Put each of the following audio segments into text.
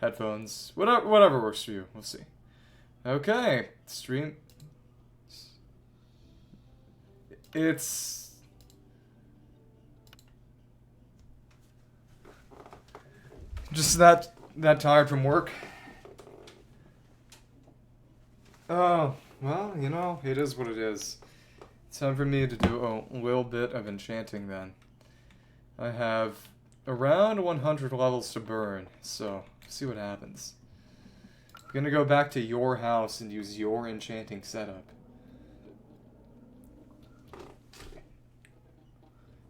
headphones, whatever works for you. We'll see. Okay, stream. It's just that tired from work. Oh, well, you know, it is what it is. It's time for me to do a little bit of enchanting then. I have around 100 levels to burn, so see what happens. I'm gonna go back to your house and use your enchanting setup.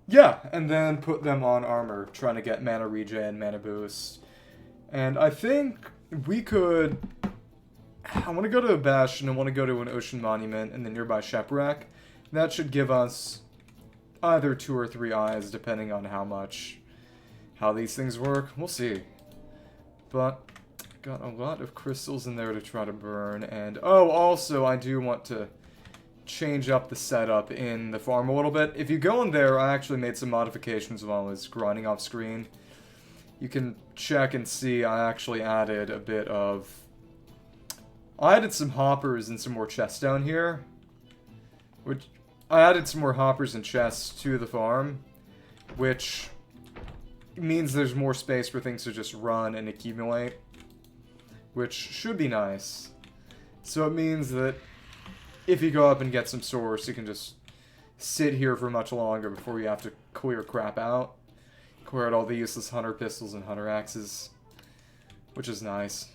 Yeah, and then put them on armor, trying to get mana regen, mana boost. And I think we could... I want to go to a Bastion, I want to go to an Ocean Monument, and the nearby shipwreck. That should give us either 2 or 3 eyes, depending on how these things work. We'll see. But, got a lot of crystals in there to try to burn, and... Oh, also, I do want to change up the setup in the farm a little bit. If you go in there, I actually made some modifications while I was grinding off screen. You can check and see I actually added a bit of... I added some hoppers and some more chests down here. Which... I added some more hoppers and chests to the farm. Which means there's more space for things to just run and accumulate. Which should be nice. So it means that if you go up and get some source, you can just sit here for much longer before you have to clear crap out. Clear out all the useless hunter pistols and hunter axes. Which is nice.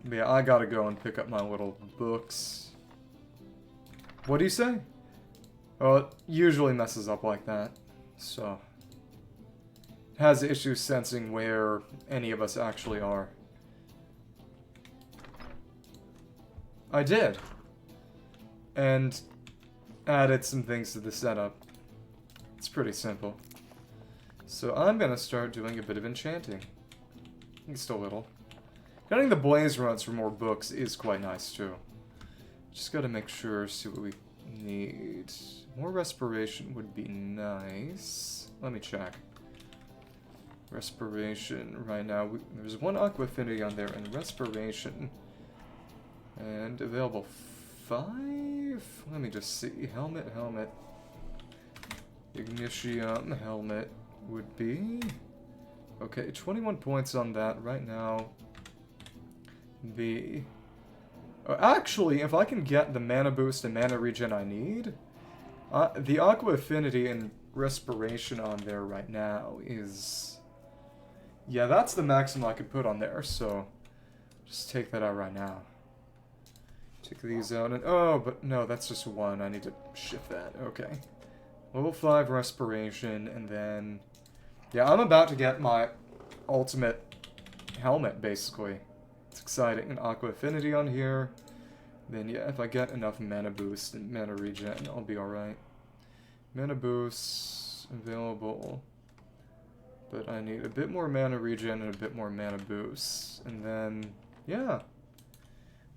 But yeah, I gotta go and pick up my little books. What do you say? Well, it usually messes up like that. So. It has issues sensing where any of us actually are. I did. And added some things to the setup. It's pretty simple. So I'm gonna start doing a bit of enchanting. Just a little. Getting the blaze runs for more books is quite nice too. Just gotta make sure, see what we need. More respiration would be nice. Let me check. Respiration, right now, there's 1 aqua affinity on there, and respiration. And available 5? Let me just see. Helmet. Ignitium, helmet would be... Okay, 21 points on that right now. Actually, if I can get the mana boost and mana regen I need, the aqua affinity and respiration on there right now is... Yeah, that's the maximum I could put on there, so just take that out right now. Take these out and... Oh, but no, that's just 1. I need to shift that. Okay. Level 5 respiration, and then... Yeah, I'm about to get my ultimate helmet, basically. It's exciting. An aqua affinity on here. Then, yeah, if I get enough mana boost and mana regen, I'll be alright. Mana boost available. But I need a bit more mana regen and a bit more mana boost. And then, yeah.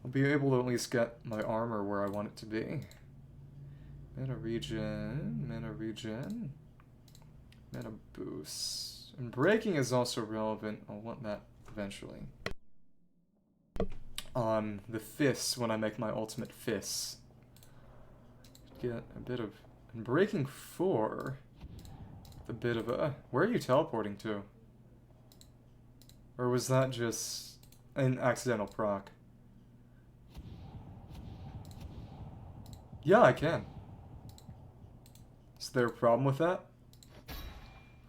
I'll be able to at least get my armor where I want it to be. Mana regen, mana boost. And breaking is also relevant. I'll want that eventually. On the fists, when I make my ultimate fists. Get a bit of... And breaking 4... A bit of a... Where are you teleporting to? Or was that just an accidental proc? Yeah, I can. Is there a problem with that?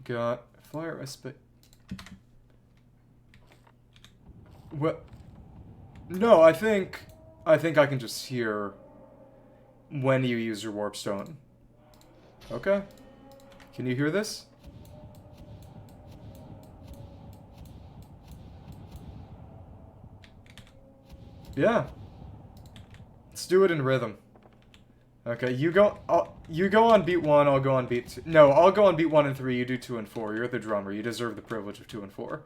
Got fire respite. What? No, I think I can just hear when you use your warp stone. Okay. Can you hear this? Yeah. Let's do it in rhythm. Okay, you go on beat 1, I'll go on beat 2. No, I'll go on beat 1 and 3, you do 2 and 4. You're the drummer, you deserve the privilege of 2 and 4.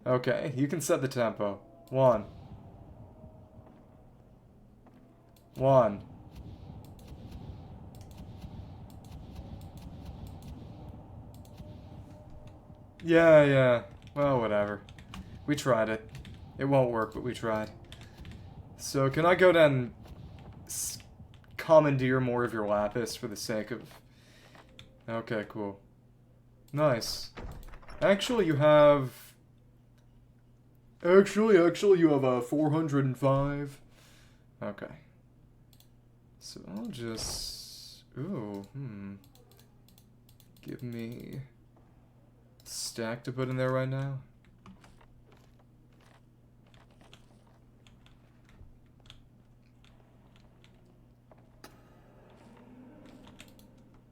Okay, you can set the tempo. 1. 1. Yeah, yeah. Well, whatever. We tried it. It won't work, but we tried. So, can I go down and commandeer more of your lapis for the sake of... Okay, cool. Nice. Actually, you have... Actually, you have a 405. Okay. So, I'll just... Ooh, Give me... a stack to put in there right now.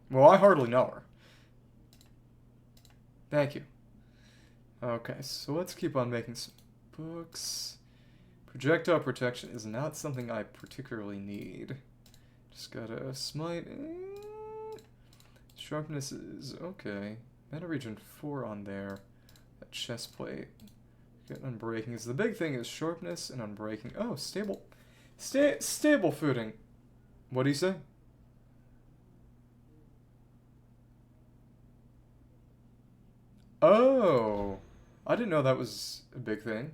Well, I hardly know her. Thank you. Okay, so let's keep on making some books. Projectile protection is not something I particularly need. Just gotta smite. Sharpness is okay. Meta region 4 on there. That chest plate. Get unbreaking. Is the big thing is sharpness and unbreaking. Oh, stable. Stable footing. What do you say? Oh, I didn't know that was a big thing.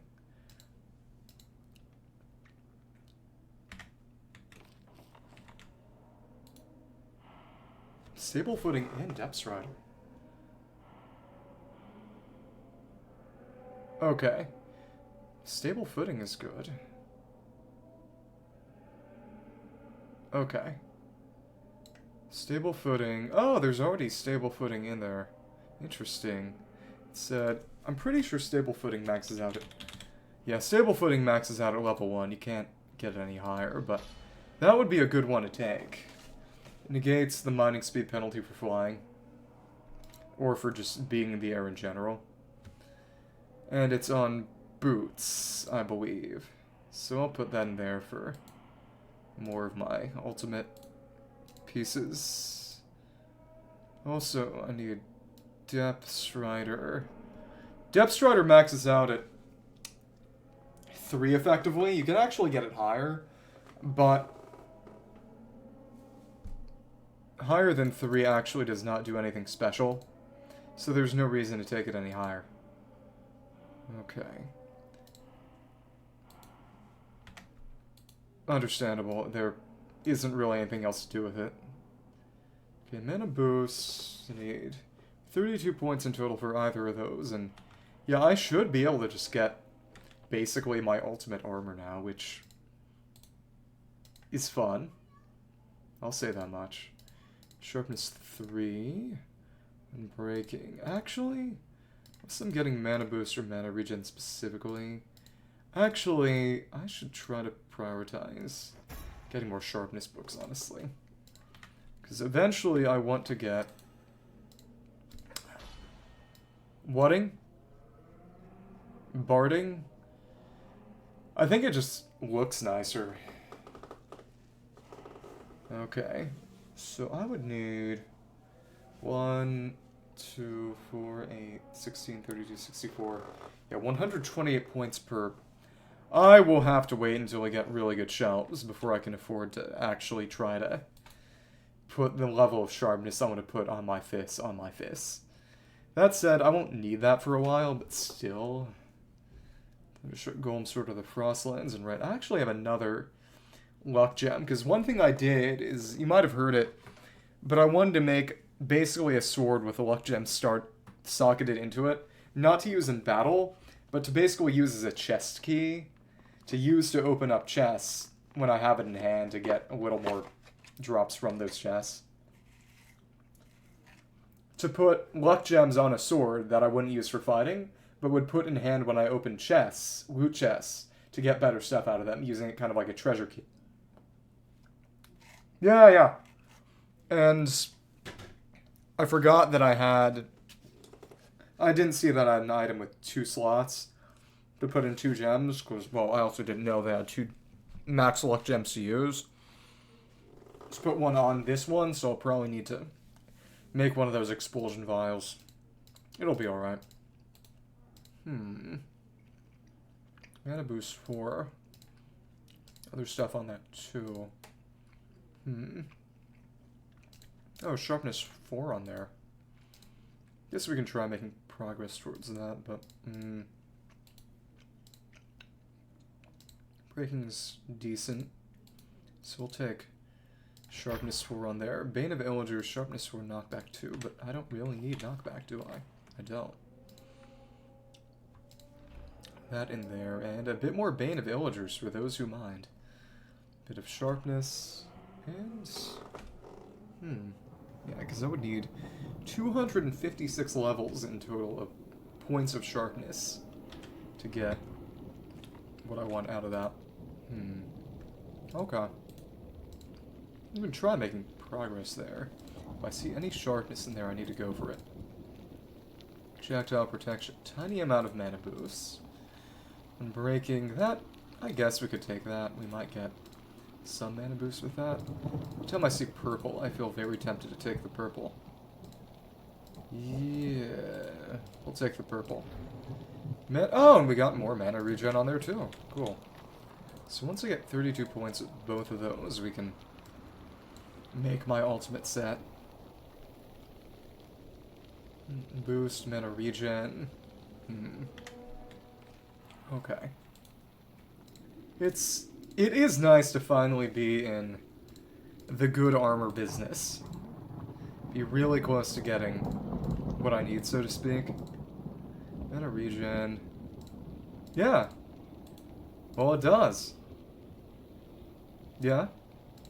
Stable footing and depth strider. Okay. Stable footing is good. Okay. Stable footing. Oh, there's already stable footing in there. Interesting. It said, I'm pretty sure stable footing maxes out at... Yeah, stable footing maxes out at level 1. You can't get it any higher, but that would be a good one to take. It negates the mining speed penalty for flying. Or for just being in the air in general. And it's on boots, I believe. So I'll put that in there for more of my ultimate pieces. Also, I need Depth Strider. Depth Strider maxes out at 3 effectively. You can actually get it higher, but higher than 3 actually does not do anything special. So there's no reason to take it any higher. Okay. Understandable. There isn't really anything else to do with it. Okay, mana boost. I need 32 points in total for either of those, and yeah, I should be able to just get basically my ultimate armor now, which is fun. I'll say that much. Sharpness 3. And breaking. Actually, unless I'm getting mana boost or mana regen specifically, actually, I should try to prioritize getting more sharpness books, honestly. Because eventually I want to get... Whatting? Barding? I think it just looks nicer. Okay. So I would need 1, 2, 4, 8, 16, 32, 64. Yeah, 128 points per... I will have to wait until I get really good shelves before I can afford to actually try to put the level of sharpness I want to put on my fists on my fists. That said, I won't need that for a while, but still... Golem Sword of the Frostlands and Red. I actually have another luck gem, because one thing I did is, you might have heard it, but I wanted to make basically a sword with a luck gem socketed into it, not to use in battle, but to basically use as a chest key, to use to open up chests when I have it in hand to get a little more drops from those chests. To put luck gems on a sword that I wouldn't use for fighting, but would put in hand when I open chests, loot chests, to get better stuff out of them, using it kind of like a treasure key. Yeah. And I forgot that I didn't see that I had an item with 2 slots to put in 2 gems, because, well, I also didn't know they had 2 max luck gems to use. Let's put one on this one, so I'll probably need to make one of those expulsion vials. It'll be alright. Mana boost 4. Other stuff on that too. Oh, sharpness 4 on there. Guess we can try making progress towards that, but breaking's decent. So we'll take Sharpness 4 on there. Bane of Illagers, Sharpness 4, Knockback 2, but I don't really need Knockback, do I? I don't. That in there, and a bit more Bane of Illagers for those who mind. Bit of Sharpness, and... yeah, because I would need 256 levels in total of points of Sharpness to get what I want out of that. Okay. Even try making progress there. If I see any sharpness in there, I need to go for it. Projectile protection. Tiny amount of mana boost. And breaking that, I guess we could take that. We might get some mana boost with that. Every time I see purple, I feel very tempted to take the purple. Yeah. We'll take the purple. Oh, and we got more mana regen on there too. Cool. So once I get 32 points with both of those, we can make my ultimate set. Boost, mana regen. Okay. It is nice to finally be in the good armor business. Be really close to getting what I need, so to speak. Mana regen. Yeah. Well, it does. Yeah.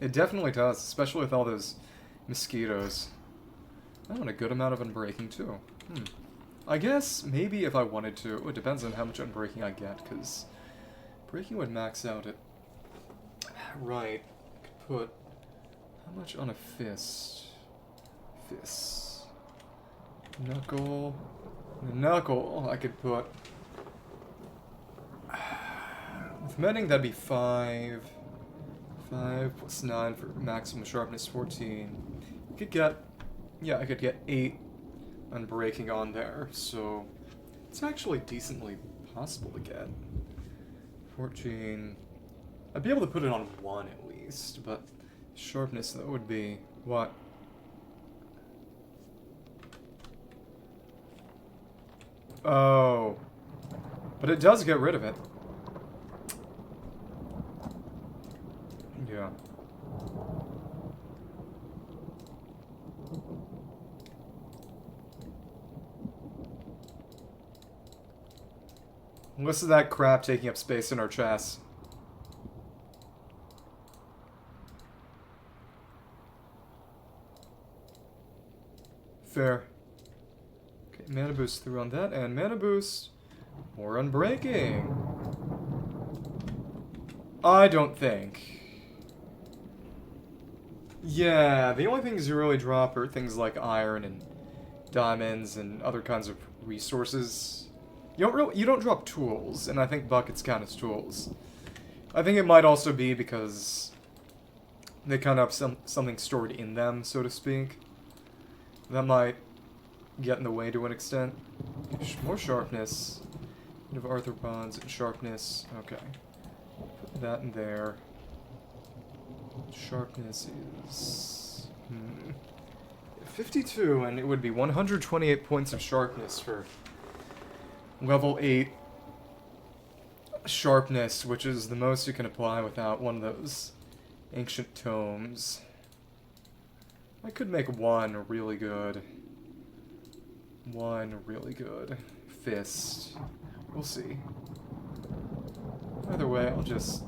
It definitely does, especially with all those mosquitoes. Oh, and a good amount of unbreaking, too. I guess maybe if I wanted to. It depends on how much unbreaking I get, because breaking would max out at... Right. I could put... How much on a fist? Fist. Knuckle. Knuckle, I could put... With mending, that'd be 5. 5 plus 9 for maximum sharpness 14. I could get... Yeah, I could get 8 unbreaking on there, so... It's actually decently possible to get. 14... I'd be able to put it on 1 at least, but... Sharpness, though, would be... What? Oh. But it does get rid of it. Yeah. Listen to that crap taking up space in our chests. Fair. Okay, mana boost through on that, and mana boost more unbreaking. I don't think. Yeah, the only things you really drop are things like iron and diamonds and other kinds of resources. You don't drop tools, and I think buckets count as tools. I think it might also be because they kind of have something stored in them, so to speak. That might get in the way to an extent. More sharpness. Of arthropods and sharpness. Okay. Put that in there. Sharpness is... 52, and it would be 128 points of sharpness for level 8 sharpness, which is the most you can apply without one of those ancient tomes. I could make one really good. One really good fist. We'll see. Either way, I'll just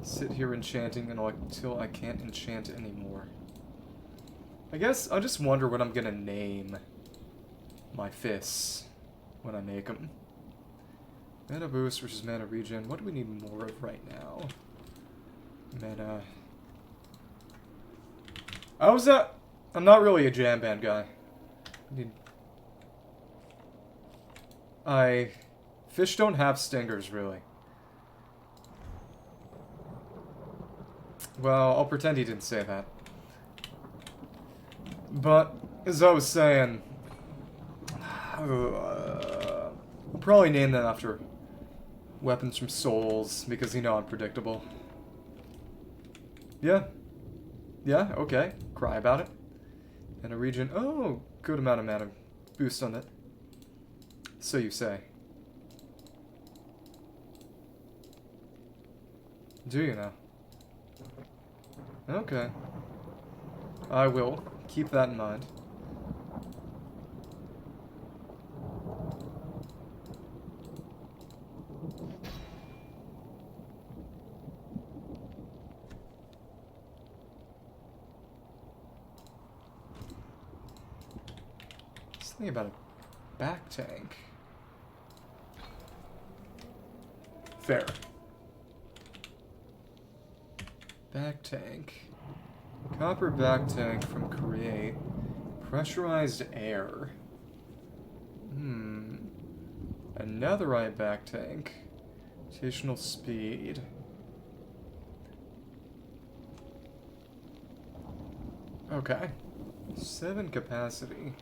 sit here enchanting until I can't enchant anymore. I guess I'll just wonder what I'm gonna name my fists when I make them. Mana boost versus mana regen. What do we need more of right now? Mana. I'm not really a jam band guy. Fish don't have stingers, really. Well, I'll pretend he didn't say that. But, as I was saying, I'll probably name them after weapons from Souls, because you know I'm predictable. Yeah. Yeah, okay. Cry about it. And a region. Oh, good amount of mana boost on that. So you say. Do you now? Okay. I will keep that in mind. Something about a back tank. Fair. Back tank. Copper back tank from create. Pressurized air. A netherite back tank. Rotational speed. Okay. 7 capacity.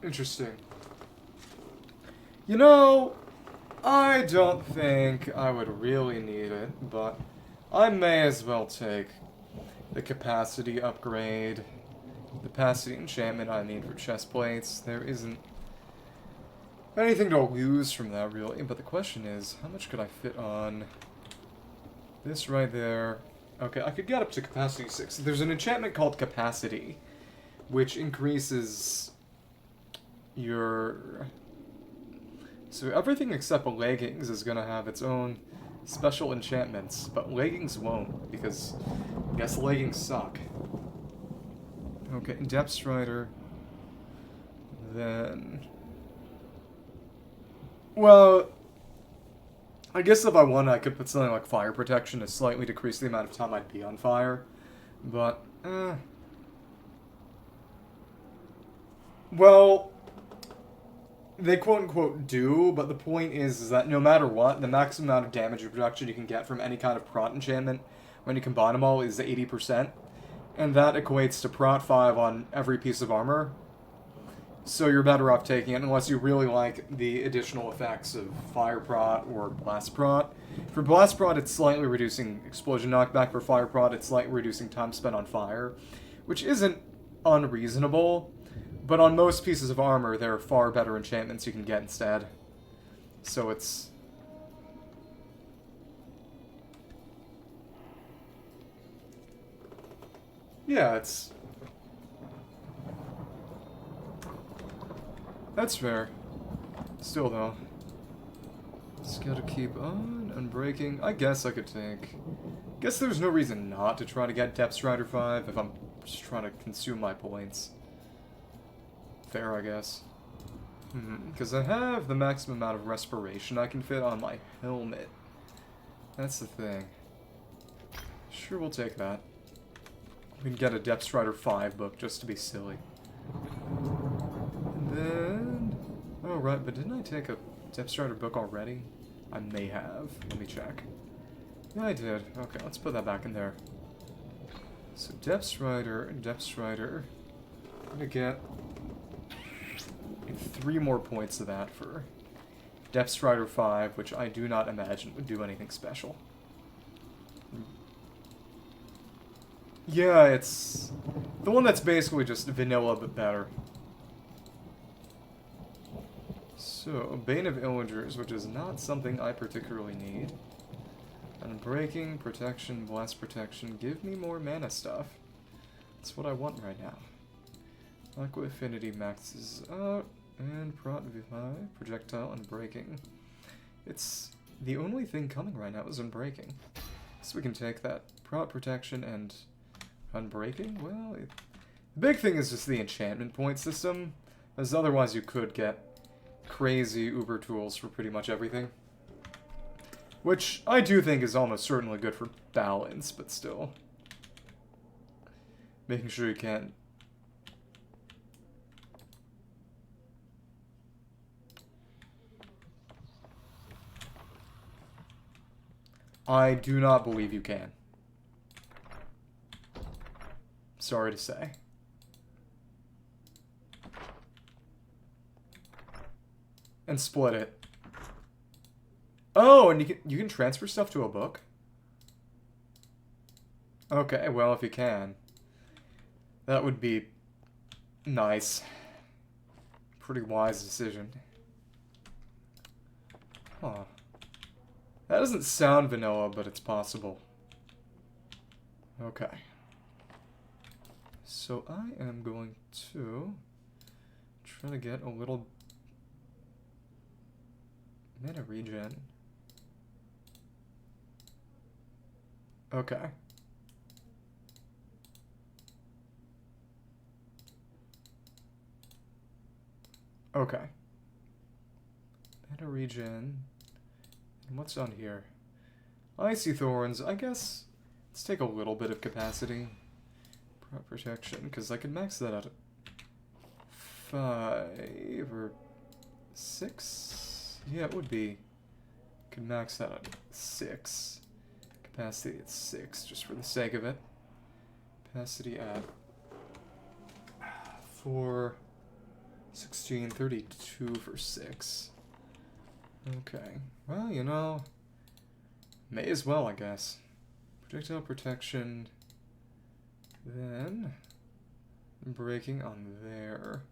Interesting. You know, I don't think I would really need it, but I may as well take the capacity upgrade. The capacity enchantment I need for chest plates. There isn't anything to lose from that, really, but the question is, how much could I fit on this right there? Okay, I could get up to capacity 6. There's an enchantment called capacity, which increases your... So everything except leggings is going to have its own special enchantments, but leggings won't, because I guess leggings suck. Okay, Depth Strider. Then... Well, I guess if I wanted, I could put something like Fire Protection to slightly decrease the amount of time I'd be on fire. But, well, they quote-unquote do, but the point is that no matter what, the maximum amount of damage reduction you can get from any kind of prot enchantment when you combine them all is 80%. And that equates to prot 5 on every piece of armor. So you're better off taking it unless you really like the additional effects of Fire Prot or Blast Prot. For Blast Prot, it's slightly reducing explosion knockback. For Fire Prot, it's slightly reducing time spent on fire, which isn't unreasonable. But on most pieces of armor, there are far better enchantments you can get instead. So it's... Yeah, it's... That's fair. Still, though. Just gotta keep on unbreaking. I guess I could take... Guess there's no reason not to try to get Depth Strider 5 if I'm just trying to consume my points. Fair, I guess. Because I have the maximum amount of respiration I can fit on my helmet. That's the thing. Sure, we'll take that. We can get a Depth Strider 5 book just to be silly. And then... Oh, right, but didn't I take a Depth Strider book already? I may have. Let me check. Yeah, I did. Okay, let's put that back in there. So, Depth Strider and Depth Strider. I'm gonna get 3 more points of that for Depth Strider 5, which I do not imagine would do anything special. Yeah, it's the one that's basically just vanilla but better. So, Bane of Illagers, which is not something I particularly need. Unbreaking, Protection, Blast Protection, give me more mana stuff. That's what I want right now. Aqua Affinity maxes out, and Prot Vivai, Projectile, Unbreaking. It's the only thing coming right now is Unbreaking. So we can take that Prot Protection and Unbreaking. Well, the big thing is just the enchantment point system, as otherwise you could get crazy uber tools for pretty much everything. Which I do think is almost certainly good for balance, but still. Making sure you can't... I do not believe you can. Sorry to say. And split it. Oh, and you can transfer stuff to a book? Okay, well, if you can. That would be Nice. Pretty wise decision. Huh. That doesn't sound vanilla, but it's possible. Okay. So I am going to try to get a little mana regen. Okay. Okay. Mana regen. And what's on here? Icy thorns. I guess let's take a little bit of capacity. Prop protection, because I could max that out at 5 or 6. Yeah, it would be. Could max that at 6. Capacity at 6, just for the sake of it. Capacity at 4, 16, 32 for 6. Okay. Well, you know, may as well, I guess. Projectile protection. Then breaking on there.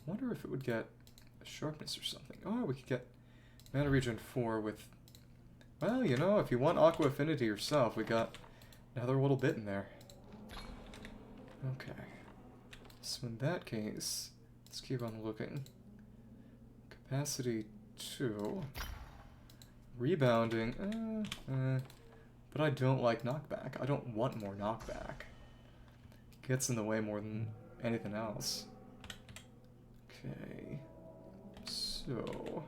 Wonder if it would get sharpness or something. Oh, we could get mana regen 4 with. Well, you know, if you want aqua affinity yourself, we got another little bit in there. Okay. So in that case, let's keep on looking. Capacity 2. Rebounding. But I don't like knockback. I don't want more knockback. Gets in the way more than anything else. Okay. So.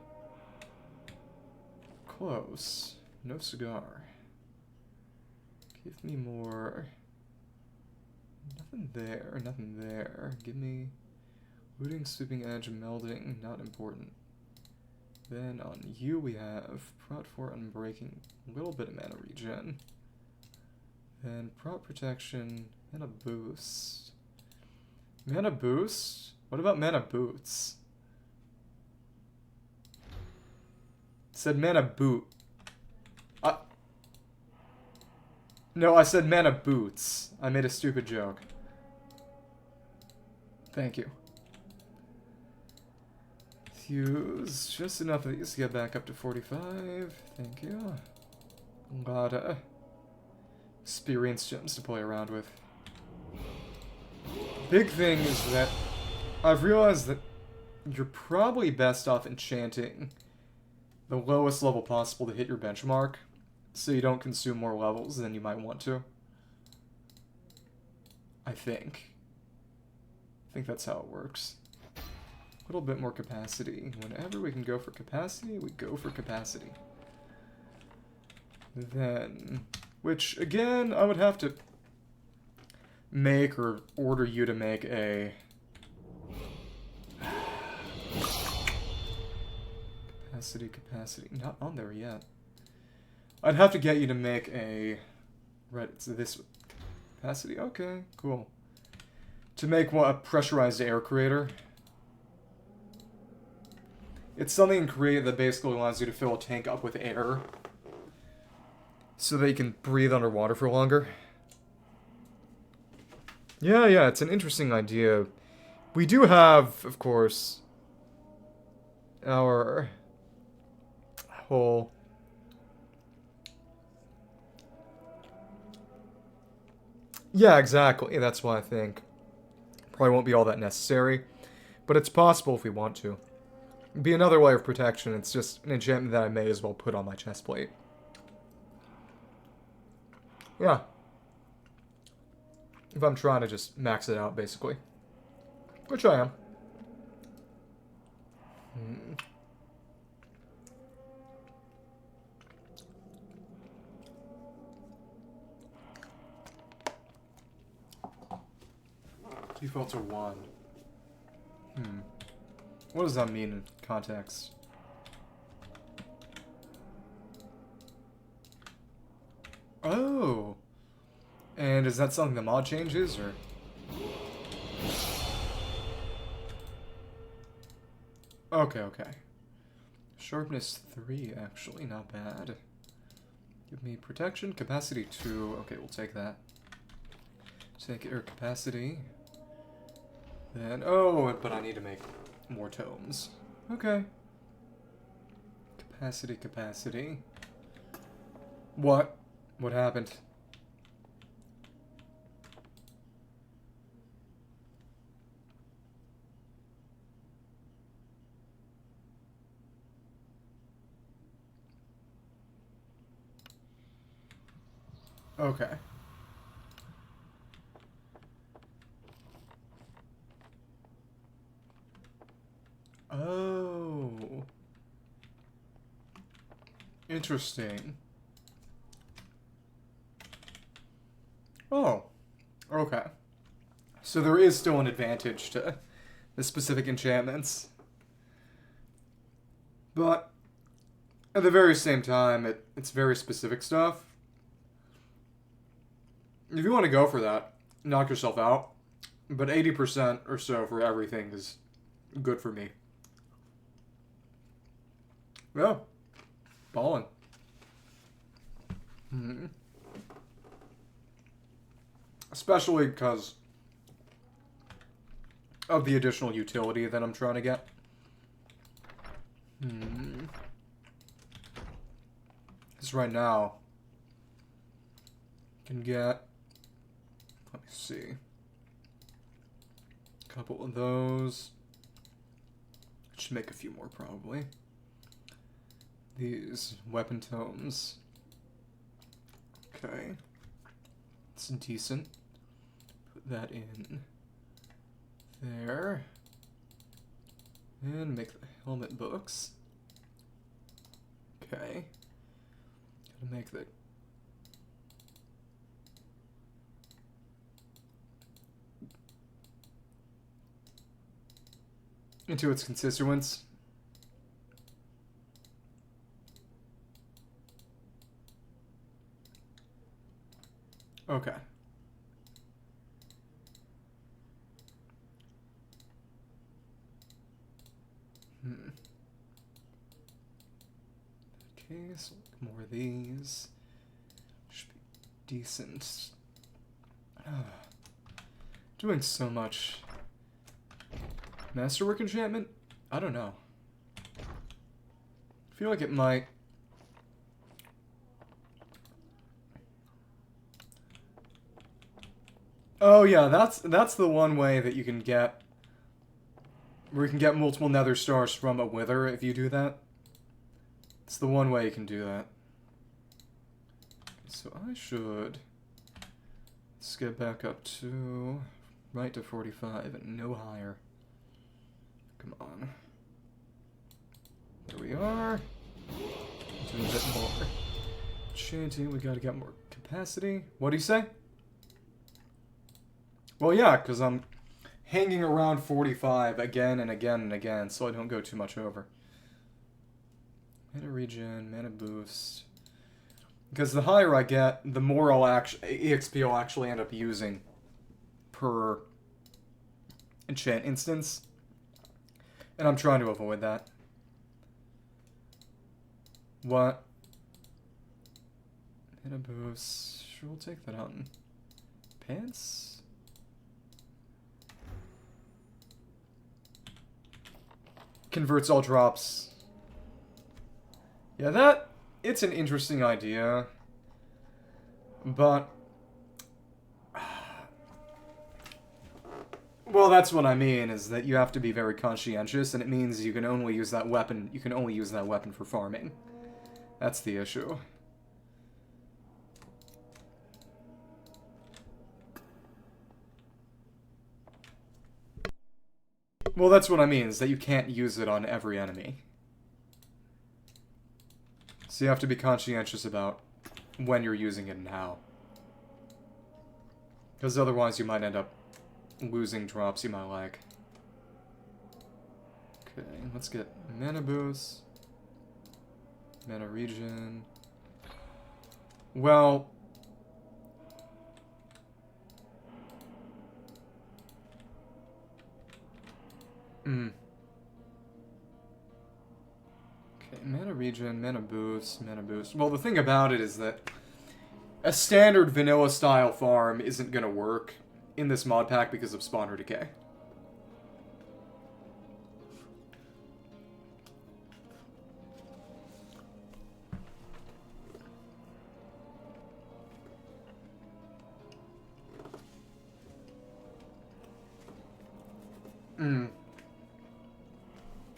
Close. No cigar. Give me more. Nothing there. Nothing there. Give me. Looting, sweeping edge, melding. Not important. Then on you we have Prot 4 Unbreaking, a little bit of mana regen. Then Prot Protection, Mana Boost. Mana Boost? What about Mana Boots? It said Mana Boot. No, I said Mana Boots. I made a stupid joke. Thank you. Use just enough of these to get back up to 45. Thank you. A lot of experience gems to play around with. Big thing is that I've realized that you're probably best off enchanting the lowest level possible to hit your benchmark, so you don't consume more levels than you might want to. I think that's how it works. A little bit more capacity. Whenever we can go for capacity, we go for capacity. Then, which again, I would have to make or order you to make a capacity. Not on there yet. I'd have to get you to make a right. It's this capacity. Okay, cool. To make what, a pressurized air creator. It's something in Korea that basically allows you to fill a tank up with air so that you can breathe underwater for longer. Yeah, it's an interesting idea. We do have, of course, our whole... Yeah, exactly. That's why I think probably won't be all that necessary. But it's possible if we want to. Be another layer of protection. It's just an enchantment that I may as well put on my chestplate. Yeah. If I'm trying to just max it out, basically. Which I am. Default to 1. What does that mean in context? Oh! And is that something the mod changes, or...? Okay. Sharpness 3, actually, not bad. Give me protection, capacity 2. Okay, we'll take that. Take air capacity. Then, oh, but I need to make more tomes. Okay. Capacity, capacity. What? What happened? Okay. Oh. Interesting. Oh. Okay. So there is still an advantage to the specific enchantments. But at the very same time, it's very specific stuff. If you want to go for that, knock yourself out. But 80% or so for everything is good for me. Yeah. Ballin'. Mm-hmm. Especially because of the additional utility that I'm trying to get. Because right now, you can get, let me see, a couple of those. I should make a few more probably. These weapon tomes. Okay. It's decent. Put that in there. And make the helmet books. Okay. Gotta make the... into its constituents. Okay. Okay, so more of these. Should be decent. Doing so much. Masterwork enchantment? I don't know. I feel like it might... Oh yeah, that's the one way that you can get... where you can get multiple nether stars from a wither if you do that. It's the one way you can do that. So I should... let's get back up to... right to 45 and no higher. Come on. There we are. Do a bit more. Enchanting, we gotta get more capacity. What do you say? Well, yeah, because I'm hanging around 45 again and again and again, so I don't go too much over. Mana regen, mana boost. Because the higher I get, the more EXP I'll actually end up using per enchant instance. And I'm trying to avoid that. What? Mana boost. Sure, we'll take that on. Pants? Converts all drops. Yeah, it's an interesting idea. But... well, that's what I mean, is that you have to be very conscientious, and it means you can only use that weapon, for farming. That's the issue. Well, that's what I mean, is that you can't use it on every enemy. So you have to be conscientious about when you're using it and how. Because otherwise you might end up losing drops you might like. Okay, let's get mana boost. Mana regen. Well... Okay, mana regen, mana boost, mana boost. Well, the thing about it is that a standard vanilla style farm isn't gonna work in this mod pack because of spawner decay.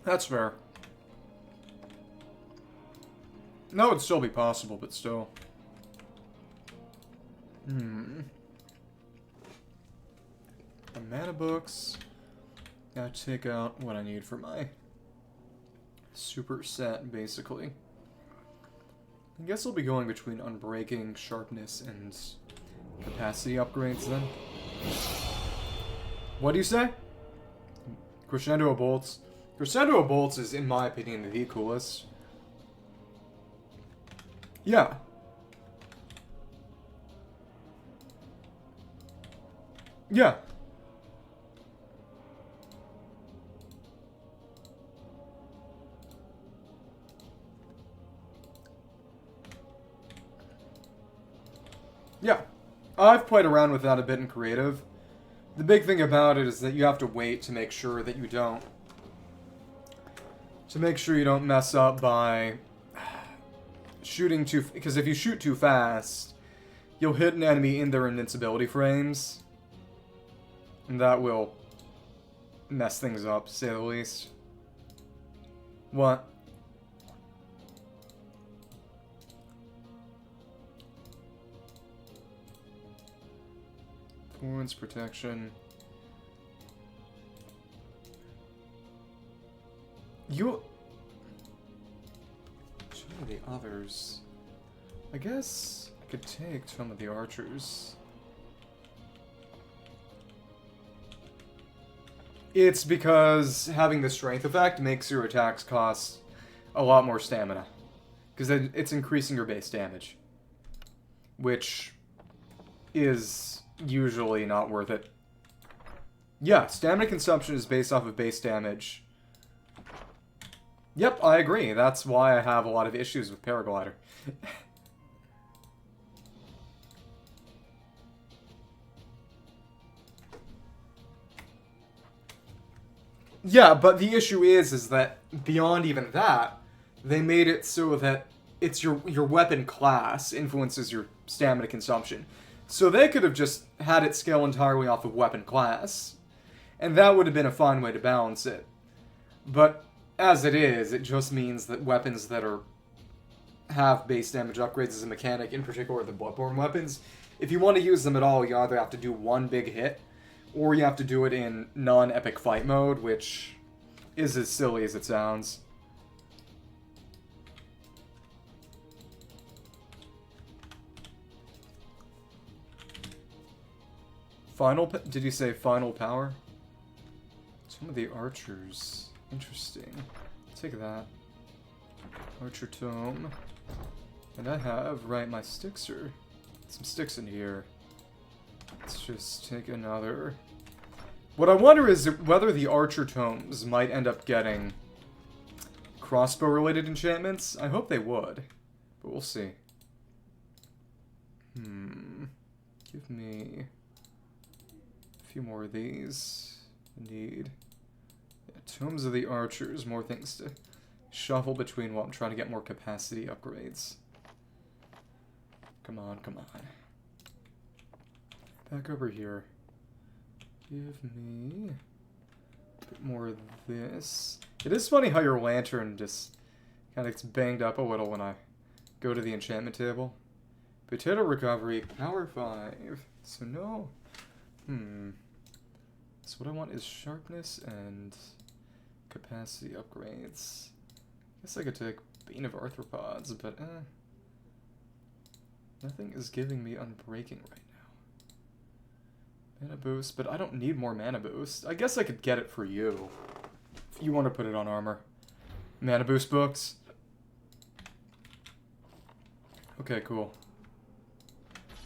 That's fair. That would still be possible, but still. The mana books. Gotta take out what I need for my super set, basically. I guess I'll be going between unbreaking, sharpness, and capacity upgrades then. What do you say? Crescendo bolts. Crescendo bolts is, in my opinion, the coolest. Yeah. Yeah. Yeah. I've played around with that a bit in creative. The big thing about it is that you have to wait to make sure that you don't. To make sure you don't mess up by shooting too... Because if you shoot too fast, you'll hit an enemy in their invincibility frames. And that will mess things up, to say the least. What? Performance protection. You... Some of the others... I guess I could take some of the archers. It's because having the strength effect makes your attacks cost a lot more stamina. Because it's increasing your base damage. Which is usually not worth it. Yeah, stamina consumption is based off of base damage. Yep, I agree. That's why I have a lot of issues with Paraglider. Yeah, but the issue is that beyond even that, they made it so that it's your weapon class influences your stamina consumption. So they could have just had it scale entirely off of weapon class, and that would have been a fine way to balance it. But as it is, it just means that weapons that have base damage upgrades as a mechanic, in particular the Bloodborne weapons, if you want to use them at all, you either have to do one big hit, or you have to do it in non-epic fight mode, which is as silly as it sounds. Did you say final power? Some of the archers. Interesting. Take that. Archer tome. And I have, right, my sticks are... Some sticks in here. Let's just take another. What I wonder is whether the archer tomes might end up getting crossbow-related enchantments. I hope they would, but we'll see. Give me a few more of these. Indeed. Yeah, tomes of the archers, more things to shuffle between while I'm trying to get more capacity upgrades. Come on, come on. Back over here. Give me a bit more of this. It is funny how your lantern just kind of gets banged up a little when I go to the enchantment table. Potato recovery, power 5. So no. So what I want is sharpness and capacity upgrades. I guess I could take Bane of Arthropods, but nothing is giving me unbreaking right now. Mana boost, but I don't need more mana boost. I guess I could get it for you. If you want to put it on armor. Mana boost books. Okay, cool.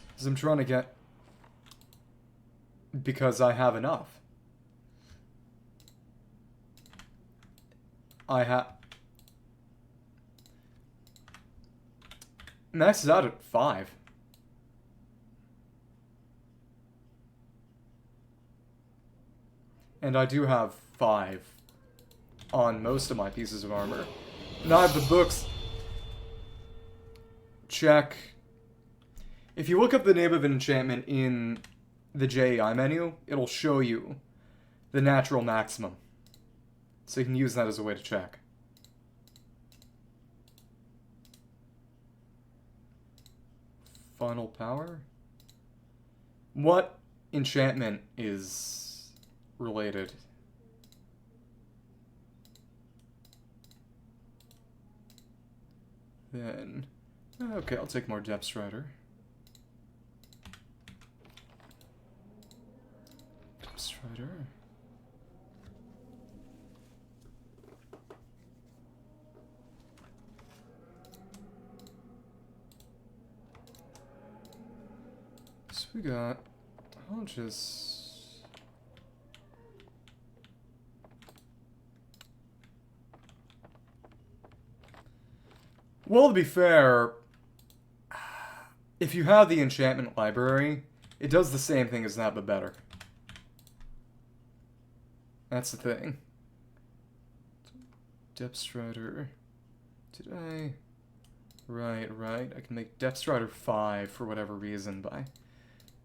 Because I'm trying to get... Because I have enough. Max is out at 5. And I do have 5 on most of my pieces of armor. Now I have the books. Check. If you look up the name of an enchantment in the JEI menu, it'll show you the natural maximum. So you can use that as a way to check. Final power? What enchantment is related? Then, okay, I'll take more Depth Strider. Depth Strider. So we got, I'll just... Well, to be fair, if you have the enchantment library, it does the same thing as that, but better. That's the thing. Depth Strider. Did I... Right. I can make Depth Strider 5 for whatever reason by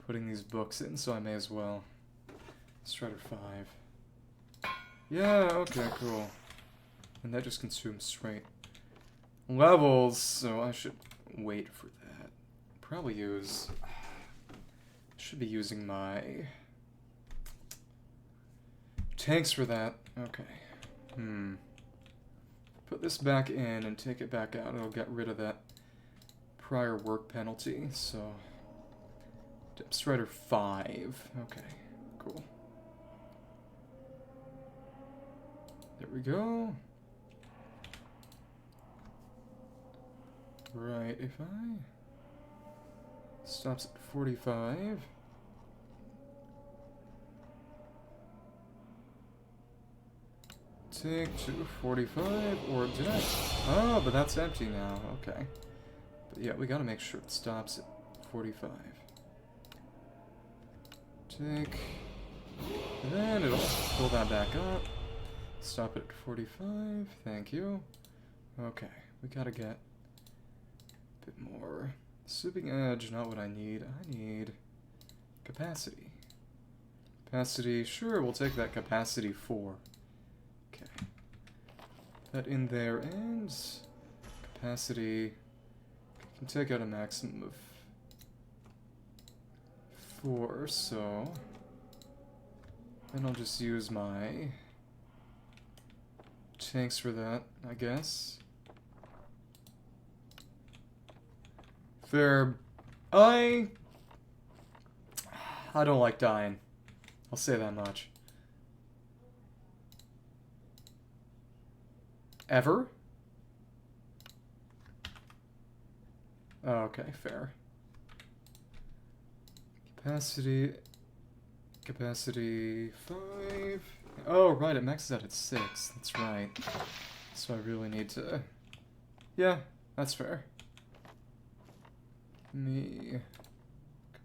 putting these books in, so I may as well. Strider 5. Yeah, okay, cool. And that just consumes straight levels, so I should wait for that. Probably use... Should be using my tanks for that. Okay. Put this back in and take it back out. It'll get rid of that prior work penalty, so... Depth Strider 5. Okay, cool. There we go. Right, if I... Stops at 45. Take to 45, or did I? Oh, but that's empty now, okay. But yeah, we gotta make sure it stops at 45. Take, and then it'll fill that back up. Stop it at 45, thank you. Okay, we gotta get a bit more. Sweeping edge, not what I need. I need capacity. Capacity, sure, we'll take that capacity 4. Okay. That in there, and capacity can take out a maximum of 4, so then I'll just use my tanks for that, I guess. Fair. I don't like dying. I'll say that much. Ever? Oh, okay, fair. Capacity 5. Oh, right, it maxes out at 6. That's right. So I really need to... Yeah, that's fair.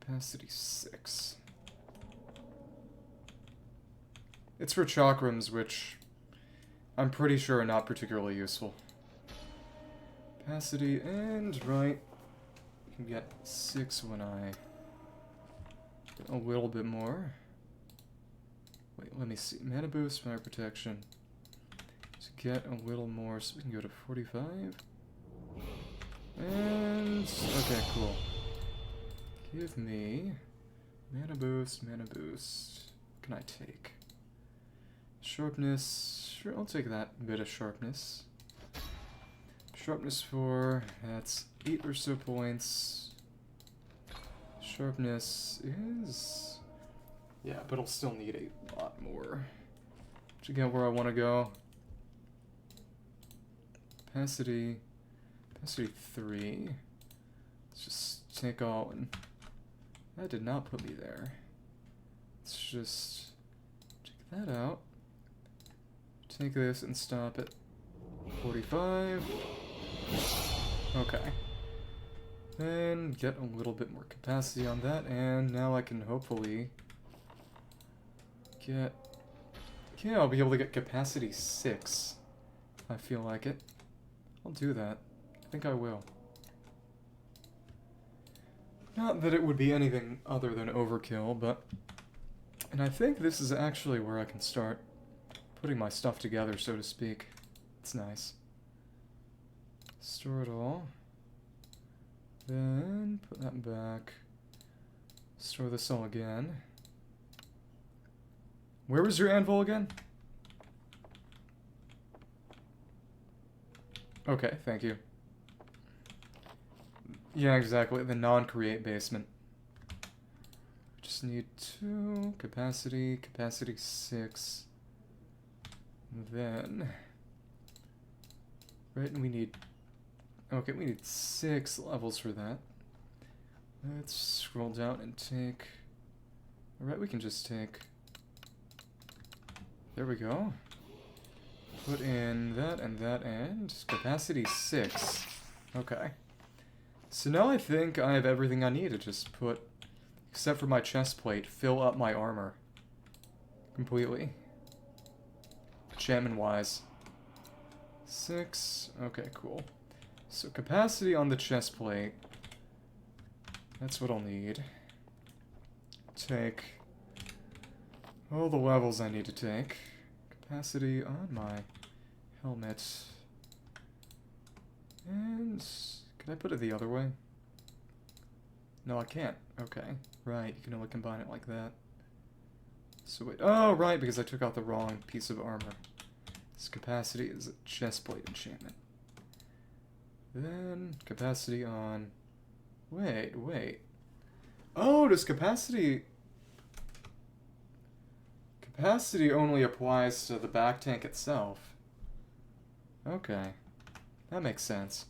Capacity 6. It's for chakrams, which I'm pretty sure are not particularly useful. Capacity, and right, you can get 6 when I get a little bit more. Wait, let me see. Mana boost, fire protection. To get a little more, so we can go to 45. And, okay, cool. Give me mana boost, mana boost. What can I take? Sharpness, sure, I'll take that bit of sharpness. Sharpness 4, that's 8 or so points. Sharpness is... Yeah, but I'll still need a lot more to get where I want to go. Capacity 3. Let's just take all and... That did not put me there. Let's just take that out. Take this and stop at 45. Okay. Then get a little bit more capacity on that, and now I can hopefully get... Yeah, I'll be able to get capacity 6. If I feel like it. I'll do that. I think I will. Not that it would be anything other than overkill, but And I think this is actually where I can start putting my stuff together, so to speak. It's nice. Store it all. Then put that back. Store this all again. Where was your anvil again? Okay, thank you. Yeah, exactly. The non-create basement. Just need 2. Capacity 6. Then... Right, and we need... Okay, we need 6 levels for that. Let's scroll down and take... Alright, we can just take... There we go. Put in that and capacity 6. Okay. So now I think I have everything I need to just put, except for my chest plate, fill up my armor. Completely. Enchantment-wise. 6. Okay, cool. So capacity on the chest plate. That's what I'll need. Take all the levels I need to take. Capacity on my helmet. And... Can I put it the other way? No, I can't. Okay. Right, you can only combine it like that. So wait. Oh, right, because I took out the wrong piece of armor. This capacity is a chestplate enchantment. Then, capacity on... Wait. Oh, does capacity... Capacity only applies to the back tank itself. Okay. That makes sense.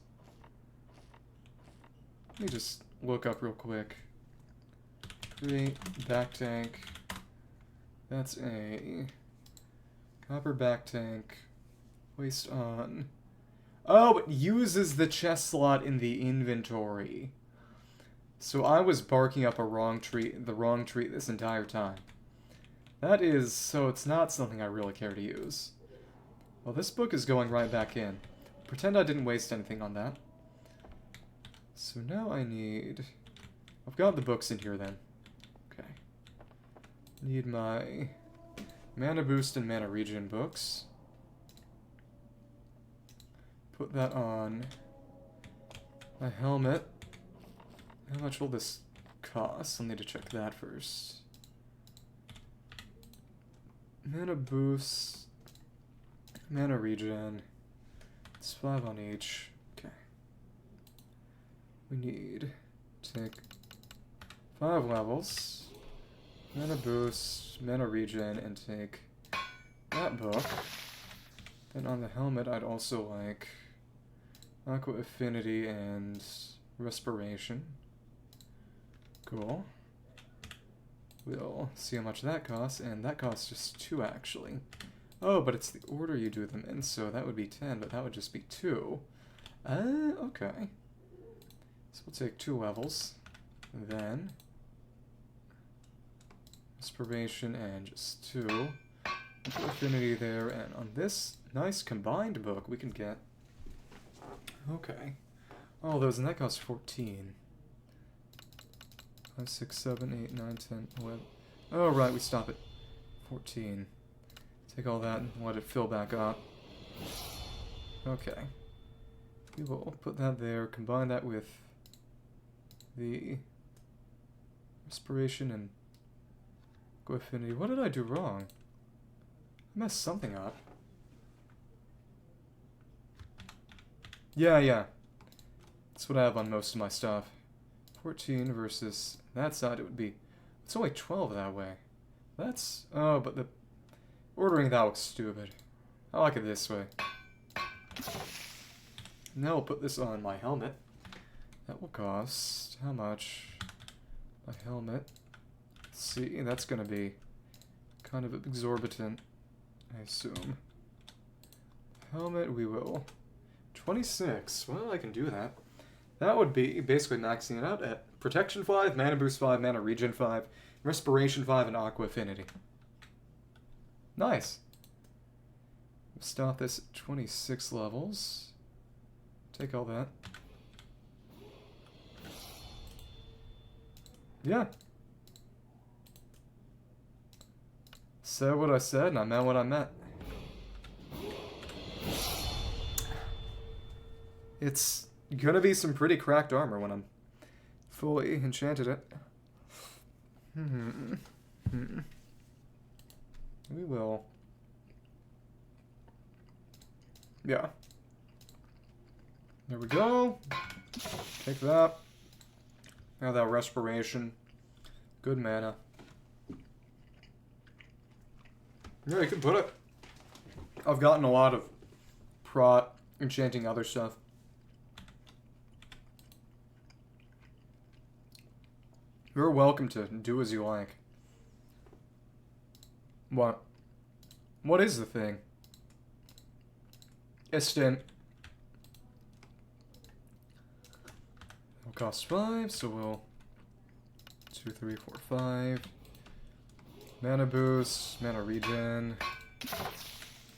Let me just look up real quick. Create back tank. That's a copper back tank. Waste on. Oh, it uses the chest slot in the inventory. So I was barking up the wrong tree this entire time. That is, so it's not something I really care to use. Well, this book is going right back in. Pretend I didn't waste anything on that. So now I need... I've got the books in here then. Okay. Need my mana boost and mana regen books. Put that on my helmet. How much will this cost? I'll need to check that first. Mana boost. Mana regen. It's 5 on each. Okay. We need to take 5 levels. Mana boost, mana regen, and take that book. Then on the helmet, I'd also like Aqua Affinity and Respiration. Cool. We'll see how much that costs, and that costs just 2 actually. Oh, but it's the order you do them in, so that would be 10, but that would just be 2. Okay. So we'll take 2 levels. Then Inspiration and just 2. Affinity there, and on this nice combined book we can get... Okay. All those, and that costs 14. 5, 6, 7, 8, 9, 10, 11. Oh, right, we stop at 14. Take all that and let it fill back up. Okay. We will put that there, combine that with the Inspiration and Go Affinity. What did I do wrong? I messed something up. Yeah. That's what I have on most of my stuff. 14 versus that side, it would be... It's only 12 that way. That's... Oh, but the... Ordering that looks stupid. I like it this way. Now we'll put this on my helmet. That will cost... How much? My helmet. Let's see, that's gonna be kind of exorbitant, I assume. Helmet, we will... 26. Well, I can do that. That would be basically maxing it out at Protection 5, Mana Boost 5, Mana Regen 5, Respiration 5, and Aqua Affinity. Nice. We'll stop this at 26 levels. Take all that. Yeah. said what I said, and I meant what I meant. It's gonna be some pretty cracked armor when I'm fully enchanted it. We will. Yeah. There we go. Take that. Now that respiration. Good mana. Yeah, you can put it. I've gotten a lot of prot enchanting other stuff. You're welcome to do as you like. What? What is the thing? Instant. It'll cost 5, so we'll 2, 3, 4, 5. Mana boost, mana regen,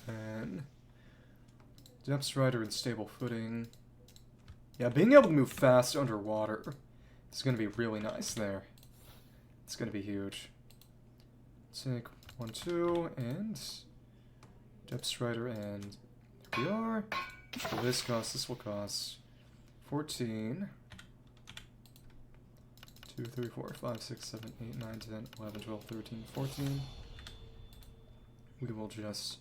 and depth strider and stable footing. Yeah, being able to move fast underwater is going to be really nice there. It's going to be huge. Take 1, 2, and depth strider, and here we are. What will this cost? This will cost 14. 2, 3, 4, 5, 6, 7, 8, 9, 10, 11, 12, 13, 14. We will just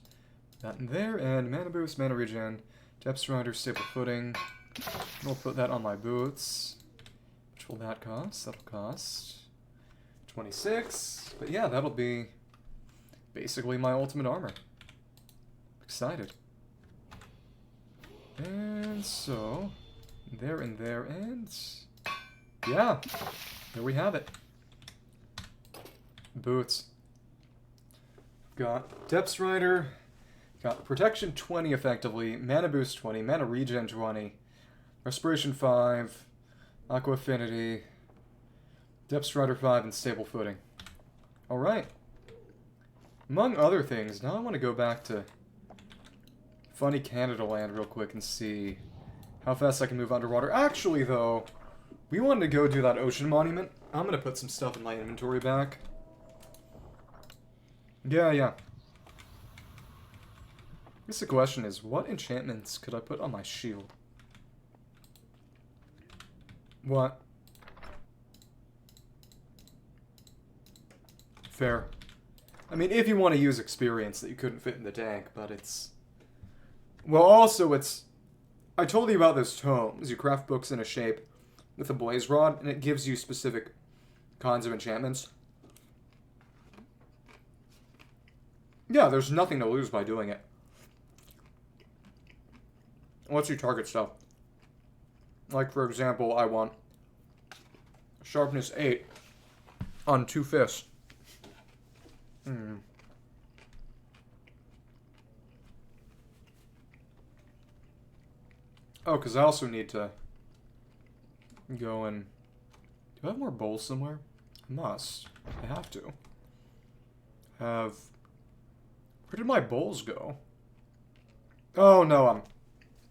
that in there, and mana boost, mana regen, depth strider, stable footing. We'll put that on my boots. Which will that cost? That'll cost 26. But yeah, that'll be basically my ultimate armor. Excited. And so, there and there, and yeah, there we have it. Boots. Got depth strider, got protection 20 effectively, mana boost 20, mana regen 20, respiration 5, aqua affinity, depth strider 5, and stable footing. Alright. Among other things, now I want to go back to funny Canada land real quick and see how fast I can move underwater. Actually, though, we wanted to go do that ocean monument. I'm going to put some stuff in my inventory back. Yeah. I guess the question is, what enchantments could I put on my shield? What? Fair. I mean, if you want to use experience that you couldn't fit in the tank, but it's... Well, also, it's... I told you about those tomes. You craft books in a shape with a blaze rod, and it gives you specific kinds of enchantments. Yeah, there's nothing to lose by doing it. Once you target stuff. Like, for example, I want sharpness 8 on 2 fists. Oh, because I also need to go and... Do I have more bowls somewhere? I must. I have to. Where did my bowls go? Oh, no, I'm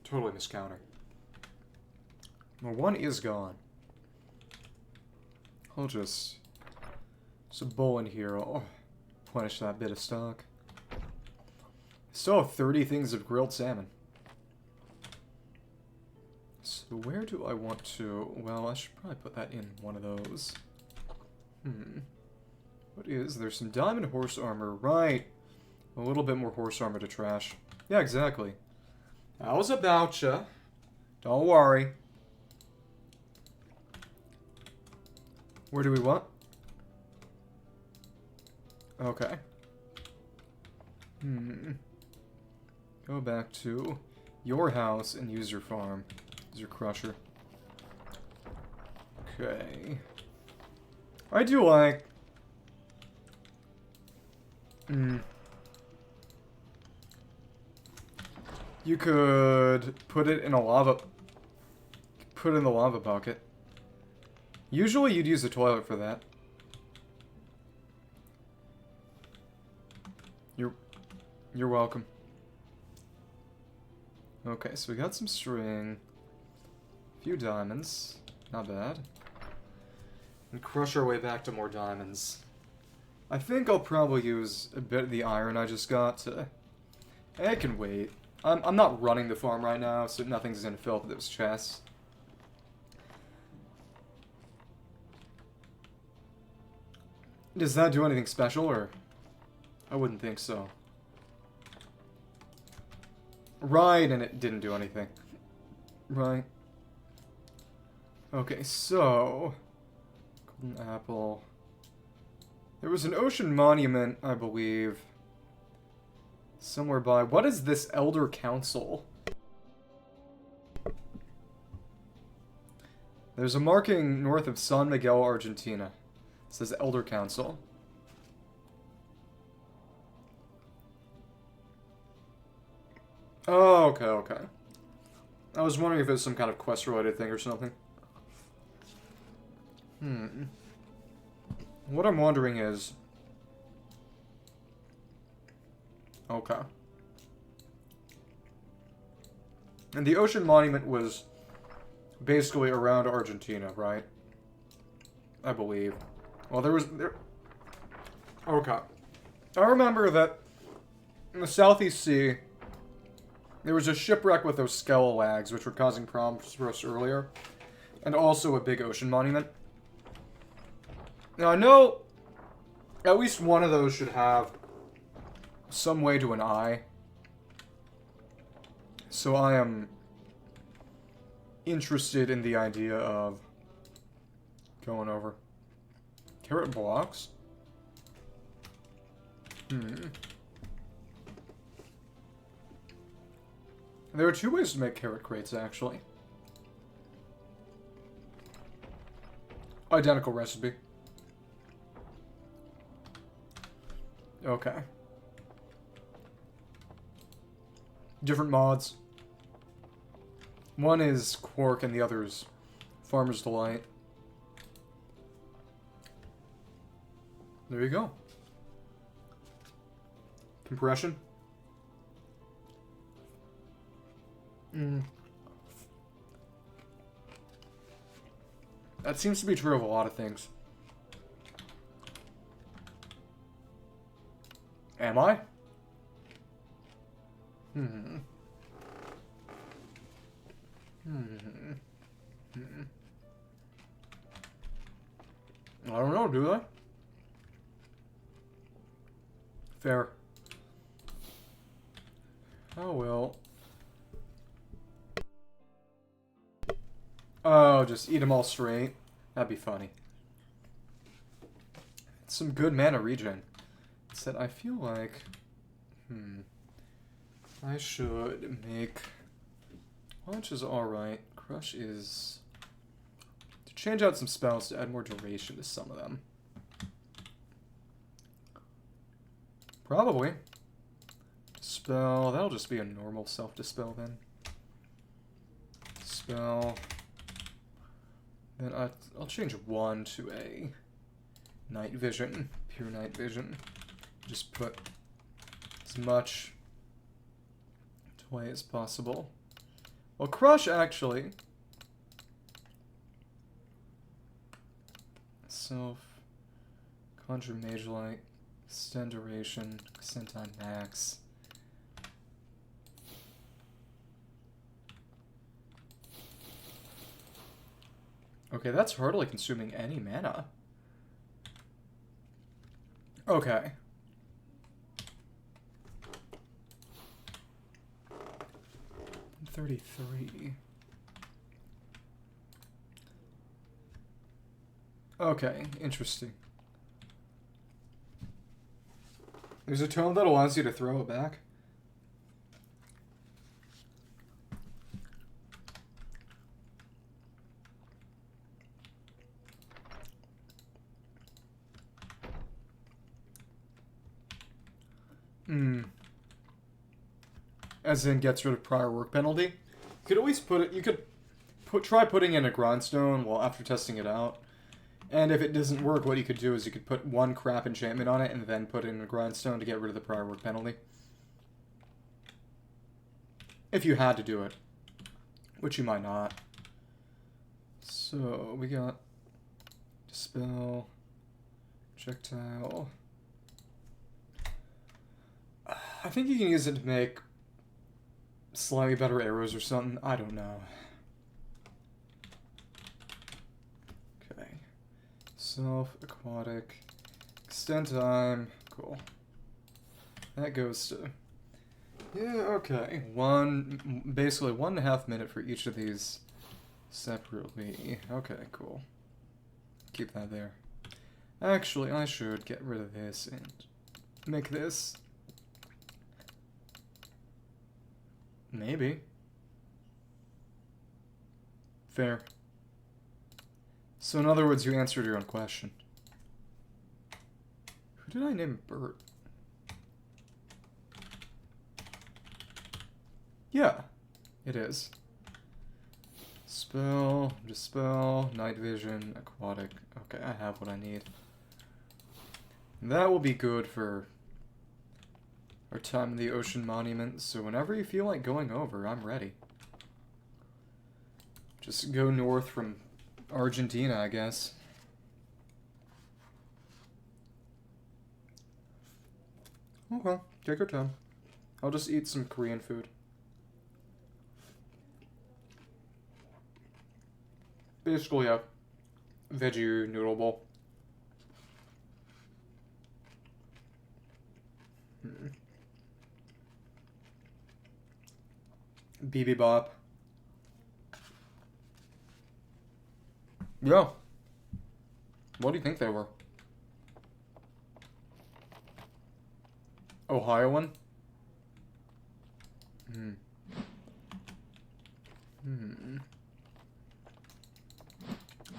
totally miscounting. Well, one is gone. I'll just... There's a bowl in here. I'll replenish that bit of stock. I still have 30 things of grilled salmon. So where do I want to... Well, I should probably put that in one of those. What is... There's some diamond horse armor. Right. A little bit more horse armor to trash. Yeah, exactly. How's about ya? Don't worry. Where do we want? Okay. Go back to your house and use your farm. Use your crusher. Okay. I do like... You could put it in a lava... Put it in the lava bucket. Usually you'd use a toilet for that. You're welcome. Okay, so we got some string. A few diamonds. Not bad. And crush our way back to more diamonds. I think I'll probably use a bit of the iron I just got to... I can wait. I'm not running the farm right now, so nothing's gonna fill up those chests. Does that do anything special, or... I wouldn't think so. Right, and it didn't do anything. Right. Okay, so... Golden apple... There was an ocean monument, I believe. Somewhere by... What is this Elder Council? There's a marking north of San Miguel, Argentina. It says Elder Council. Oh, okay, okay. I was wondering if it was some kind of quest-related thing or something. What I'm wondering is... Okay. And the ocean monument was basically around Argentina, right? I believe. Well, there was... Okay. I remember that in the Southeast Sea, there was a shipwreck with those skeleton which were causing problems for us earlier. And also a big ocean monument. Now, I know at least one of those should have some way to an eye. So I am interested in the idea of going over. Carrot blocks? There are two ways to make carrot crates, actually. Identical recipe. Okay. Different mods. One is Quark and the other is Farmer's Delight. There you go. Compression. That seems to be true of a lot of things. Am I? I don't know, do I? Fair. Oh, well. Oh, just eat them all straight. That'd be funny. Some good mana regen. Said I feel like... I should make... Launch is alright. Crush is... To change out some spells to add more duration to some of them. Probably. Spell... That'll just be a normal self-dispel then. Spell... Then I'll change one to a night vision, pure night vision. Just put as much away as possible. Well, crush actually. Self, conjure mage light, extend duration, extend on max. Okay, that's hardly consuming any mana. Okay. $33. Okay, interesting. There's a tome that allows you to throw it back. As in gets rid of prior work penalty. You could always put it, you could try putting in a grindstone while after testing it out. And if it doesn't work, what you could do is you could put one crap enchantment on it and then put in a grindstone to get rid of the prior work penalty. If you had to do it. Which you might not. So, we got Dispel, Projectile, I think you can use it to make slightly better arrows or something. I don't know. Okay. Self-aquatic. Extend time. Cool. That goes to... Yeah, okay. Basically 1.5 minutes for each of these separately. Okay, cool. Keep that there. Actually, I should get rid of this and make this. Maybe. Fair. So in other words, you answered your own question. Who did I name Bert? Yeah, it is. Spell, dispel, night vision, aquatic. Okay, I have what I need. That will be good for our time in the ocean monument, so whenever you feel like going over, I'm ready. Just go north from Argentina, I guess. Okay, take your time. I'll just eat some Korean food. Basically a veggie noodle bowl. Bibimbap. Yeah. What do you think they were? Ohioan?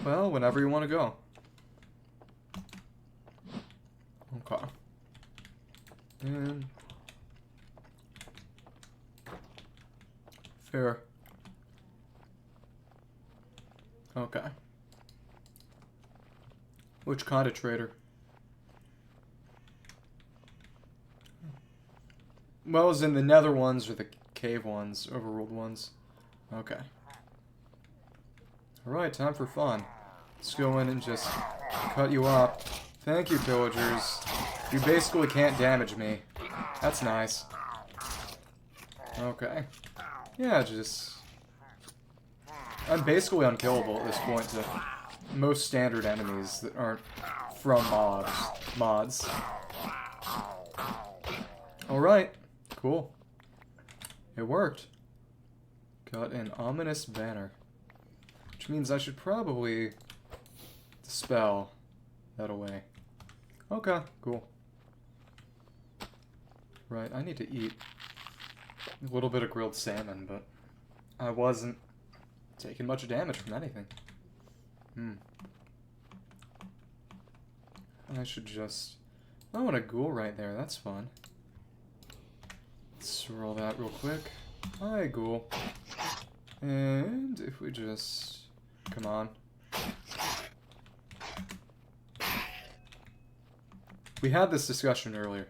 Well, whenever you want to go. Okay. And... Fair. Okay. Which kind of trader? Well, as in the Nether ones or the cave ones, overworld ones? Okay. Alright, time for fun. Let's go in and just cut you up. Thank you, pillagers. You basically can't damage me. That's nice. Okay. Yeah, just... I'm basically unkillable at this point to most standard enemies that aren't from mods. Alright. Cool. It worked. Got an ominous banner. Which means I should probably dispel that away. Okay, cool. Right, I need to eat a little bit of grilled salmon, but I wasn't taking much damage from anything. I should just... I want a ghoul right there, that's fun. Let's swirl that real quick. Hi, ghoul. And if we just... Come on. We had this discussion earlier.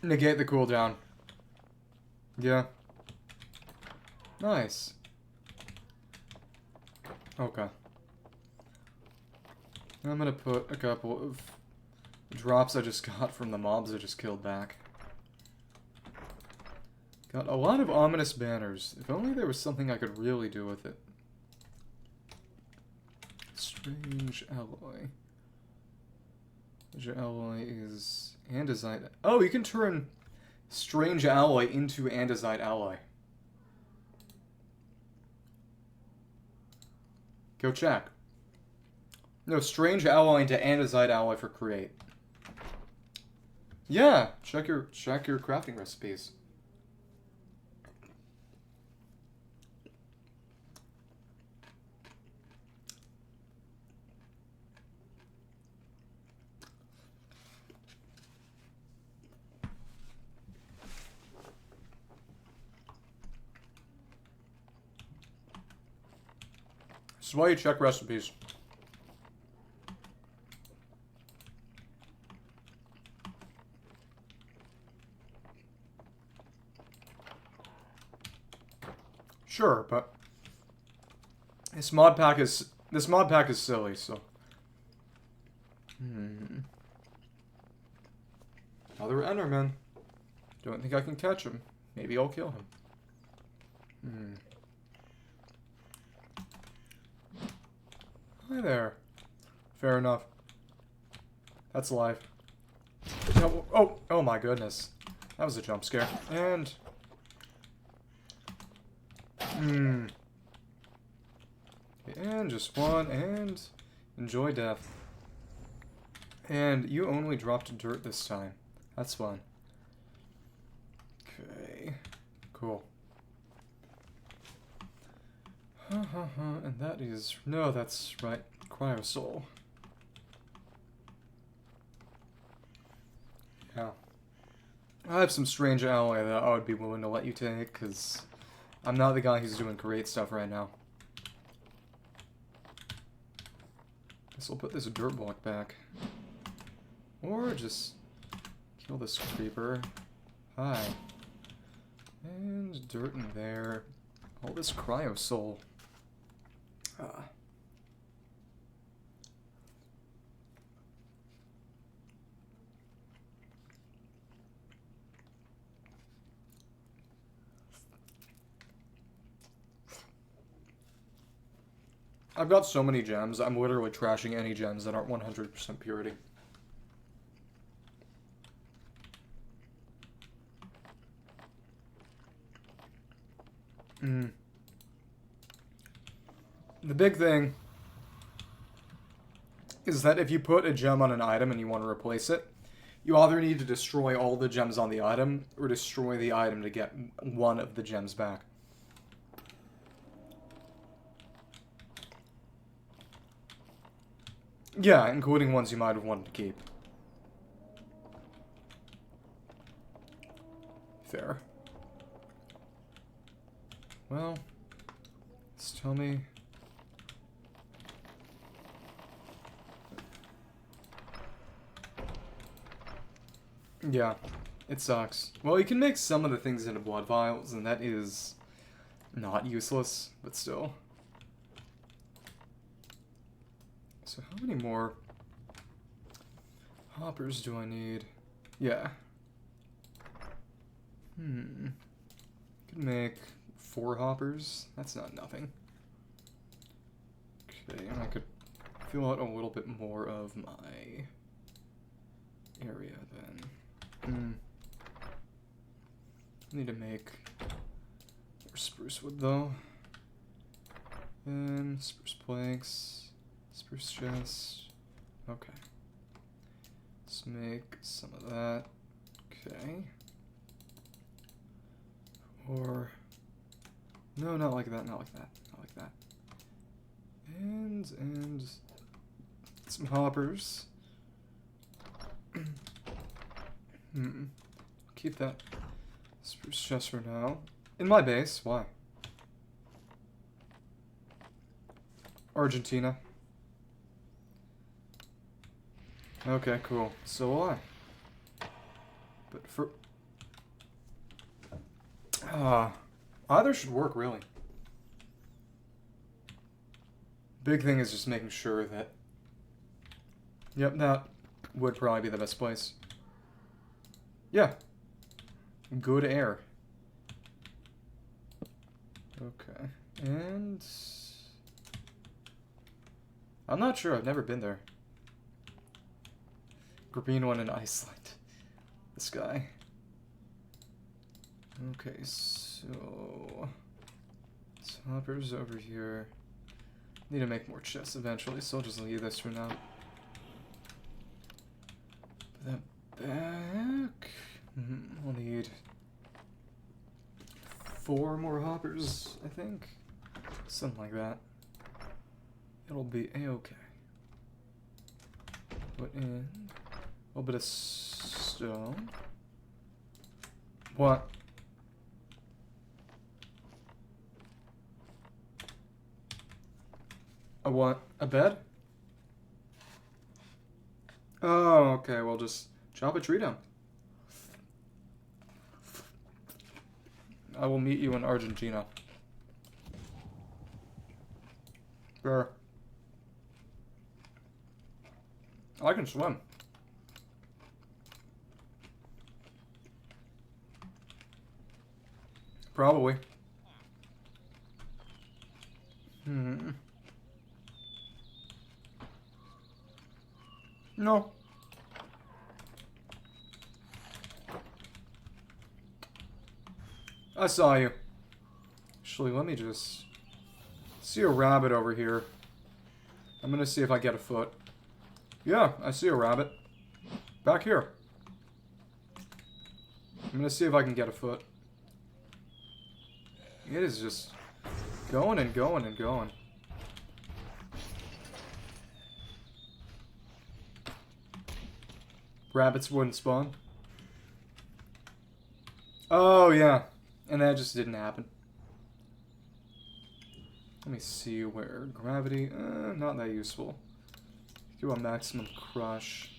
Negate the cooldown. Yeah. Nice. Okay. I'm gonna put a couple of drops I just got from the mobs I just killed back. Got a lot of ominous banners. If only there was something I could really do with it. Strange alloy. Strange alloy is andesite. Oh, you can turn strange alloy into andesite alloy. Go check. No, strange alloy into andesite alloy for create. Yeah, check your crafting recipes. This is why you check recipes. Sure, but this mod pack is This mod pack is silly, so... Another Enderman. Don't think I can catch him. Maybe I'll kill him. Hi there. Fair enough. That's life. Oh my goodness. That was a jump scare. And... And just one, and... Enjoy death. And you only dropped dirt this time. That's fun. Okay. Cool. And that is... No, that's right. Cryosoul. Yeah. I have some strange alloy that I would be willing to let you take, because I'm not the guy who's doing great stuff right now. Guess I'll put this dirt block back. Or just kill this creeper. Hi. And dirt in there. All this cryosoul. I've got so many gems, I'm literally trashing any gems that aren't 100% purity. The big thing is that if you put a gem on an item and you want to replace it, you either need to destroy all the gems on the item or destroy the item to get one of the gems back. Yeah, including ones you might have wanted to keep. Fair. Well, just tell me... Yeah, it sucks. Well, you can make some of the things into blood vials, and that is not useless, but still. So how many more hoppers do I need? Yeah. Could make 4 hoppers. That's not nothing. Okay, and I could fill out a little bit more of my area then. Need to make more spruce wood though. And spruce planks, spruce chest. Okay. Let's make some of that. Okay. Or no, not like that, not like that, not like that. And some hoppers. Keep that spruce chest for now. In my base, why? Argentina. Okay, cool. So will I. But for... either should work, really. Big thing is just making sure that... Yep, that would probably be the best place. Yeah. Good air. Okay. And... I'm not sure. I've never been there. Green one in Iceland. This guy. Okay, so... Hoppers over here. Need to make more chests eventually, so I'll just leave this for now. Put that back. We'll need 4 more hoppers, I think. Something like that. It'll be a-okay. Put in a little bit of stone. What? A what? A bed? Oh, okay, well just chop a tree down. I will meet you in Argentina. Sure. I can swim. Probably. No. I saw you. Actually, let me just... see a rabbit over here. I'm gonna see if I get a foot. Yeah, I see a rabbit. Back here. I'm gonna see if I can get a foot. It is just going and going and going. Rabbits wouldn't spawn. Oh, yeah. And that just didn't happen. Let me see where gravity... not that useful. Do a maximum crush.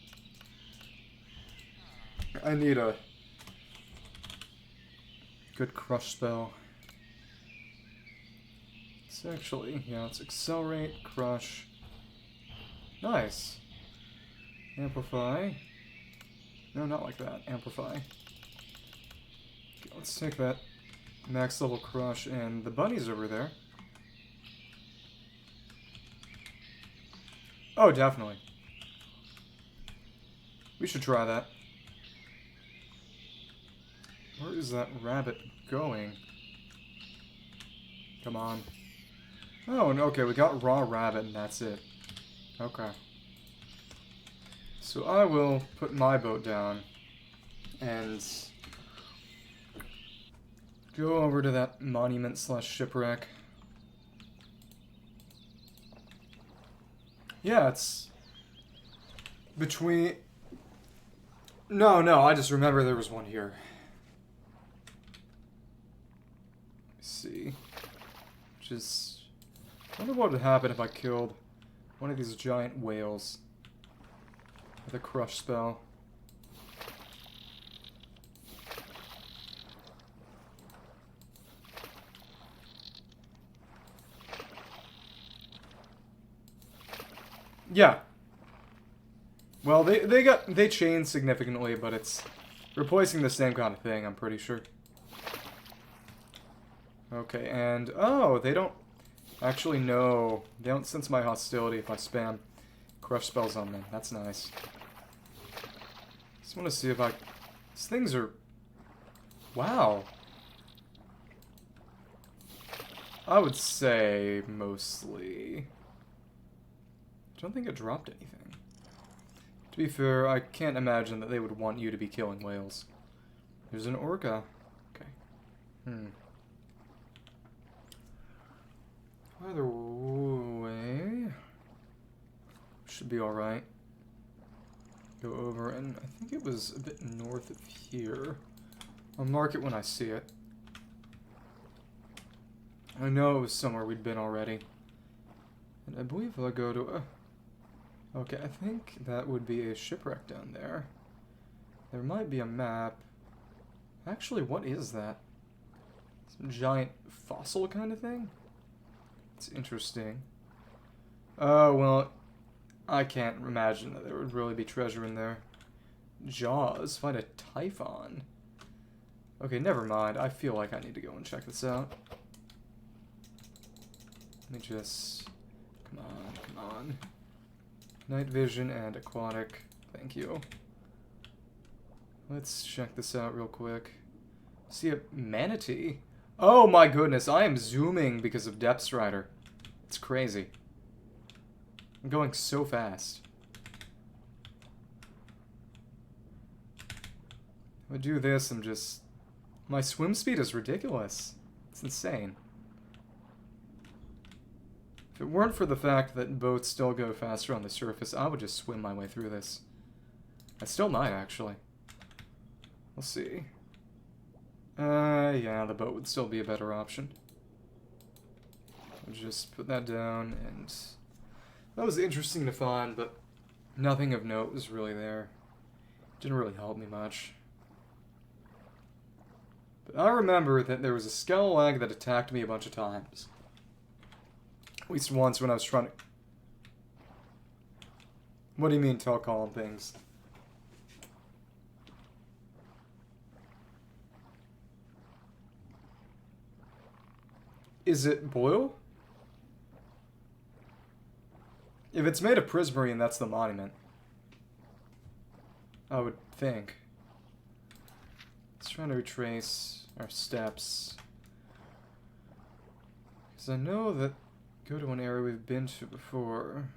I need a good crush spell. It's actually... yeah, let's accelerate, crush. Nice. Amplify. No, not like that. Amplify. Okay, let's take that max level crush, and the bunny's over there. Oh, definitely. We should try that. Where is that rabbit going? Come on. Oh, okay, we got raw rabbit and that's it. Okay. So I will put my boat down and go over to that monument slash shipwreck. Yeah, it's between... No, I just remember there was one here. Let's see. Just... I wonder what would happen if I killed one of these giant whales with a crush spell. Yeah. Well, they changed significantly, but it's replacing the same kind of thing, I'm pretty sure. Okay, and oh, they don't actually know. They don't sense my hostility if I spam crush spells on them. That's nice. Just want to see if I... These things are... Wow. I would say mostly... I don't think it dropped anything. To be fair, I can't imagine that they would want you to be killing whales. There's an orca. Okay. Either way... Should be alright. Go over, and I think it was a bit north of here. I'll mark it when I see it. I know it was somewhere we'd been already. And I believe I'll go to a... Okay, I think that would be a shipwreck down there. There might be a map. Actually, what is that? Some giant fossil kind of thing? It's interesting. Oh, well, I can't imagine that there would really be treasure in there. Jaws, find a typhon. Okay, never mind. I feel like I need to go and check this out. Let me just... Come on. Night vision and aquatic. Thank you. Let's check this out real quick. See a manatee? Oh my goodness, I am zooming because of Depth Strider. It's crazy. I'm going so fast. If I do this, I'm just... My swim speed is ridiculous. It's insane. If it weren't for the fact that boats still go faster on the surface, I would just swim my way through this. I still might, actually. We'll see. Yeah, the boat would still be a better option. I'll just put that down, and... That was interesting to find, but nothing of note was really there. Didn't really help me much. But I remember that there was a skeleton that attacked me a bunch of times. At least once when I was trying to... What do you mean, tall column things? Is it blue? If it's made of prismarine, that's the monument. I would think. Let's try to retrace our steps. Because I know that go to an area we've been to before,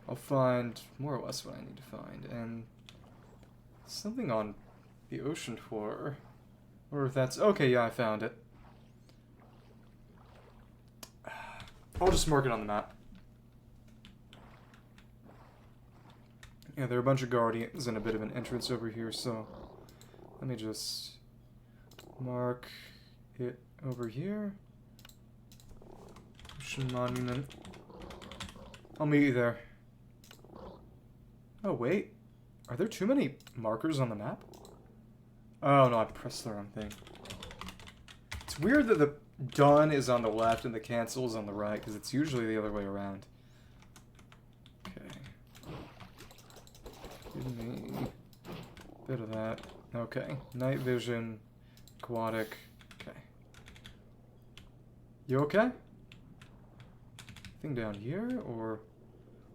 I'll find more or less what I need to find. And something on the ocean floor. Or if that's... Okay, yeah, I found it. I'll just mark it on the map. Yeah, there are a bunch of guardians and a bit of an entrance over here, so let me just mark it over here. Ocean Monument. I'll meet you there. Oh, wait. Are there too many markers on the map? Oh, no, I pressed the wrong thing. It's weird that the done is on the left and the cancel is on the right, because it's usually the other way around. Give me a bit of that. Okay. Night vision. Aquatic. Okay. You okay? Thing down here? Or...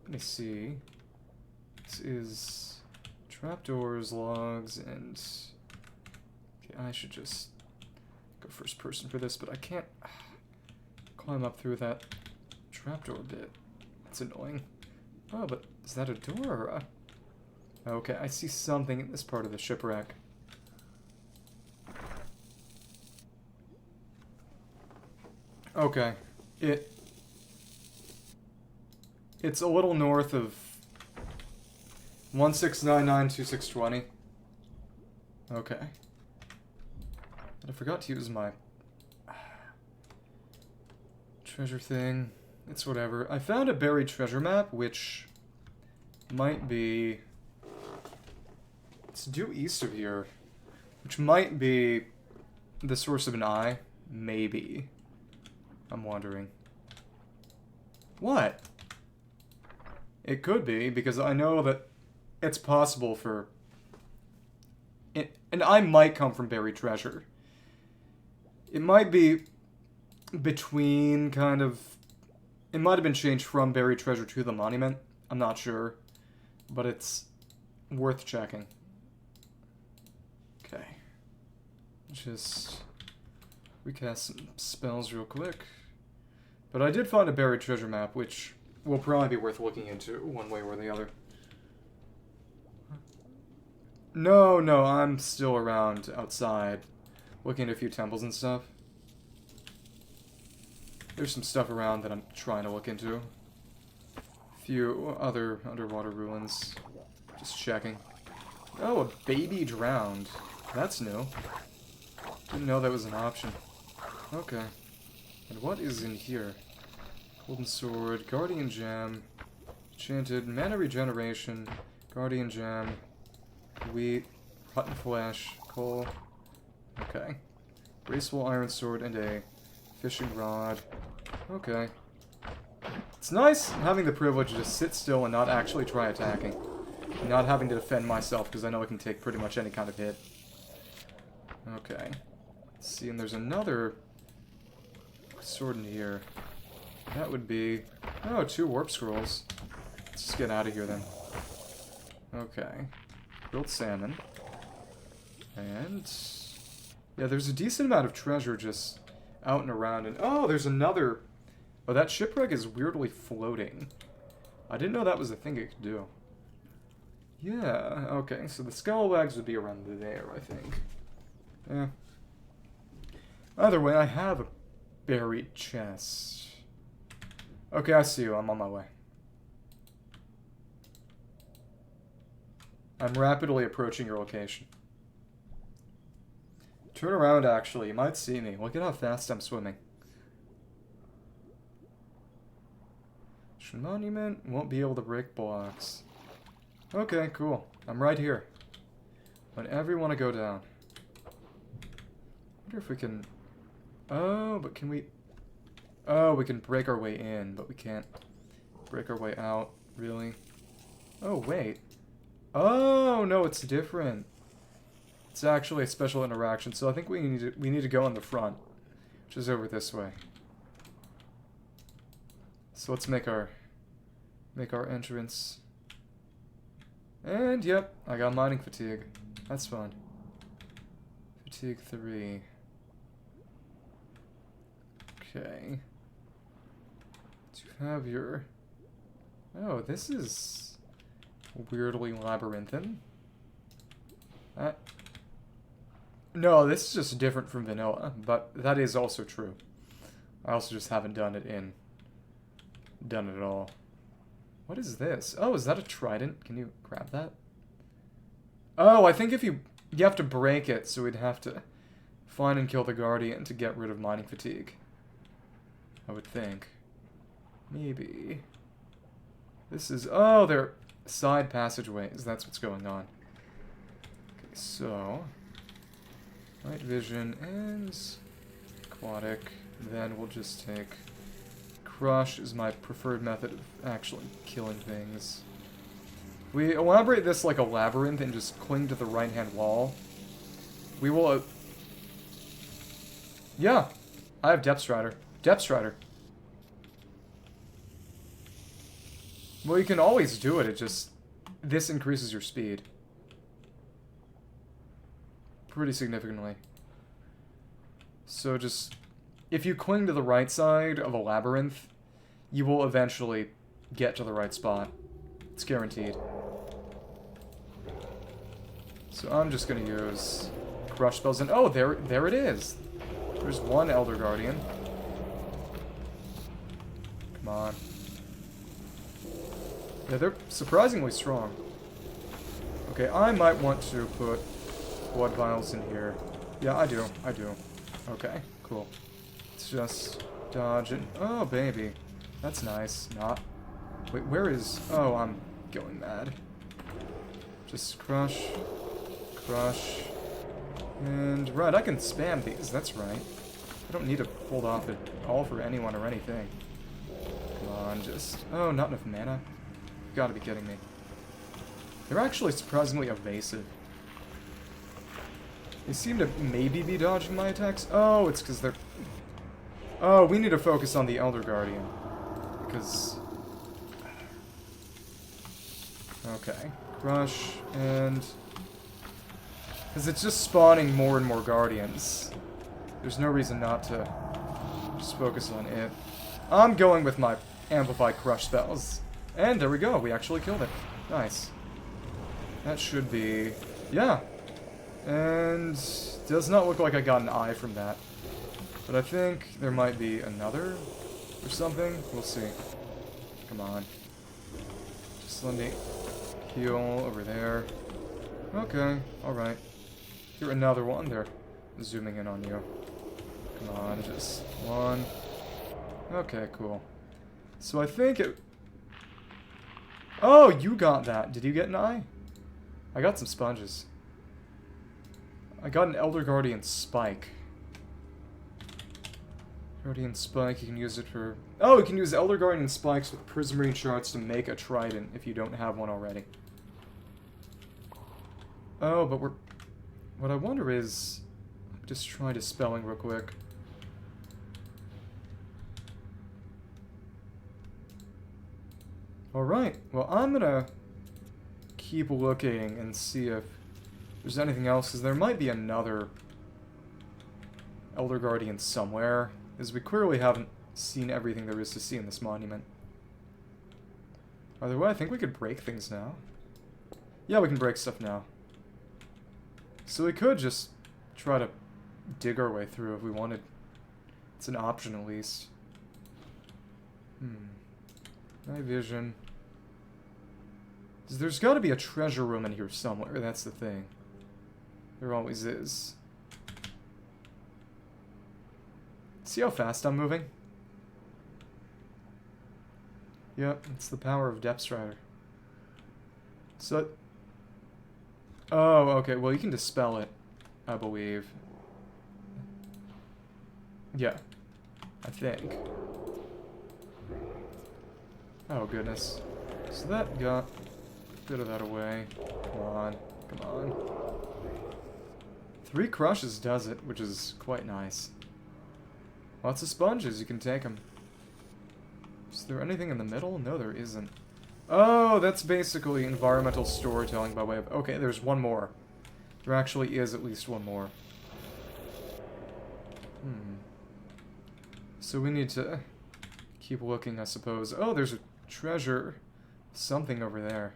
Let me see. This is... Trapdoors, logs, and... Okay, I should just go first person for this, but I can't climb up through that trapdoor bit. That's annoying. Oh, but is that a door or a... Okay, I see something in this part of the shipwreck. Okay. It's a little north of 16992620. Okay. But I forgot to use my treasure thing. It's whatever. I found a buried treasure map, which might be... It's due east of here, which might be the source of an eye. Maybe. I'm wondering. What? It could be, because I know that it's possible for... And I might come from buried treasure. It might be between, kind of... It might have been changed from buried treasure to the monument. I'm not sure. But it's worth checking. Okay. Just recast some spells real quick. But I did find a buried treasure map, which will probably be worth looking into one way or the other. No, I'm still around outside, looking at a few temples and stuff. There's some stuff around that I'm trying to look into. A few other underwater ruins. Just checking. Oh, a baby drowned. That's new. Didn't know that was an option. Okay. And what is in here? Golden Sword, Guardian Gem, Enchanted, Mana Regeneration, Guardian Gem, Wheat, Rotten Flesh, Coal. Okay. Graceful Iron Sword and a Fishing Rod. Okay. It's nice having the privilege to just sit still and not actually try attacking. And not having to defend myself, because I know I can take pretty much any kind of hit. Okay. Let's see, and there's another sword in here. That would be... Oh, 2 warp scrolls. Let's just get out of here then. Okay. Grilled salmon. And... Yeah, there's a decent amount of treasure just out and around. And oh, there's another... Oh, that shipwreck is weirdly floating. I didn't know that was a thing it could do. Yeah, okay. So the scalawags would be around there, I think. Yeah. Either way, I have a buried chest. Okay, I see you. I'm on my way. I'm rapidly approaching your location. Turn around, actually. You might see me. Look at how fast I'm swimming. Monument won't be able to break blocks. Okay, cool. I'm right here. Whenever you want to go down. I wonder if we can... Oh, but can we... Oh, we can break our way in, but we can't break our way out, really. Oh, wait. Oh, no, it's different. It's actually a special interaction, so I think we need to go on the front, which is over this way. So let's make our entrance. And yep, I got mining fatigue. That's fun. Fatigue 3. Okay. To have your... Oh, this is weirdly labyrinthine. No, this is just different from vanilla, but that is also true. I also just haven't done it at all. What is this? Oh, is that a trident? Can you grab that? Oh, I think if you have to break it, so we'd have to find and kill the guardian to get rid of mining fatigue. I would think. Maybe. This is... Oh, they're side passageways. That's what's going on. Okay, so... Night vision and... aquatic. Then we'll just take... Crush is my preferred method of actually killing things. We elaborate this like a labyrinth and just cling to the right-hand wall. We will... Yeah! I have Depth Strider. Depth Strider. Well, you can always do it, it just... This increases your speed. Pretty significantly. So just... If you cling to the right side of a labyrinth, you will eventually get to the right spot. It's guaranteed. So I'm just gonna use crush spells, and oh, there it is. There's one Elder Guardian. Come on. Yeah, they're surprisingly strong. Okay, I might want to put blood vials in here. Yeah, I do. Okay, cool. Let's just dodge it. Oh, baby. That's nice. Not. Wait, where is... Oh, I'm going mad. Just crush. Crush. And... Right, I can spam these. That's right. I don't need to hold off at all for anyone or anything. Come on, just... Oh, not enough mana? You gotta be kidding me. They're actually surprisingly evasive. They seem to maybe be dodging my attacks. Oh, it's because they're... Oh, we need to focus on the Elder Guardian. Because... Okay. Crush, and... Because it's just spawning more and more Guardians. There's no reason not to just focus on it. I'm going with my Amplified Crush spells. And there we go, we actually killed it. Nice. That should be... Yeah. And... Does not look like I got an eye from that. But I think there might be another or something. We'll see. Come on. Just let me heal over there. Okay, alright. You're another one. They're zooming in on you. Come on, just one. Okay, cool. So I think it... Oh, you got that. Did you get an eye? I got some sponges. I got an Elder Guardian Spike. Guardian Spike, you can use it for... Oh, you can use Elder Guardian Spikes with Prismarine Shards to make a trident if you don't have one already. Oh, but we're... What I wonder is... Just try dispelling real quick. Alright, well I'm gonna keep looking and see if there's anything else, because there might be another Elder Guardian somewhere, as we clearly haven't seen everything there is to see in this monument. By the way, I think we could break things now. Yeah, we can break stuff now. So we could just try to dig our way through if we wanted. It's an option, at least. Night vision. There's got to be a treasure room in here somewhere, that's the thing. There always is. See how fast I'm moving? Yep, it's the power of Depth Strider. So... Oh, okay, well you can dispel it, I believe. Yeah, I think. Oh, goodness. So that got bit of that away. Come on. Come on. 3 crushes does it, which is quite nice. Lots of sponges, you can take them. Is there anything in the middle? No, there isn't. Oh, that's basically environmental storytelling by way of... Okay, there's one more. There actually is at least one more. So we need to keep looking, I suppose. Oh, there's a treasure. Something over there.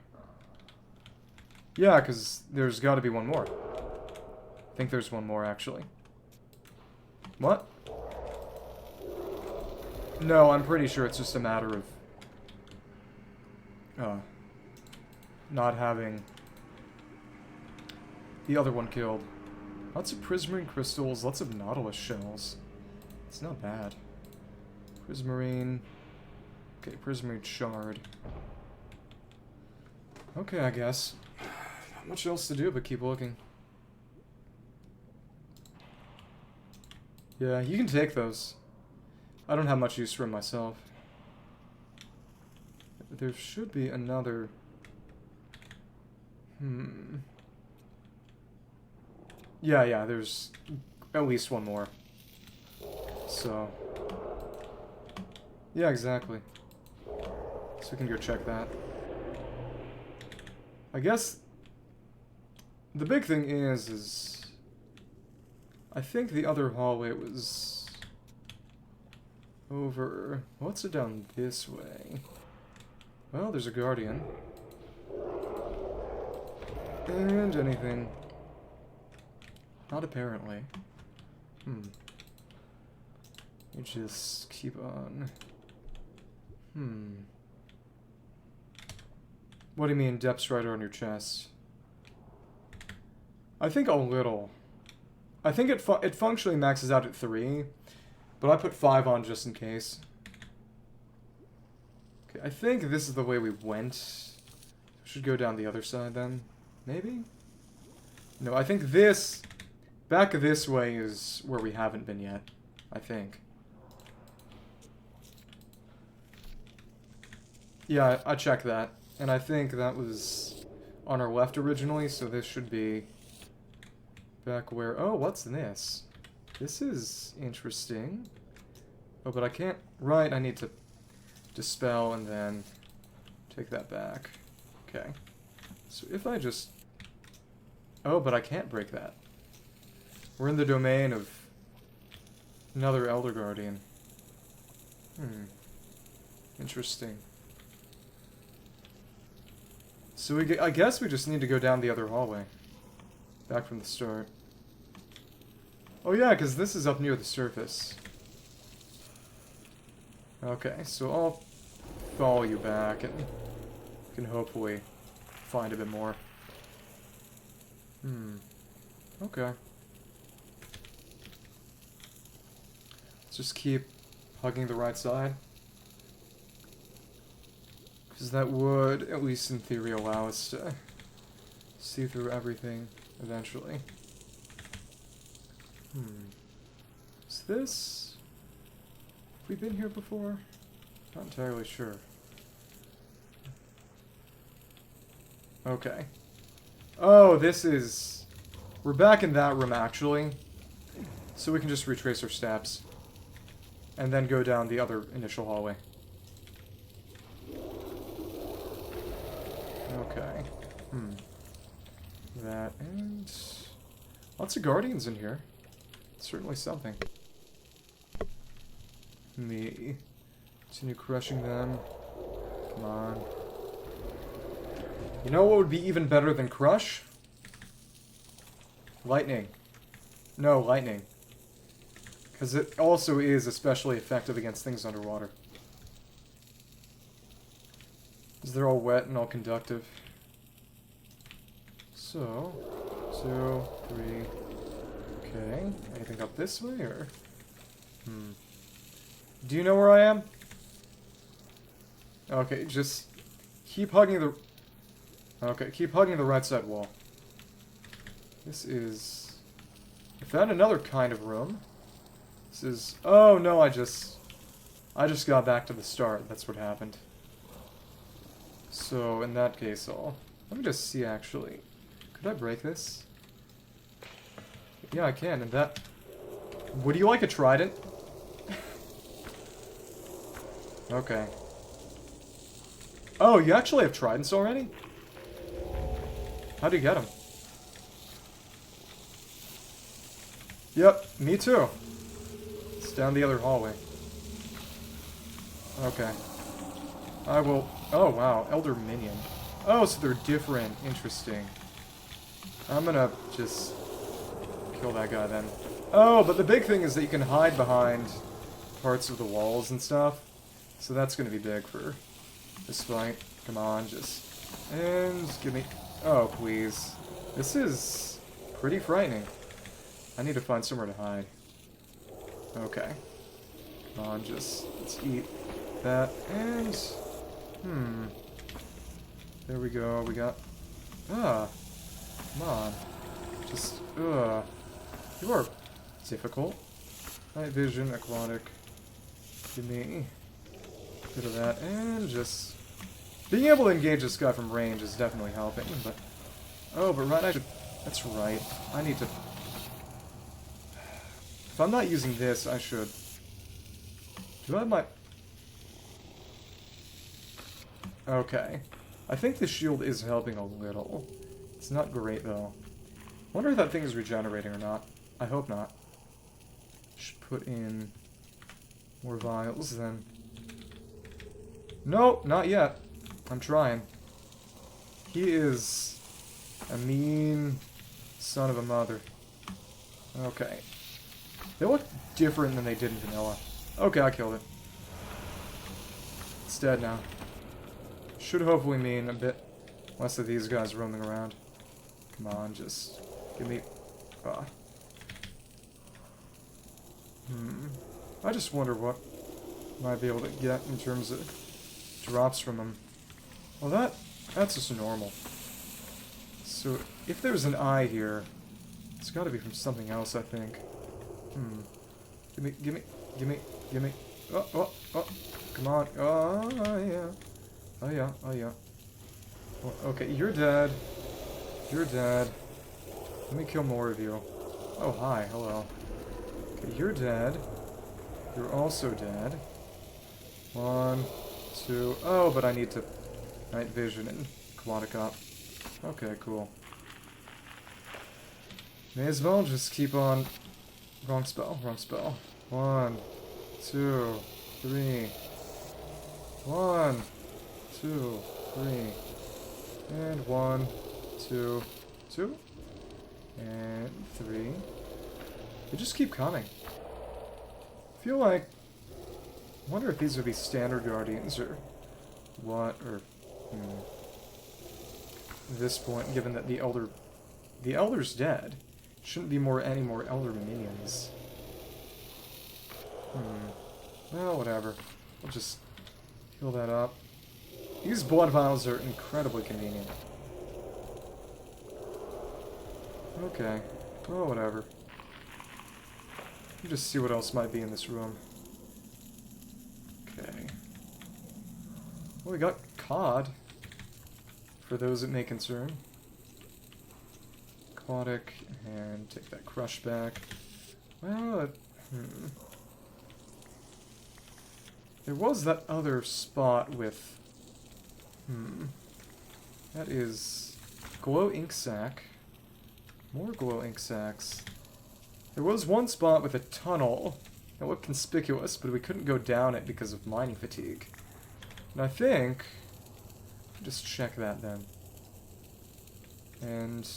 Yeah, because there's got to be one more. I think there's one more, actually. What? No, I'm pretty sure it's just a matter of... not having the other one killed. Lots of prismarine crystals, lots of nautilus shells. It's not bad. Prismarine. Okay, prismarine shard. Okay, I guess. Not much else to do but keep looking. Yeah, you can take those. I don't have much use for them myself. There should be another... Yeah, there's at least one more. So... yeah, exactly. So we can go check that. I guess... the big thing is... I think the other hallway was... over... what's it down this way? Well, there's a guardian. And anything. Not apparently. You just keep on. What do you mean, depth strider on your chest? I think a little. I think it functionally maxes out at 3, but I put 5 on just in case. Okay, I think this is the way we went. Should go down the other side then. Maybe? No, I think this... back this way is where we haven't been yet. I think. Yeah, I checked that. And I think that was on our left originally, so this should be back where... oh, what's this? This is interesting. Oh, but I can't... right, I need to dispel and then take that back. Okay. So if I just... oh, but I can't break that. We're in the domain of another Elder Guardian. Interesting. So I guess we just need to go down the other hallway. Back from the start. Oh yeah, because this is up near the surface. Okay, so I'll follow you back and can hopefully find a bit more. Okay. Let's just keep hugging the right side. Because that would, at least in theory, allow us to see through everything eventually. Is this... have we been here before? Not entirely sure. Okay. Oh, this is... we're back in that room, actually. So we can just retrace our steps. And then go down the other initial hallway. Okay. That and... lots of guardians in here. Certainly something. Me. Continue crushing them. Come on. You know what would be even better than crush? Lightning. No, lightning. Because it also is especially effective against things underwater. Because they're all wet and all conductive. So, 2, 3. Okay. Anything up this way, or? Do you know where I am? Okay, just keep hugging the... okay, keep hugging the right side wall. This is... I found another kind of room. This is... oh, no, I just got back to the start. That's what happened. So, in that case, I'll Let me just see, actually. Could I break this? Yeah, I can, and that... Would you like a trident? Okay. Oh, you actually have tridents already? How do you get them? Yep, me too. It's down the other hallway. Okay. I will... Oh, wow. Elder Minion. Oh, so they're different. Interesting. I'm gonna just kill that guy then. Oh, but the big thing is that you can hide behind parts of the walls and stuff. So that's gonna be big for this fight. Come on, just... And give me... Oh, please. This is pretty frightening. I need to find somewhere to hide. Okay. Come on, just... Let's eat that. And... There we go. We got... Come on. Just... You are difficult. Night vision, aquatic. Give me a bit of that. And just... Being able to engage this guy from range is definitely helping, but... Oh, but right, I should... That's right. I need to... If I'm not using this, I should... Do I have my... Okay. I think the shield is helping a little. It's not great, though. Wonder if that thing is regenerating or not. I hope not. Should put in more vials, then. No, not yet. I'm trying. He is a mean son of a mother. Okay. They look different than they did in vanilla. Okay, I killed it. It's dead now. Should hopefully mean a bit less of these guys roaming around. Come on, just give me... I just wonder what I might be able to get in terms of drops from them. Well, that's just normal. So, if there's an eye here, it's got to be from something else, I think. Give me. Oh, come on. Oh, yeah. Oh, yeah. Well, okay, you're dead. You're dead. Let me kill more of you. Oh, hi. Hello. Okay, you're dead. You're also dead. 1, 2... Oh, but I need to... Night vision and aquatic up. Okay, cool. May as well just keep on... Wrong spell. 1, 2, 3. 1, 2, 3. And 1, 2, 2. And 3. They just keep coming. I feel like... I wonder if these would be standard guardians or what, or... At this point, given that the Elder's dead, shouldn't be any more Elder minions. Well, whatever. We'll just heal that up. These blood vials are incredibly convenient. Okay. Well, whatever. Let me just see what else might be in this room. Okay. Well, we got cod. For those it may concern. Aquatic, and take that crush back. Well, there was that other spot with... That is... Glow ink sac. More glow ink sacs. There was one spot with a tunnel that looked conspicuous, but we couldn't go down it because of mining fatigue. And I think... Just check that then. And...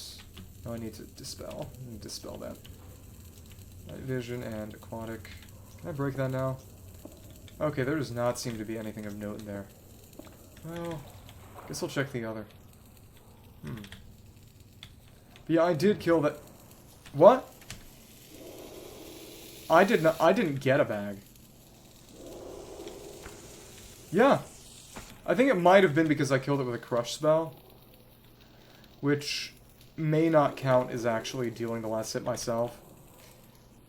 Oh, I need to dispel. I need to dispel that. Night vision and aquatic. Can I break that now? Okay, there does not seem to be anything of note in there. Well, guess I'll check the other. But yeah, I did kill that... What? I didn't get a bag. Yeah. I think it might have been because I killed it with a crush spell. Which may not count as actually dealing the last hit myself.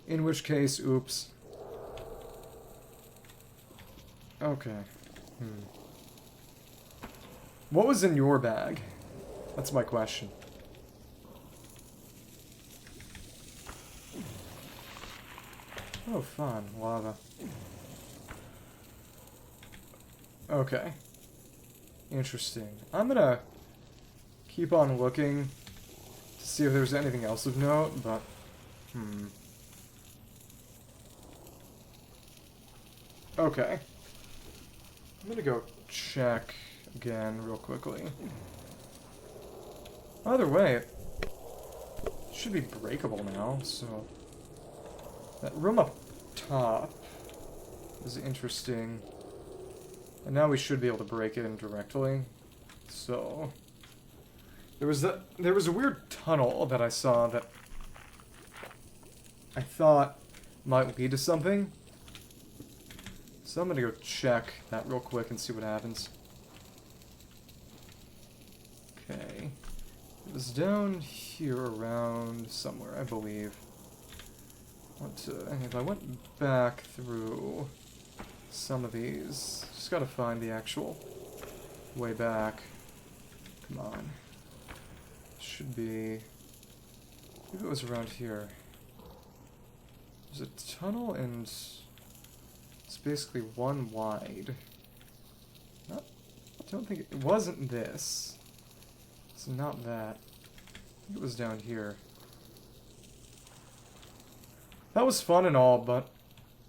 In which case, oops. Okay. What was in your bag? That's my question. Oh, fun. Lava. Okay. Interesting. I'm gonna keep on looking to see if there's anything else of note, but... Okay. I'm gonna go check again real quickly. Either way, it should be breakable now, so... That room up top is interesting. And now we should be able to break it in directly. So... There was a weird tunnel that I saw that I thought might lead to something. So I'm gonna go check that real quick and see what happens. Okay. It was down here around somewhere, I believe. If I went back through some of these, just gotta find the actual way back. Come on. Should be... Maybe it was around here. There's a tunnel and it's basically one wide. I don't think it wasn't this. It's not that. I think it was down here. That was fun and all, but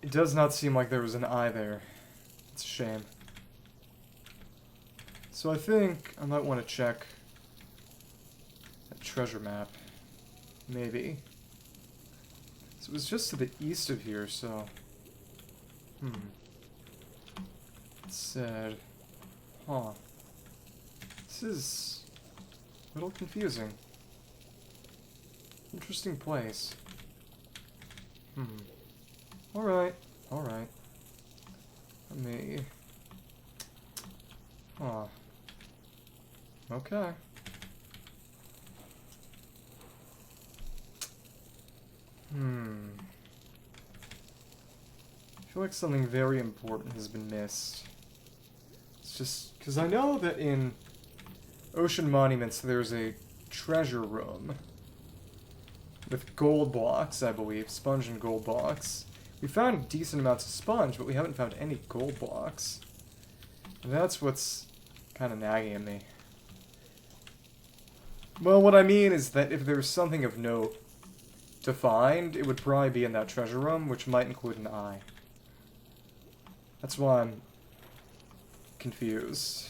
it does not seem like there was an eye there. It's a shame. So I think I might want to check that treasure map. Maybe. So it was just to the east of here, so... It said... Huh. This is a little confusing. Interesting place. Alright. Alright. Let me... Huh. Okay. I feel like something very important has been missed. It's just... Because I know that in Ocean Monuments there's a treasure room with gold blocks, I believe. Sponge and gold blocks. We found decent amounts of sponge, but we haven't found any gold blocks. And that's what's kind of nagging at me. Well, what I mean is that if there's something of note to find, it would probably be in that treasure room, which might include an eye. That's why I'm confused.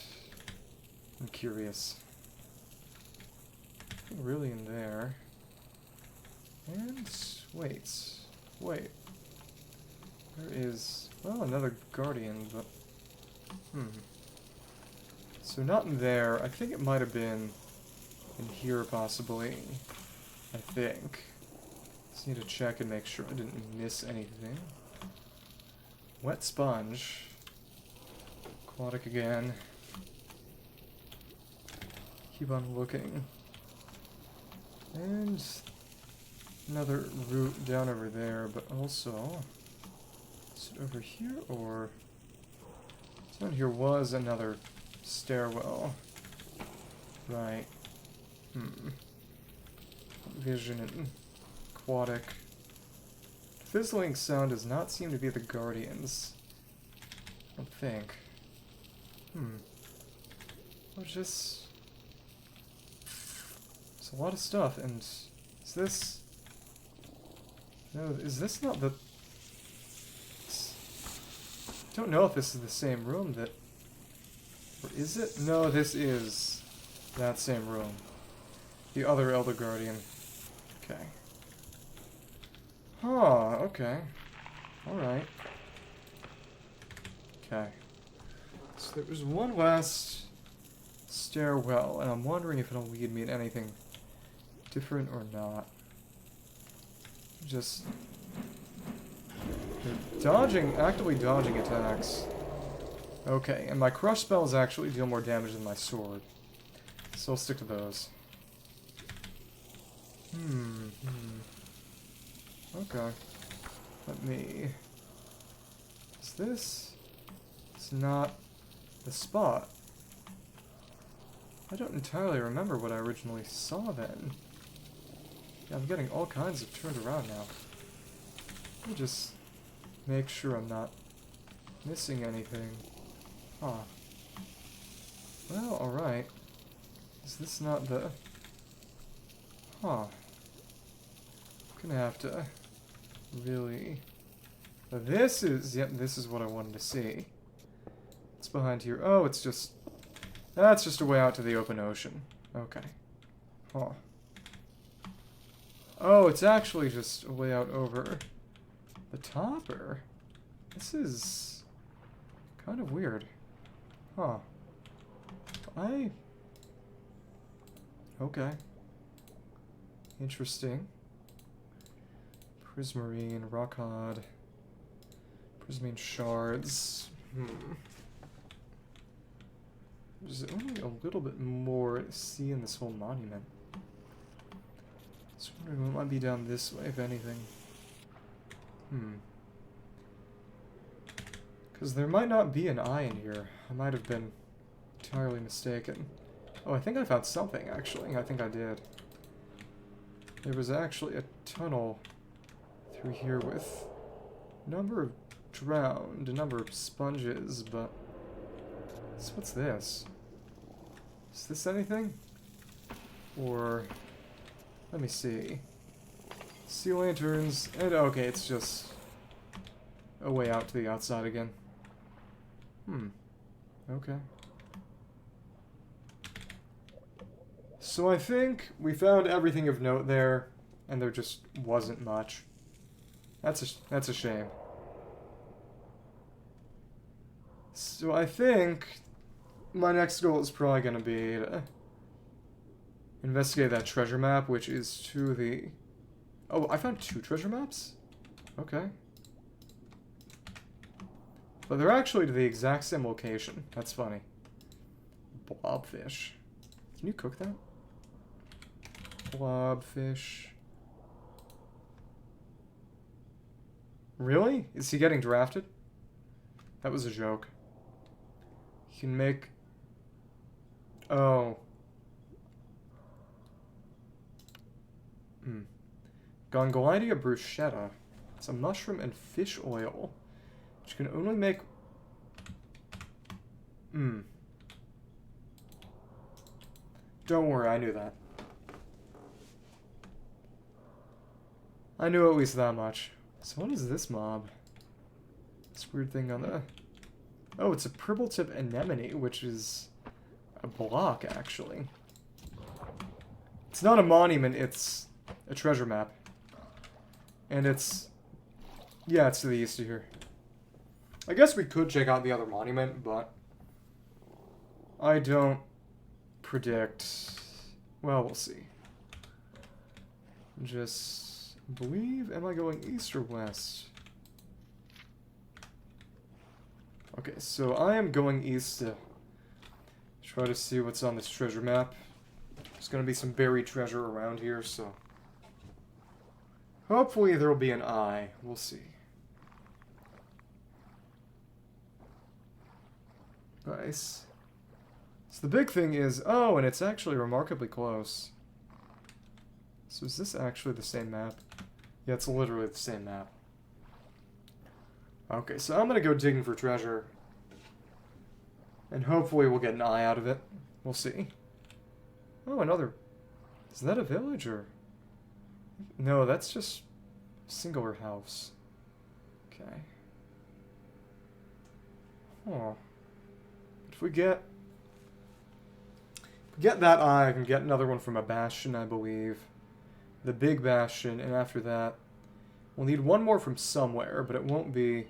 I'm curious. Really in there. And wait. There is, well, another guardian, but so not in there. I think it might have been in here possibly. I think. Just need to check and make sure I didn't miss anything. Wet sponge. Aquatic again. Keep on looking. And another route down over there, but also... Is it over here, or... Down here was another stairwell. Right. Vision and aquatic. Fizzling sound does not seem to be the guardians. I don't think. What's this? It's a lot of stuff, and is this... No, is this not the... I don't know if this is the same room that... Or is it? No, this is that same room. The other Elder Guardian. Okay. Huh, okay. Alright. Okay. So there was one last stairwell, and I'm wondering if it'll lead me to anything different or not. Just... actively dodging attacks. Okay, and my crush spells actually deal more damage than my sword. So I'll stick to those. Okay. Let me... Is this... It's not the spot. I don't entirely remember what I originally saw then. Yeah, I'm getting all kinds of turned around now. Let me just make sure I'm not missing anything. Huh. Well, alright. Is this not the... Huh. I'm gonna have to really... This is... Yep, this is what I wanted to see. What's behind here? Oh, it's just... That's just a way out to the open ocean. Okay. Huh. Oh, it's actually just a way out over the topper. This is kind of weird. Huh. Okay. Interesting. Prismarine, Rockhod. Prismarine shards. There's only a little bit more to see in this whole monument. Just wondering what might be down this way, if anything. Because there might not be an eye in here. I might have been entirely mistaken. Oh, I think I found something, actually. I think I did. There was actually a tunnel through here with a number of drowned, a number of sponges, but... So what's this? Is this anything? Or... Let me see. Sea lanterns, and okay, it's just a way out to the outside again. Okay. So I think we found everything of note there, and there just wasn't much. That's a shame. So I think my next goal is probably going to be to investigate that treasure map, which is to the... Oh, I found 2 treasure maps? Okay. But they're actually to the exact same location. That's funny. Blobfish. Can you cook that? Blobfish. Really? Is he getting drafted? That was a joke. You can make... Oh. Gongolidia bruschetta. It's a mushroom and fish oil, which can only make... Don't worry, I knew that. I knew at least that much. So what is this mob? This weird thing on the... Oh, it's a purple tip anemone, which is a block, actually. It's not a monument, it's a treasure map. And it's... Yeah, it's to the east of here. I guess we could check out the other monument, but... I don't predict... Well, we'll see. Just... believe... Am I going east or west? Okay, so I am going east to try to see what's on this treasure map. There's going to be some buried treasure around here, so... Hopefully there will be an eye. We'll see. Nice. So the big thing is... Oh, and it's actually remarkably close. So is this actually the same map? Yeah, it's literally the same map. Okay, so I'm going to go digging for treasure. And hopefully we'll get an eye out of it. We'll see. Oh, another... Is that a village, or... No, that's just a singular house. Okay. Huh. If we get that eye, I can get another one from a bastion, I believe. The big bastion, and after that, we'll need one more from somewhere, but it won't be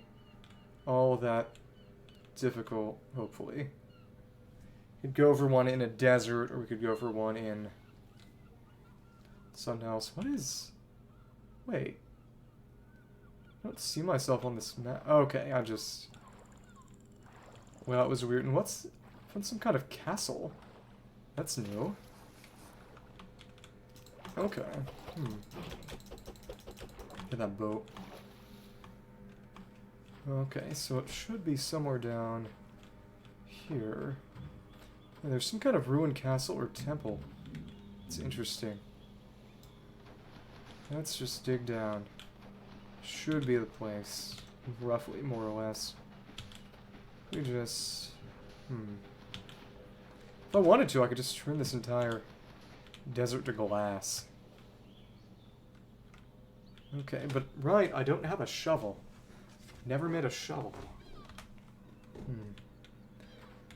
all that difficult, hopefully. We could go for one in a desert, or we could go for one in something else. What is... Wait. I don't see myself on this map. Okay, I just... Well, that was weird. And what's... I found some kind of castle. That's new. Okay. Get that boat. Okay, so it should be somewhere down here. And there's some kind of ruined castle or temple. It's interesting. Let's just dig down. Should be the place. Roughly, more or less. We just... If I wanted to, I could just turn this entire desert to glass. Okay, but right, I don't have a shovel. Never made a shovel.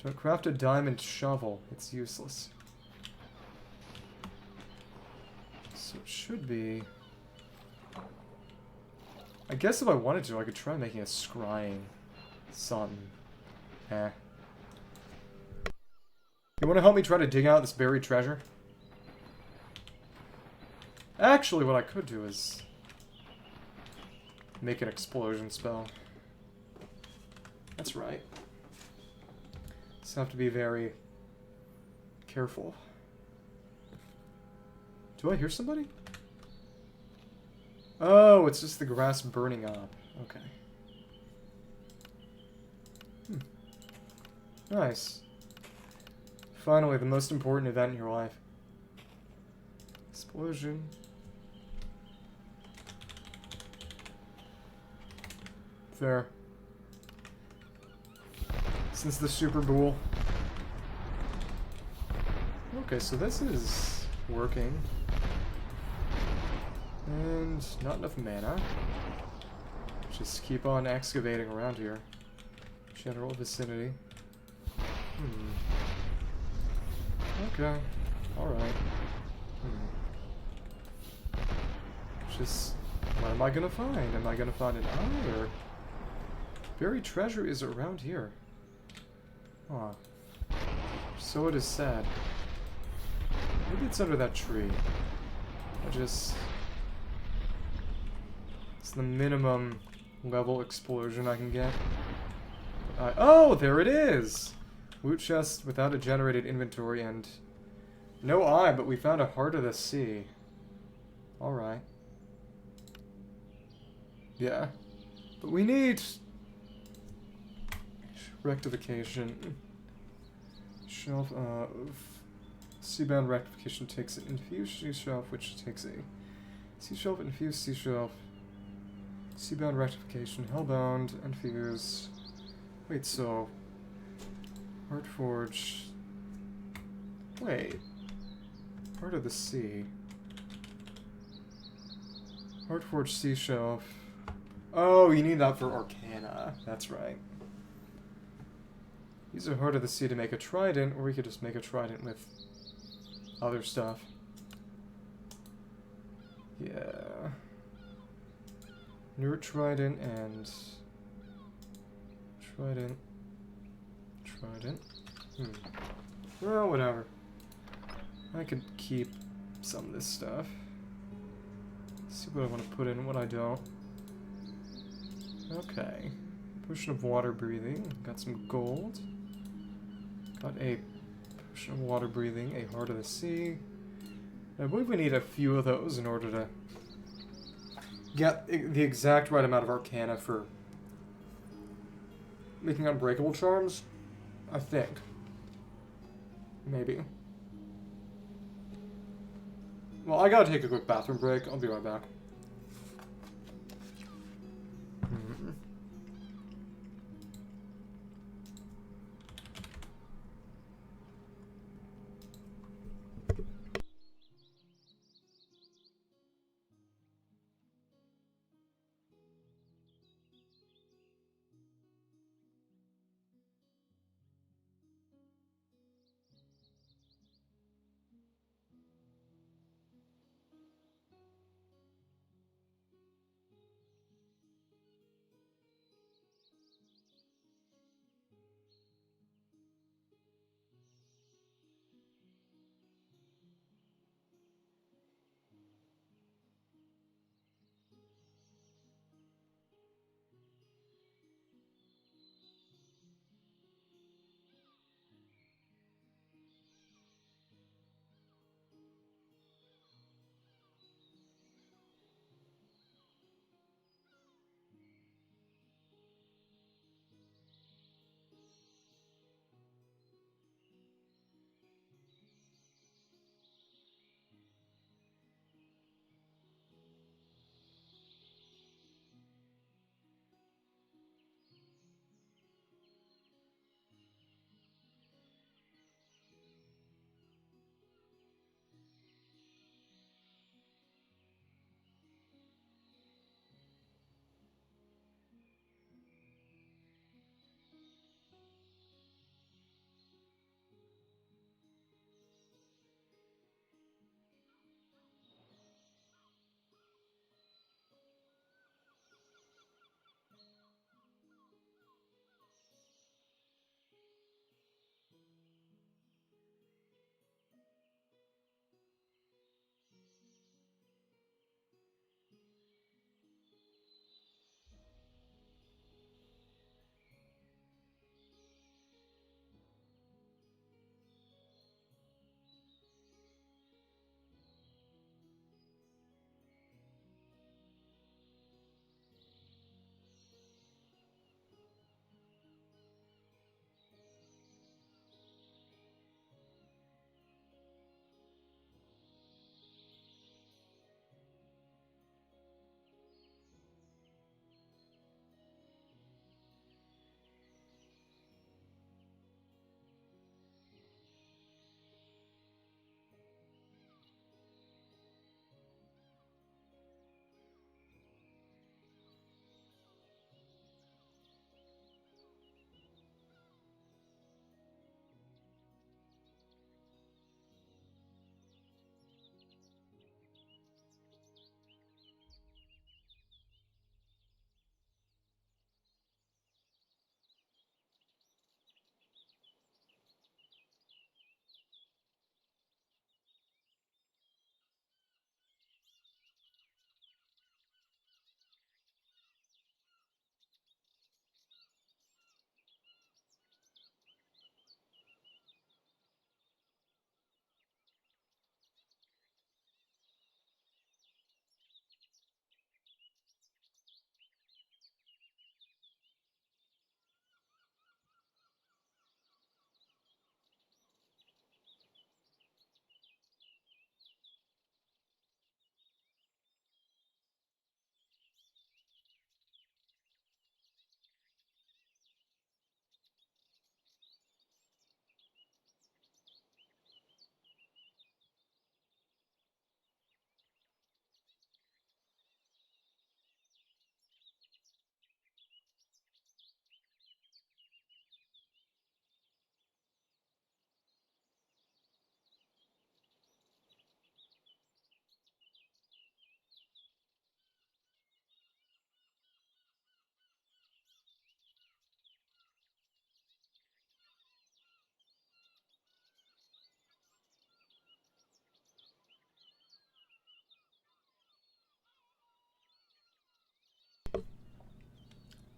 Don't craft a diamond shovel. It's useless. So it should be... I guess if I wanted to, I could try making a scrying something. You want to help me try to dig out this buried treasure? Actually, what I could do is... make an explosion spell. That's right. Just have to be very careful. Do I hear somebody? Oh, it's just the grass burning up. Okay. Nice. Finally, the most important event in your life. Explosion. Fair. Since the Super Bowl. Okay, so this is working. And not enough mana. Just keep on excavating around here. General vicinity. Okay. Alright. Just... what am I gonna find? Am I gonna find an eye, or... buried treasure is around here. Huh. So it is said. Maybe it's under that tree. It's the minimum level explosion I can get. Oh, there it is! Loot chest without a generated inventory and... no eye, but we found a heart of the sea. Alright. Yeah. But we need... rectification. Shelf of... seabound rectification takes an infused sea shelf, which takes a... sea shelf, infused sea shelf... seabound rectification, hellbound, infuse... wait, so... Heartforge... wait... Heart of the Sea... Heartforge sea shelf... oh, you need that for Arcana. That's right. Use a Heart of the Sea to make a trident, or we could just make a trident with other stuff. Yeah. Newer trident and... trident. Well, whatever. I could keep some of this stuff. See what I want to put in and what I don't. Okay. Potion of water breathing. Got some gold. Got a potion of water breathing, a heart of the sea. I believe we need a few of those in order to get the exact right amount of Arcana for making unbreakable charms. I think. Maybe. Well, I gotta take a quick bathroom break. I'll be right back.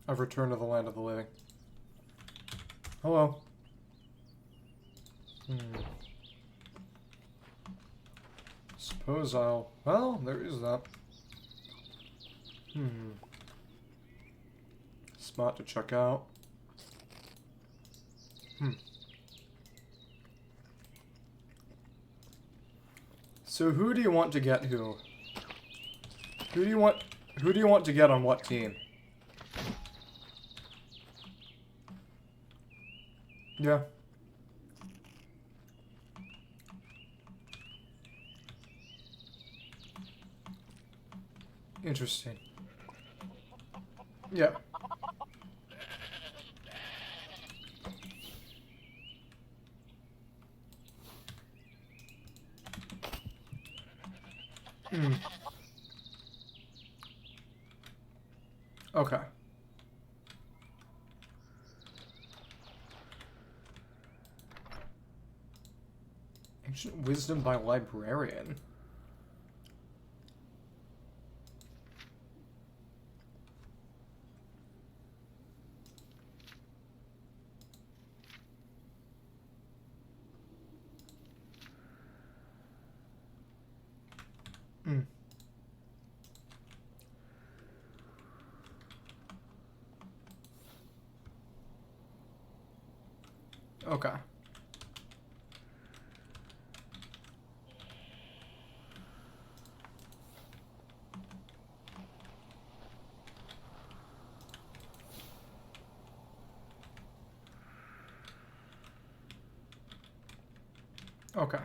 I've returned to the land of the living. Hello. Suppose I'll... Well, there is that. Spot to check out. So who do you want to get who? Who do you want to get on what team? Yeah. Interesting. Yeah. Okay. Ancient Wisdom by Librarian. Okay. Okay.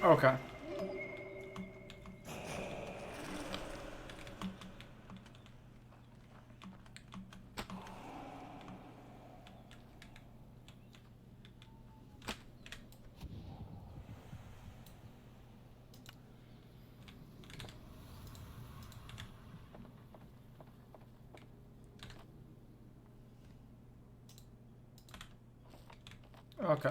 Okay. Okay.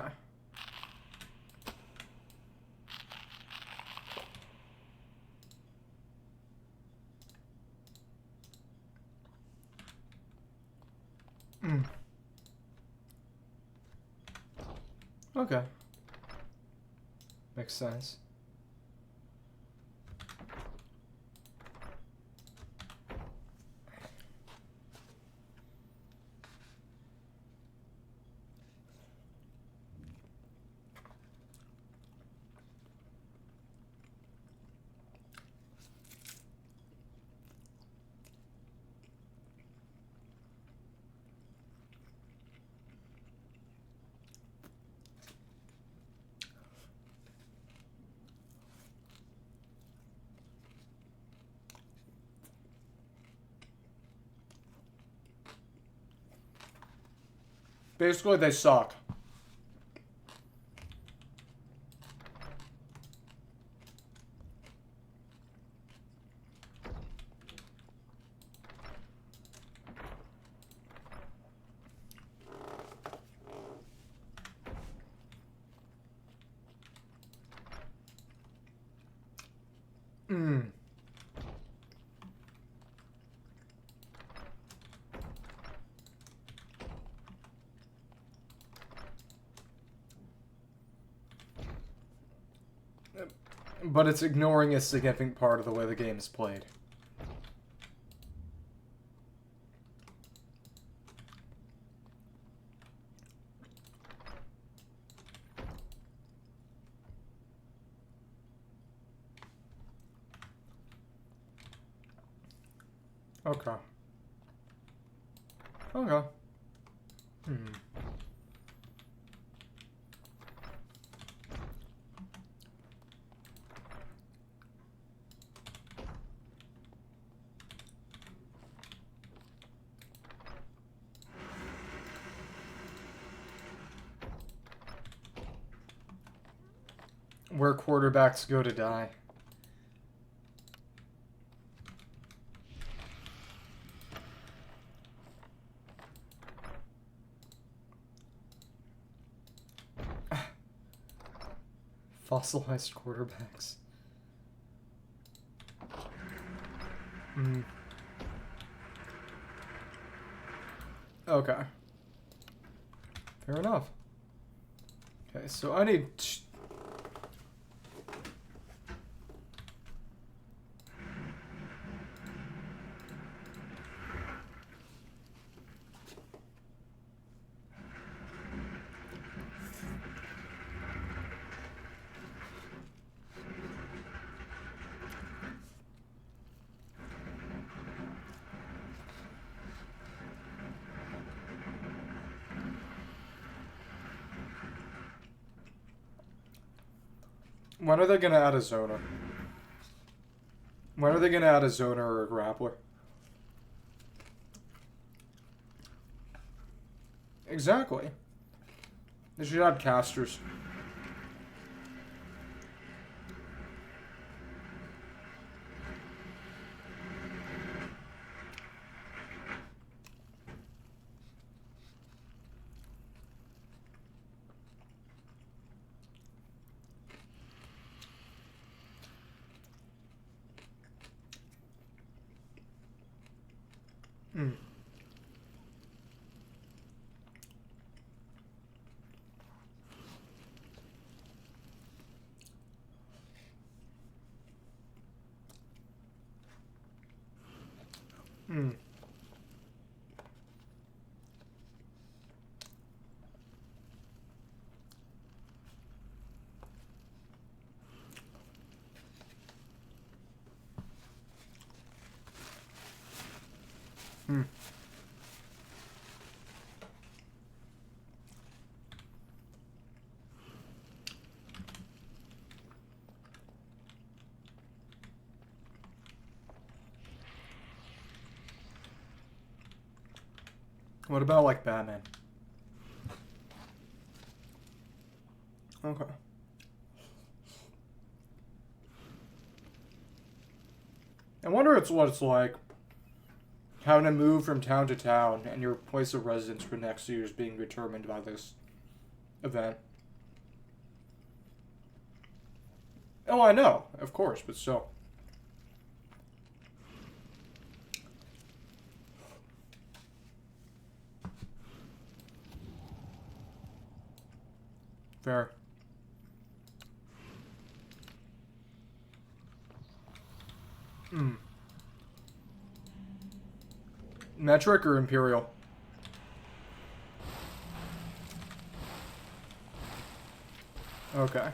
Okay. Makes sense. Basically, they suck. But it's ignoring a significant part of the way the game is played. Okay. Okay. Where quarterbacks go to die. Fossilized quarterbacks. Okay. Fair enough. Okay, so I need... When are they gonna add a zoner? When are they gonna add a zoner or a grappler? Exactly. They should add casters. What about, like, Batman? Okay. I wonder what it's like having to move from town to town and your place of residence for next year is being determined by this event. Oh, I know, of course, but so. Fair. Metric or Imperial? Okay.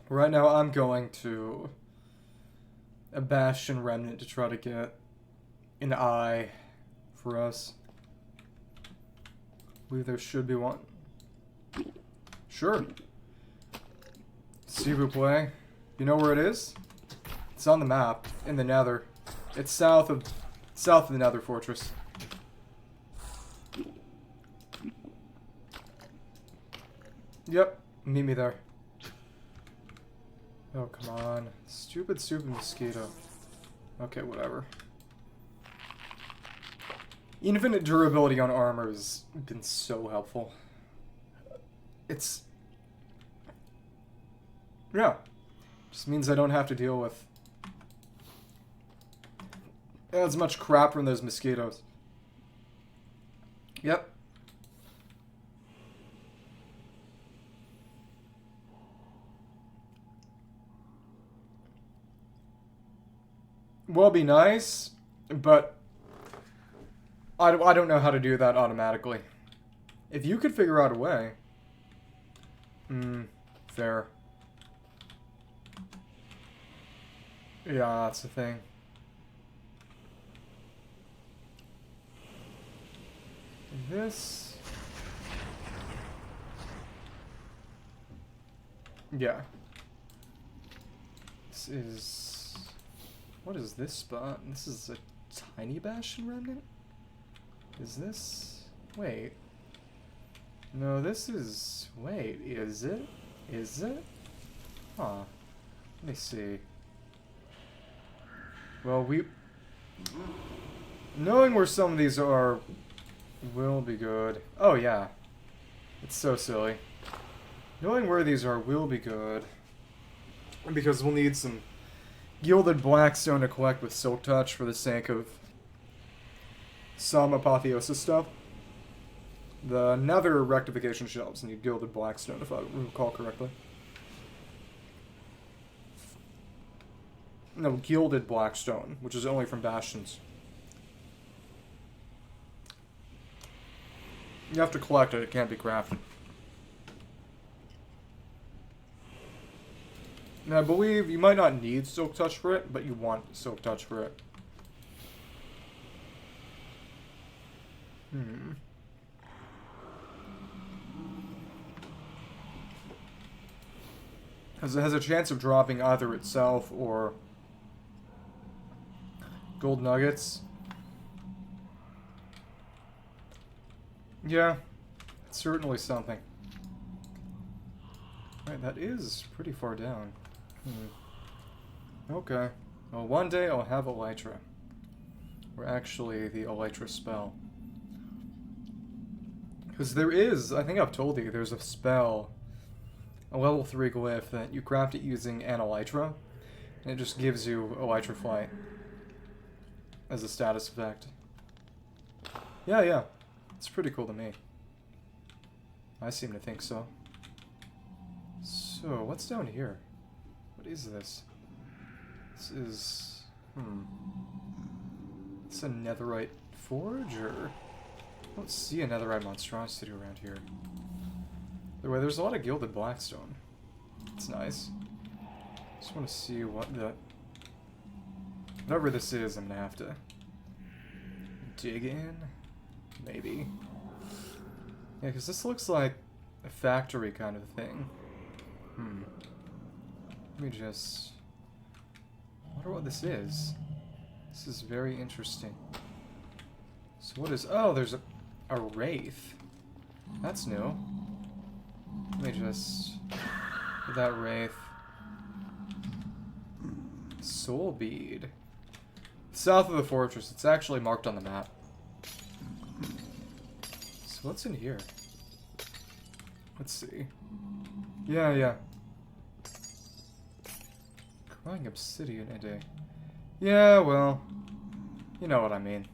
Right now, I'm going to a Bastion Remnant to try to get an eye for us. I believe there should be one. Sure. S'il vous plaît. You know where it is? It's on the map in the Nether. It's south of the Nether fortress. Yep, meet me there. Oh, come on. Stupid mosquito. Okay, whatever. Infinite durability on armor has been so helpful. It's... yeah. Just means I don't have to deal with as much crap from those mosquitoes. Yep. will be nice, but I don't know how to do that automatically. If you could figure out a way. Fair. Yeah, that's the thing. This... Yeah. This is... What is this spot? This is a tiny Bastion Remnant? Is this... Wait. No, this is... Wait, is it? Is it? Huh. Let me see. Well, knowing where some of these are will be good. Oh, yeah. It's so silly. Knowing where these are will be good. Because we'll need some gilded blackstone to collect with Silk Touch for the sake of some apotheosis stuff. The Nether rectification shelves need gilded blackstone, if I recall correctly. No, gilded blackstone, which is only from Bastions. You have to collect it, it can't be crafted. And I believe you might not need Silk Touch for it, but you want Silk Touch for it. Because it has a chance of dropping either itself or gold nuggets. Yeah, it's certainly something. Right, that is pretty far down. Okay. Well, one day I'll have Elytra. Or actually, the Elytra spell. Because there is, I think I've told you, there's a spell, a level 3 glyph, that you craft it using an Elytra, and it just gives you Elytra Flight as a status effect. Yeah. It's pretty cool to me. I seem to think so. So, what's down here? What is this? This is... It's a netherite forge, or... I don't see a netherite monstrosity around here. By the way, there's a lot of gilded blackstone. It's nice. Just want to see what the... Whatever this is, I'm gonna have to... dig in? Maybe. Yeah, because this looks like a factory kind of thing. Let me just... I wonder what this is. This is very interesting. So what is... Oh, there's a wraith. That's new. Let me just... That wraith. Soul bead. South of the fortress. It's actually marked on the map. So what's in here? Let's see. Yeah. Crying obsidian a day. Yeah, well, you know what I mean.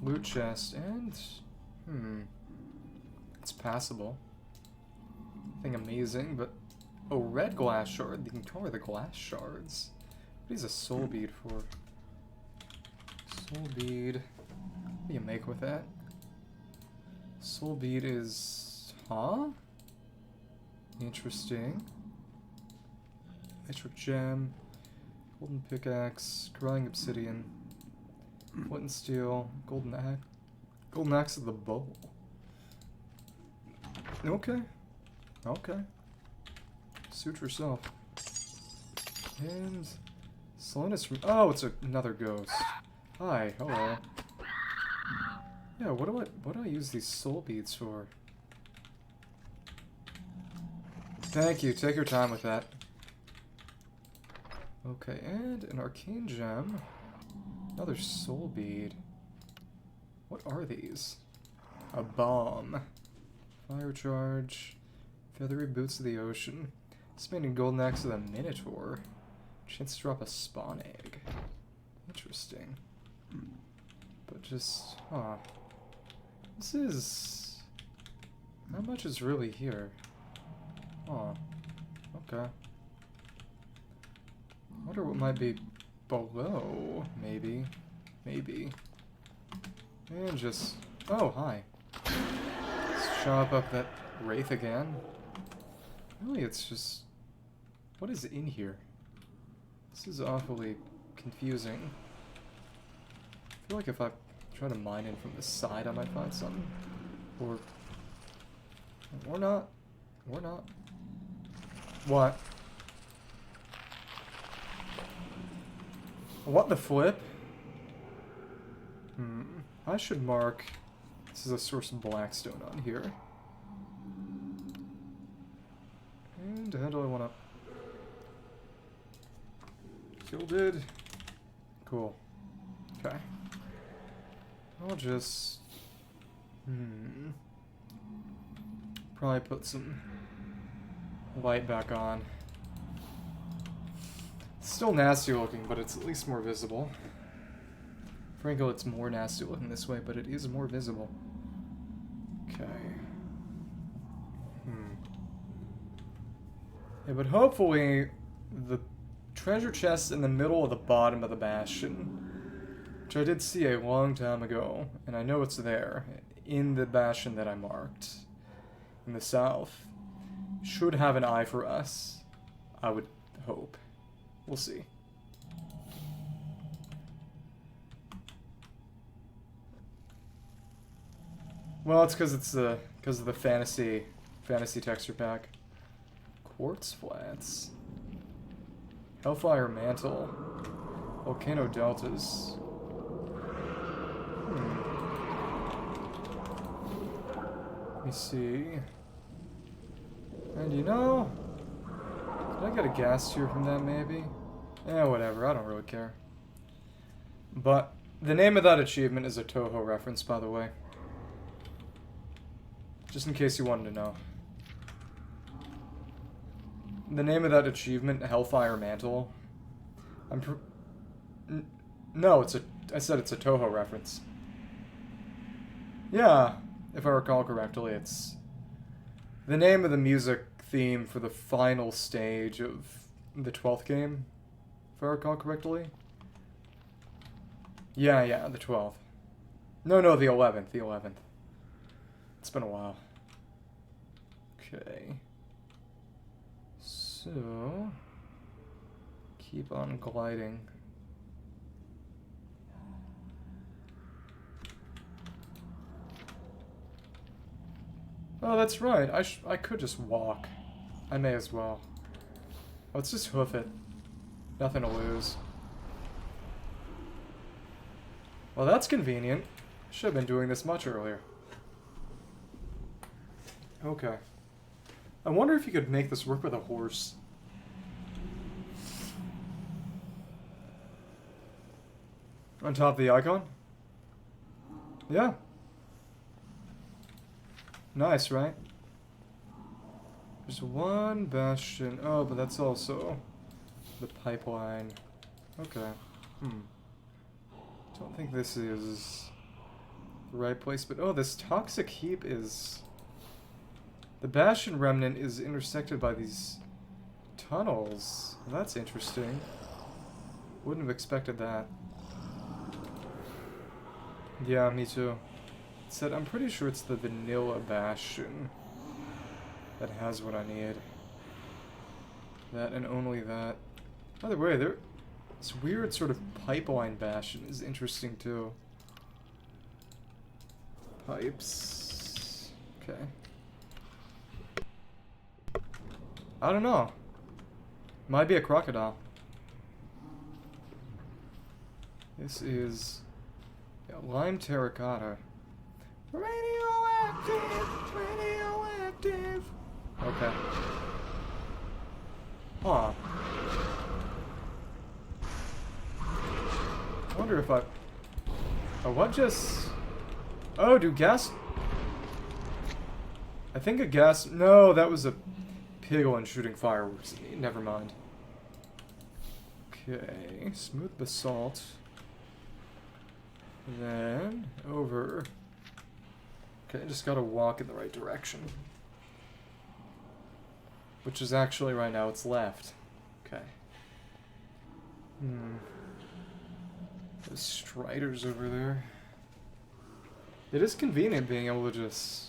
Loot chest and it's passable. Nothing amazing, but red glass shard. You can cover the glass shards. What is a soul bead for? Soul bead. What do you make with that? Soul bead is... Huh? Interesting. Nitric gem. Golden pickaxe. Crying obsidian. Flint and steel. Golden axe. Golden axe of the bow. Okay. Suit yourself. And... Slowness from... Oh, it's another ghost. Hi, hello. Yeah, what do I use these soul beads for? Thank you, take your time with that. Okay, and an arcane gem. Another soul bead. What are these? A bomb. Fire charge. Feathery boots of the ocean. Spinning golden axe of the Minotaur. Chance to drop a spawn egg. Interesting. But just... Huh. This is... Not much is really here. Huh. Okay. I wonder what might be below. Maybe. Maybe. And just... Oh, hi. Let's chop up that wraith again. Really, it's just... What is in here? This is awfully confusing. I feel like if I try to mine in from the side, I might find something. Or not. Or not. What? What the flip? I should mark... This is a source of blackstone on here. And how do I want to... Gilded. Cool. Okay. I'll just... Probably put some light back on. It's still nasty looking, but it's at least more visible. Frankly, it's more nasty looking this way, but it is more visible. Okay. Yeah, but hopefully the treasure chest in the middle of the bottom of the bastion, which I did see a long time ago, and I know it's there, in the bastion that I marked, in the south, should have an eye for us. I would hope. We'll see. Well, it's because of the fantasy texture pack. Quartz flats. Hellfire mantle. Volcano deltas. Let me see. And you know, did I get a gas tier from that maybe? Eh, whatever, I don't really care. But the name of that achievement is a Toho reference, by the way. Just in case you wanted to know. The name of that achievement, Hellfire Mantle. No, I said it's a Toho reference. Yeah, if I recall correctly, it's the name of the music theme for the final stage of the 12th game, if I recall correctly. Yeah, the 12th. No, the 11th, the 11th. It's been a while. Okay. So, keep on gliding. Oh, that's right. I could just walk. I may as well. Let's just hoof it. Nothing to lose. Well, that's convenient. Should have been doing this much earlier. Okay. I wonder if you could make this work with a horse. On top of the icon? Yeah. Nice, right? There's one bastion. Oh, but that's also the pipeline. Okay. Don't think this is the right place, but oh, this toxic heap is... The Bastion Remnant is intersected by these tunnels. Well, that's interesting. Wouldn't have expected that. Yeah, me too. Said I'm pretty sure it's the vanilla Bastion that has what I need. That and only that. By the way, this weird sort of pipeline Bastion is interesting too. Pipes. Okay. I don't know. Might be a crocodile. This is lime terracotta. Radioactive! Radioactive! Okay. Huh. I wonder if I... Oh, what just... Oh, do gas... I think a gas... No, that was a piglin shooting fireworks at me. Never mind. Okay, smooth basalt. Then, over... Okay, just gotta walk in the right direction. Which is actually, right now, it's left. Okay. Hmm. There's striders over there. It is convenient being able to just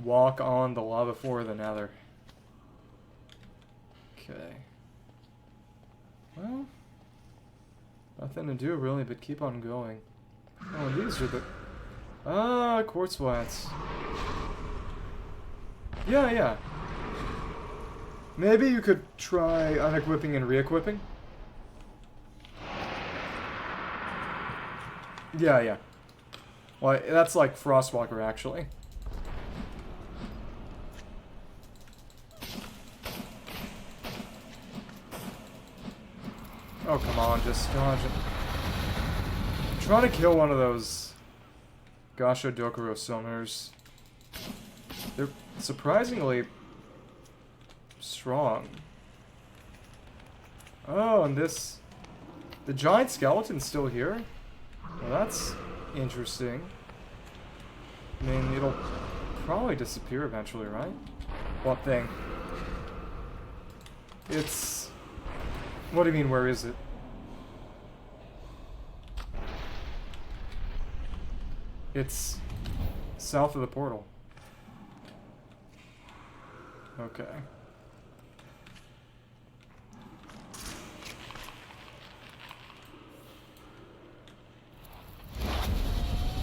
walk on the lava floor of the Nether. Okay. Well, nothing to do really but keep on going. Oh, these are the... Ah, quartz flats. Yeah, yeah. Maybe you could try unequipping and re-equipping. Yeah, yeah. Well, that's like Frostwalker, actually. Oh, come on, just dodge it. I'm trying to kill one of those Gasho Dokuro summoners. They're surprisingly strong. Oh, and this... The giant skeleton's still here? Well, that's interesting. I mean, it'll probably disappear eventually, right? What thing? It's... What do you mean, where is it? It's south of the portal. Okay.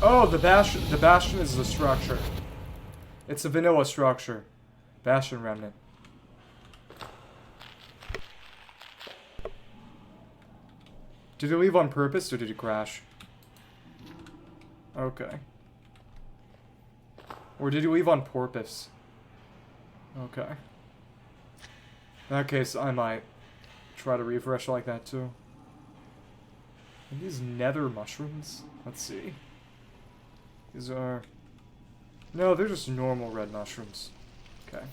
Oh, the Bastion is the structure. It's a vanilla structure. Bastion Remnant. Did you leave on purpose, or did you crash? Okay. Or did you leave on porpoise? Okay. In that case, I might try to refresh like that too. And these nether mushrooms? Let's see. These are... No, they're just normal red mushrooms. Okay.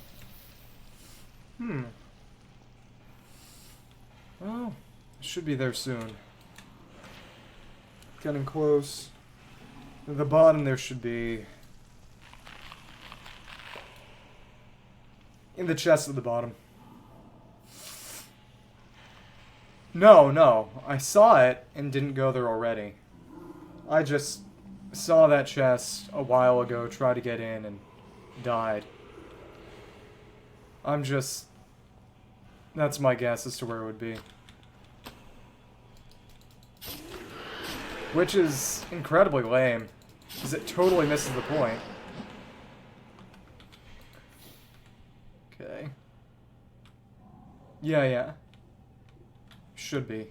Well, it should be there soon. Getting close. At the bottom there should be... In the chest at the bottom. No, no. I saw it and didn't go there already. I just saw that chest a while ago, tried to get in, and died. I'm just... That's my guess as to where it would be. Which is incredibly lame, because it totally misses the point. Okay. Yeah, yeah. Should be.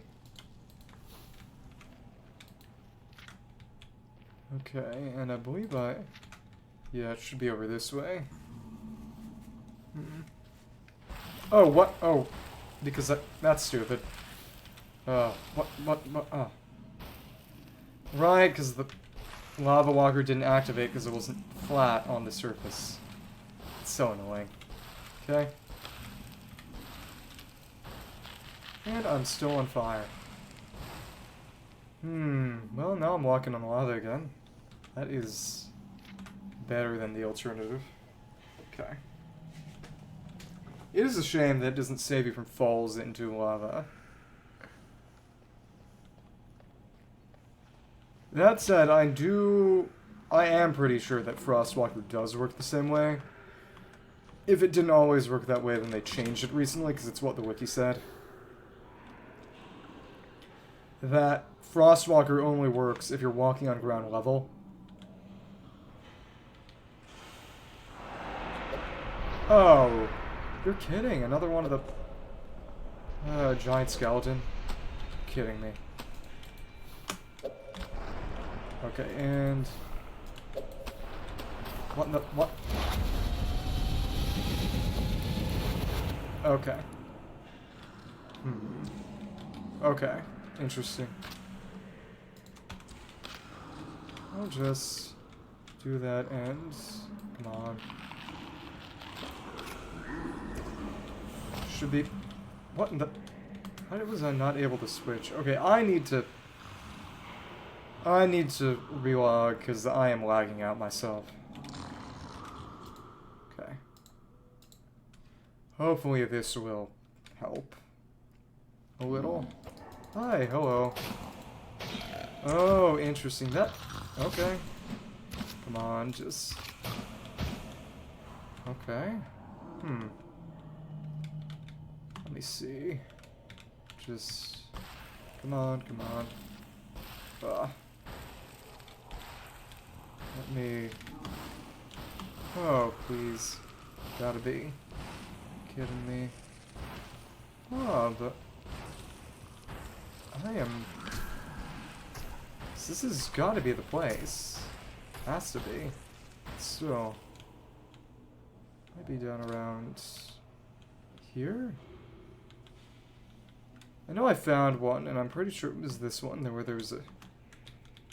Okay, and I believe yeah, it should be over this way. Oh, what? Oh, because that's stupid. What, oh. Right, because the lava walker didn't activate because it wasn't flat on the surface. It's so annoying. Okay. And I'm still on fire. Well, now I'm walking on lava again. That is better than the alternative. Okay. It is a shame that it doesn't save you from falls into lava. That said, I am pretty sure that Frostwalker does work the same way. If it didn't always work that way, then they changed it recently, because it's what the wiki said. That Frostwalker only works if you're walking on ground level. Oh, you're kidding. Another one of the... giant skeleton. You're kidding me. Okay, and... What in the... What? Okay. Okay. Interesting. I'll just do that and... Come on. Should be... What in the... How was I not able to switch? Okay, I need to relog because I am lagging out myself. Okay. Hopefully this will help a little. Hi, hello. Oh, interesting. That... Okay. Come on, just... Okay. Let me see. Just... Come on, come on. Let me... Oh, please. Gotta be kidding me. Oh, but... I am... This has gotta be the place. Has to be. So... Maybe down around... Here? I know I found one, and I'm pretty sure it was this one, where there was a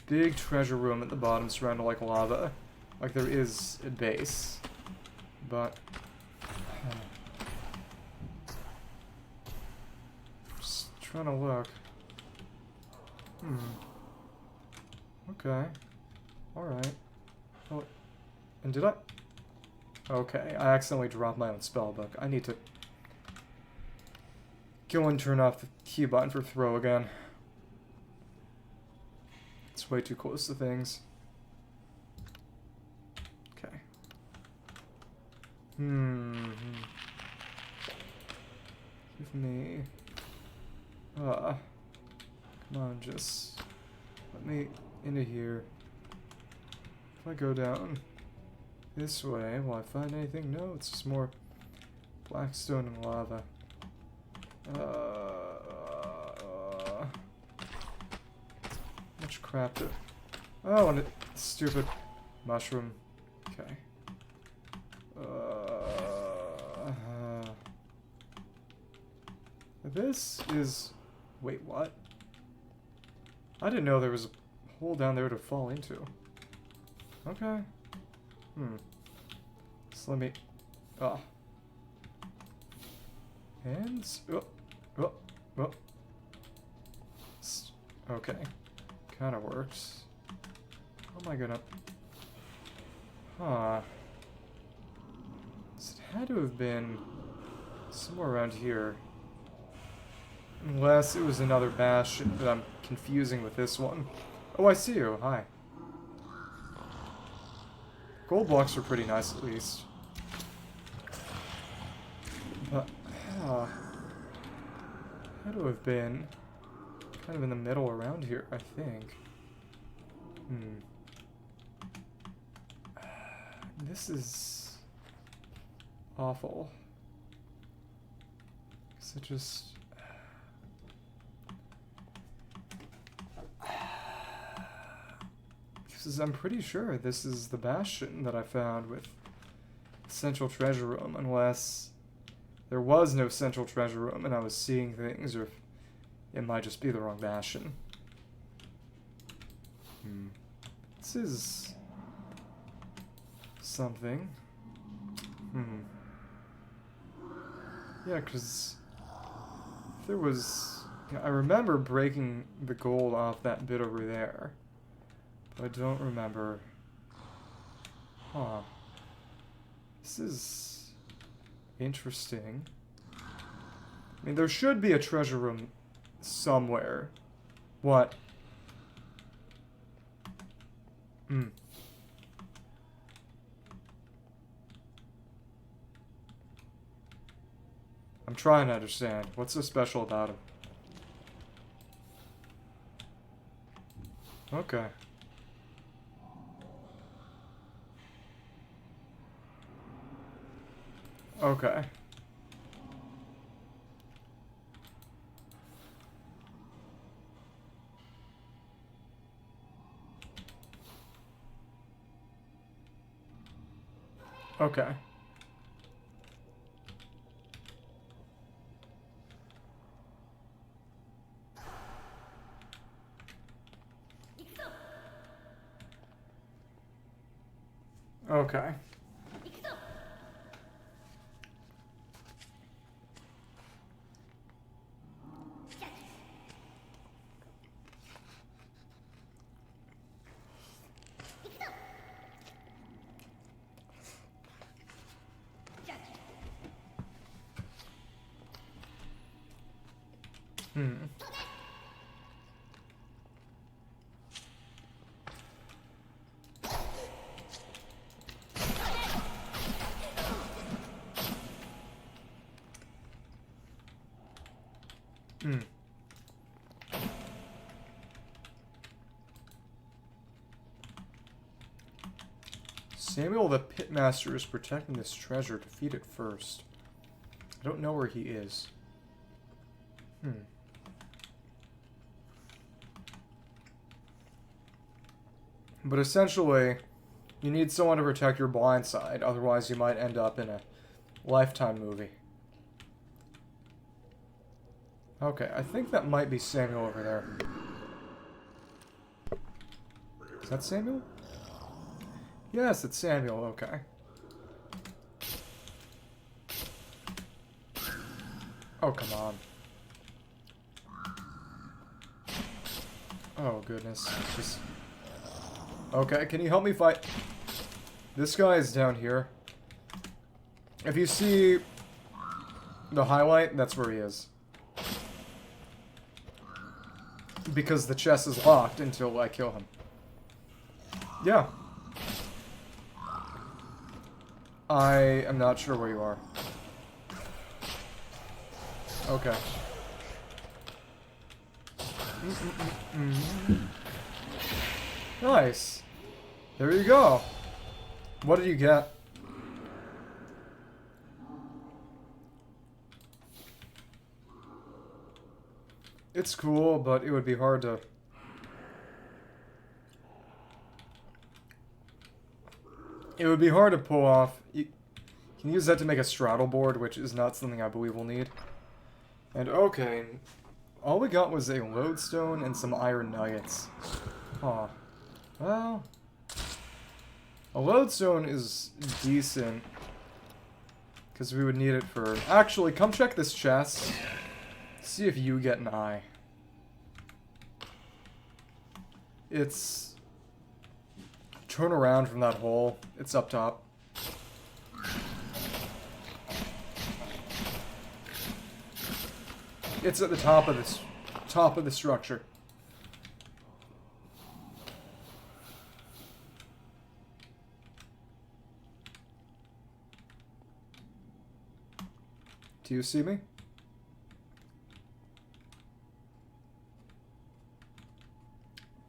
big treasure room at the bottom surrounded like lava. Like there is a base. But... Just trying to look. Okay. Alright. Oh, and did I... Okay, I accidentally dropped my own spellbook. I need to go and turn off the key button for throw again. It's way too close to things. Okay. Give me... come on, just... Let me into here. If I go down this way, will I find anything? No, it's just more black stone and lava. Much crap to... Oh, and a stupid mushroom. Okay. This is... Wait, what? I didn't know there was a hole down there to fall into. Okay. So let me... Hands? Okay. Kinda works. How am I gonna... So it had to have been somewhere around here. Unless it was another Bastion that I'm confusing with this one. Oh, I see you. Hi. Gold blocks are pretty nice, at least. But, had to have been kind of in the middle around here, I think. This is awful. Because it just... Because I'm pretty sure this is the Bastion that I found with the Central Treasure Room, unless there was no Central Treasure Room and I was seeing things, or if it might just be the wrong Bastion. This is... something. Yeah, because there was... I remember breaking the gold off that bit over there. I don't remember. This is interesting. I mean, there should be a treasure room somewhere. What? I'm trying to understand. What's so special about him? Okay. Okay. Okay. Okay. Hmm. Samuel the Pitmaster is protecting this treasure. Defeat it first. I don't know where he is. Hmm. But essentially, you need someone to protect your blind side, otherwise you might end up in a Lifetime movie. Okay, I think that might be Samuel over there. Is that Samuel? Yes, it's Samuel, okay. Oh, come on. Oh, goodness. Just... Okay, can you help me fight? This guy is down here. If you see the highlight, that's where he is. Because the chest is locked until I kill him. Yeah. I am not sure where you are. Okay. Nice. There you go. What did you get? It's cool, but it would be hard to... It would be hard to pull off. You can use that to make a straddle board, which is not something I believe we'll need. And okay, all we got was a lodestone and some iron nuggets. Huh. Well, a lodestone is decent, because we would need it for... Actually, come check this chest. See if you get an eye. It's... Turn around from that hole. It's up top. It's at the top of the structure. Do you see me?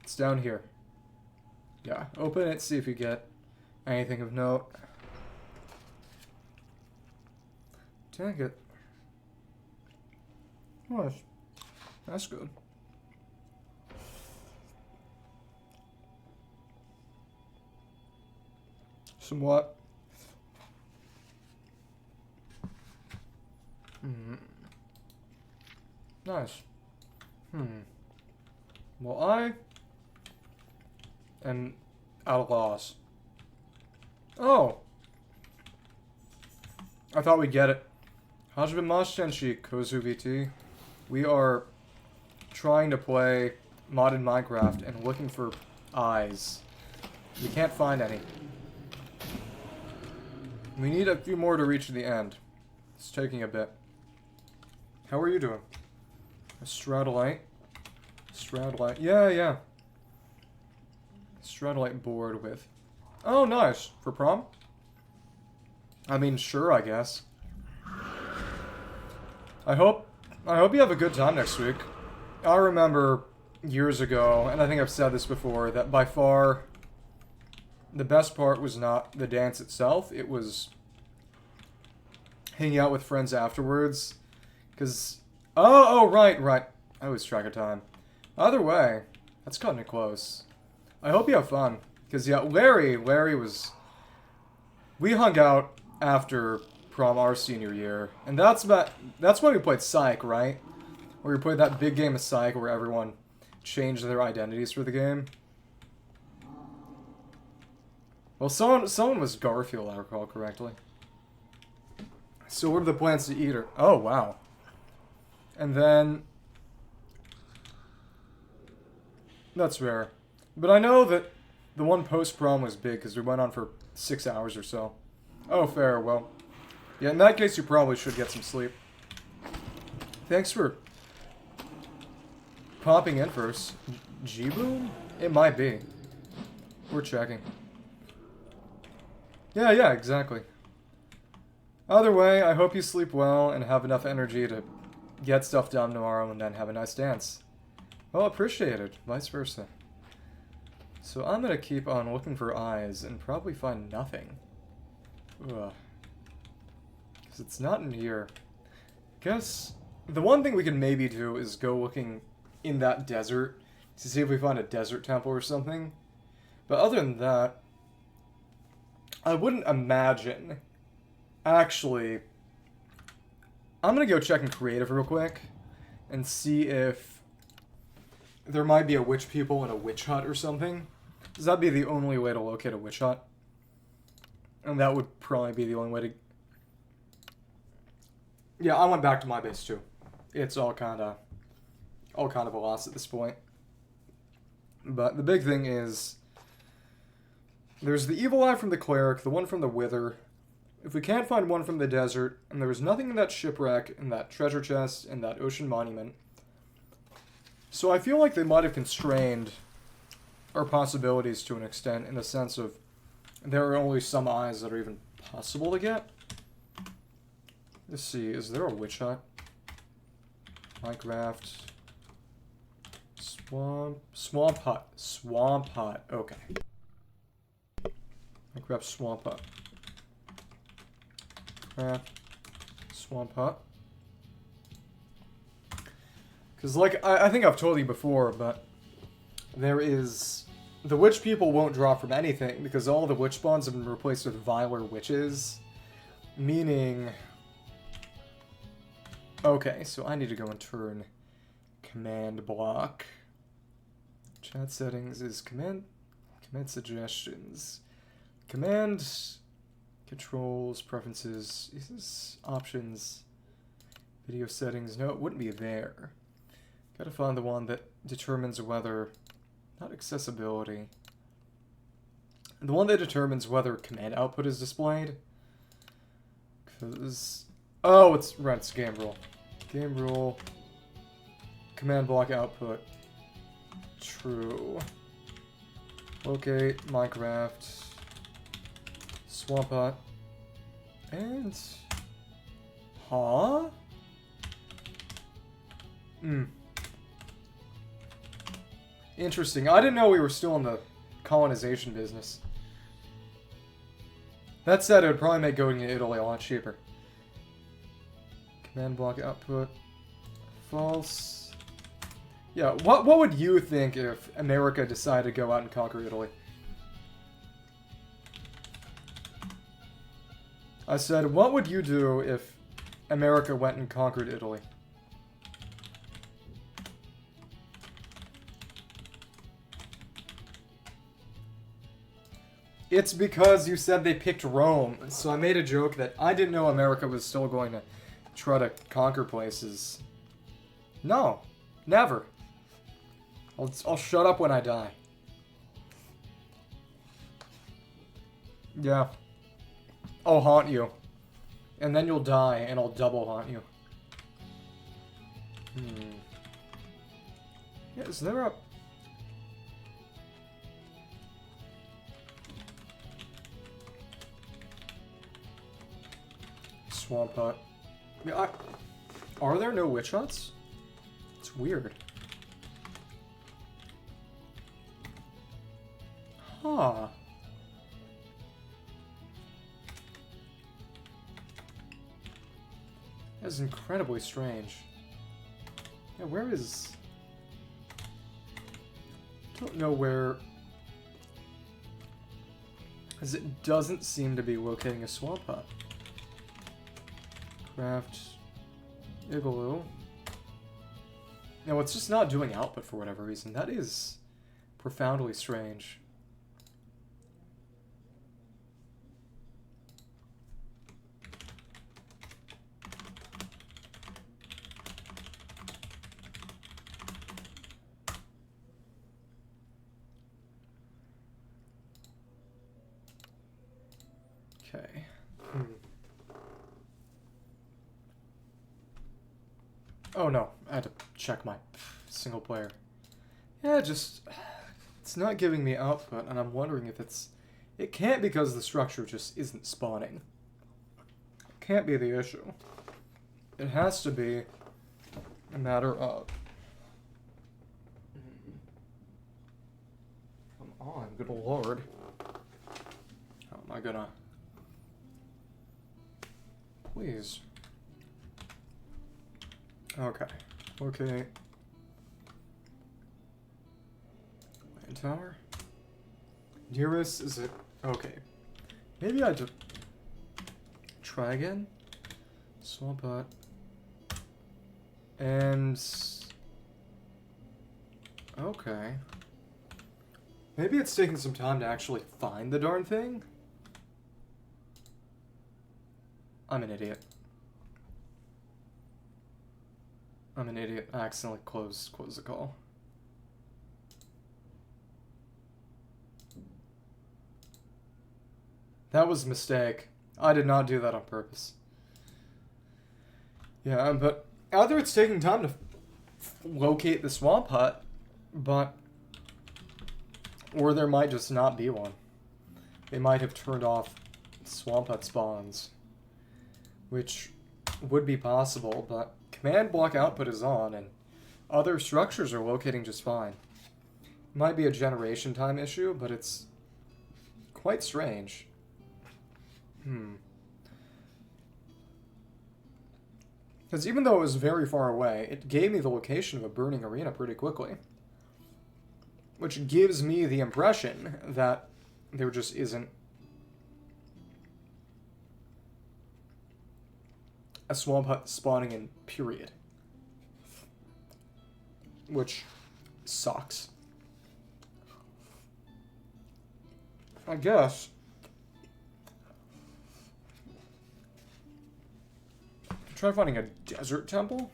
It's down here. Yeah, open it, see if you get anything of note. Dang it. Oh, that's good. Somewhat. Nice. Well, I am at a loss. Oh! I thought we'd get it. Hajime Mashenshi Kozu VT. We are trying to play modded Minecraft and looking for eyes. We can't find any. We need a few more to reach the end. It's taking a bit. How are you doing? A Stradolite? Stradolite. Yeah. Stradolite board with... Oh, nice. For prom? I mean, sure, I guess. I hope you have a good time next week. I remember years ago, and I think I've said this before, that by far the best part was not the dance itself, it was hanging out with friends afterwards. Because... Oh, right. I lose track of time. Either way, that's cutting it close. I hope you have fun. Because, yeah, Larry was... We hung out after prom our senior year. And that's when we played Psych, right? Where we played that big game of Psych where everyone changed their identities for the game. Well, someone was Garfield, I recall correctly. So what are the plans to eat her? Oh, wow. And then... That's rare. But I know that the one post-prom was big because we went on for 6 hours or so. Oh, fair. Well, yeah, in that case, you probably should get some sleep. Thanks for popping in first. G-Boom? It might be. We're checking. Yeah, exactly. Either way, I hope you sleep well and have enough energy to get stuff done tomorrow, and then have a nice dance. Well, appreciated. Vice versa. So I'm gonna keep on looking for eyes and probably find nothing. Ugh. Because it's not in here. Guess the one thing we can maybe do is go looking in that desert to see if we find a desert temple or something. But other than that, I wouldn't imagine. Actually, I'm gonna go check in creative real quick and see if there might be a witch people in a witch hut or something. Because that'd be the only way to locate a witch hut. And that would probably be the only way to... Yeah, I went back to my base too. It's all kind of a loss at this point. But the big thing is, there's the evil eye from the cleric, the one from the wither. If we can't find one from the desert, and there was nothing in that shipwreck, in that treasure chest, in that ocean monument. So I feel like they might have constrained our possibilities to an extent, in the sense of there are only some eyes that are even possible to get. Let's see, is there a witch hut? Minecraft. Swamp hut, okay. Minecraft swamp hut. Swamp hut. Because, like, I think I've told you before, but there is... The witch people won't drop from anything, because all the witch spawns have been replaced with viler witches. Meaning... Okay, so I need to go and turn command block. Chat settings is command suggestions. Command controls, preferences, is this options, video settings? No, it wouldn't be there. Gotta find the one that determines whether, not accessibility, the one that determines whether command output is displayed. Because, oh, it's game rule. Game rule, command block output, true. Locate, Minecraft, swamp hut, and... Huh? Interesting. I didn't know we were still in the colonization business. That said, it would probably make going to Italy a lot cheaper. Command block output, false. Yeah, what would you think if America decided to go out and conquer Italy? I said, what would you do if America went and conquered Italy? It's because you said they picked Rome, so I made a joke that I didn't know America was still going to try to conquer places. No, never. I'll shut up when I die. Yeah. I'll haunt you. And then you'll die, and I'll double haunt you. Yeah, is there a... Swamp hut. Yeah, are there no witch huts? It's weird. Huh. That's incredibly strange. Yeah, where is... I don't know where... As it doesn't seem to be locating a swamp hut. Craft... Igloo. No, it's just not doing output for whatever reason. That is profoundly strange. Okay. Oh no, I had to check my single player. Yeah, just... It's not giving me output, and I'm wondering if it's... It can't because the structure just isn't spawning. It can't be the issue. It has to be a matter of... Come on, good lord. How am I gonna... Please. Okay. Okay. Land tower? Nearest, is it... Okay. Maybe I just... Try again? Swamp hut. And... Okay. Maybe it's taking some time to actually find the darn thing? I'm an idiot. I'm an idiot. I accidentally closed the call. That was a mistake. I did not do that on purpose. Yeah, but either it's taking time to locate the swamp hut, or there might just not be one. They might have turned off swamp hut spawns, which would be possible, but command block output is on, and other structures are locating just fine. Might be a generation time issue, but it's quite strange. Because even though it was very far away, it gave me the location of a burning arena pretty quickly. Which gives me the impression that there just isn't a swamp hut spawning in, period. Which sucks. I guess. Try finding a desert temple?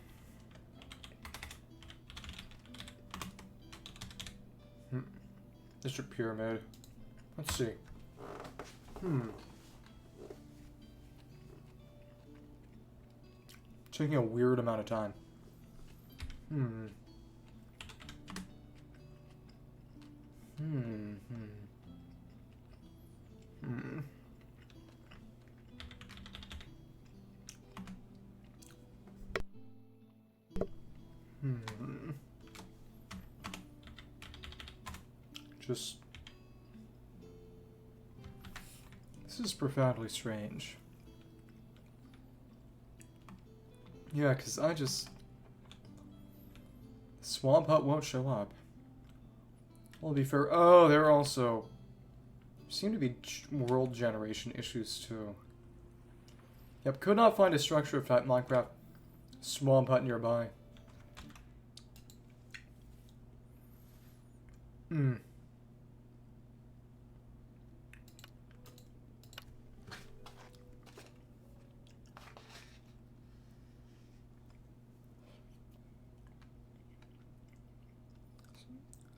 District pyramid. Let's see. Taking a weird amount of time. Just... This is profoundly strange. Yeah, because I just... Swamp hut won't show up. Well, to be fair... Oh, there also... seem to be world generation issues, too. Yep, could not find a structure of type Minecraft swamp hut nearby.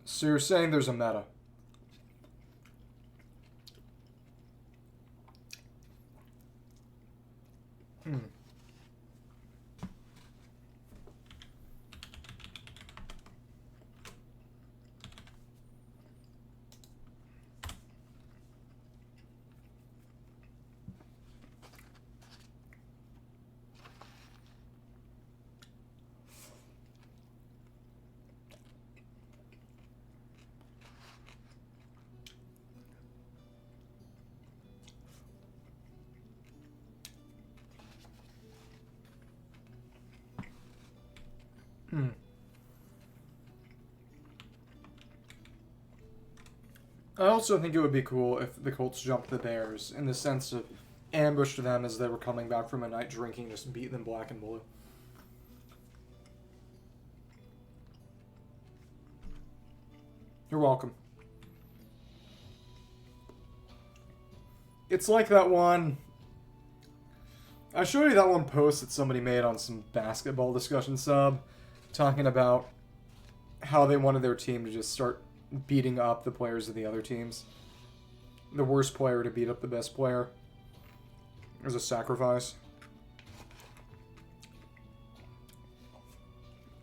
So you're saying there's a meta? I also think it would be cool if the Colts jumped the Bears, in the sense of ambushed them as they were coming back from a night drinking, just beat them black and blue. You're welcome. It's like that one... I showed you that one post that somebody made on some basketball discussion sub, talking about how they wanted their team to just start beating up the players of the other teams. The worst player to beat up the best player as a sacrifice.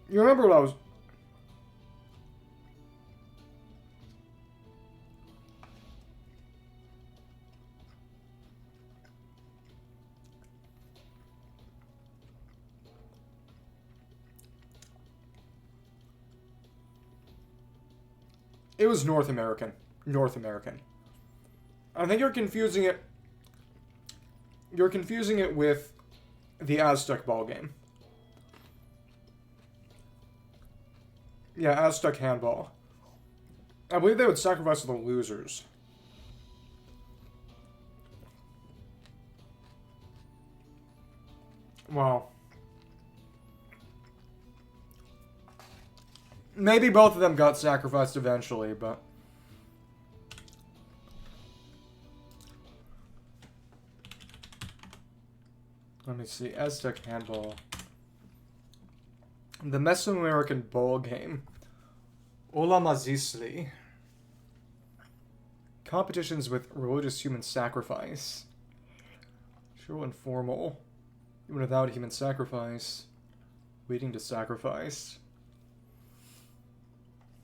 You remember what I was... It was North American. North American. I think you're confusing it. You're confusing it with the Aztec ball game. Yeah, Aztec handball. I believe they would sacrifice the losers. Wow. Maybe both of them got sacrificed eventually, but... Let me see. Aztec handball. The Mesoamerican ball game. Olamazisli. Competitions with religious human sacrifice. Show informal. Even without human sacrifice. Waiting to sacrifice.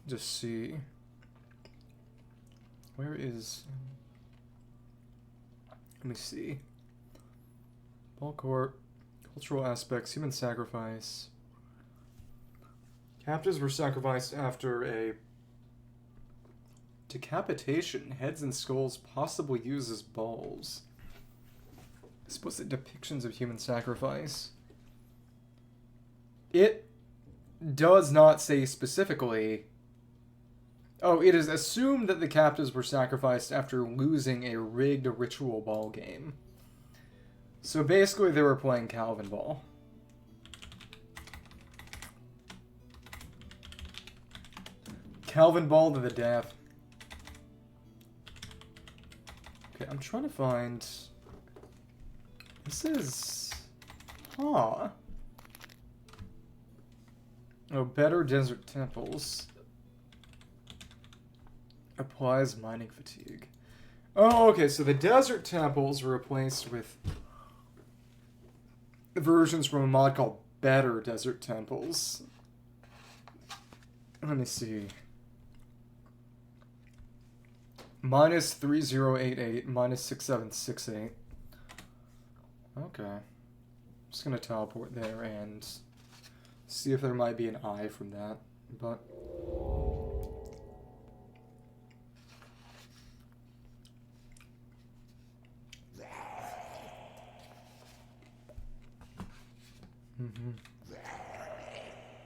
Just see. Where is... Let me see. Ball court. Cultural aspects. Human sacrifice. Captives were sacrificed after a decapitation. Heads and skulls possibly used as balls. Explicit depictions of human sacrifice. It does not say specifically. Oh, it is assumed that the captives were sacrificed after losing a rigged ritual ball game. So basically they were playing Calvin Ball. Calvin Ball to the death. Okay, I'm trying to find... This is... Huh. Oh, better desert temples. Applies mining fatigue. Oh, okay, so the desert temples were replaced with versions from a mod called Better Desert Temples. Let me see. Minus 3088, minus 6768. Okay. I'm just gonna teleport there and see if there might be an eye from that, but...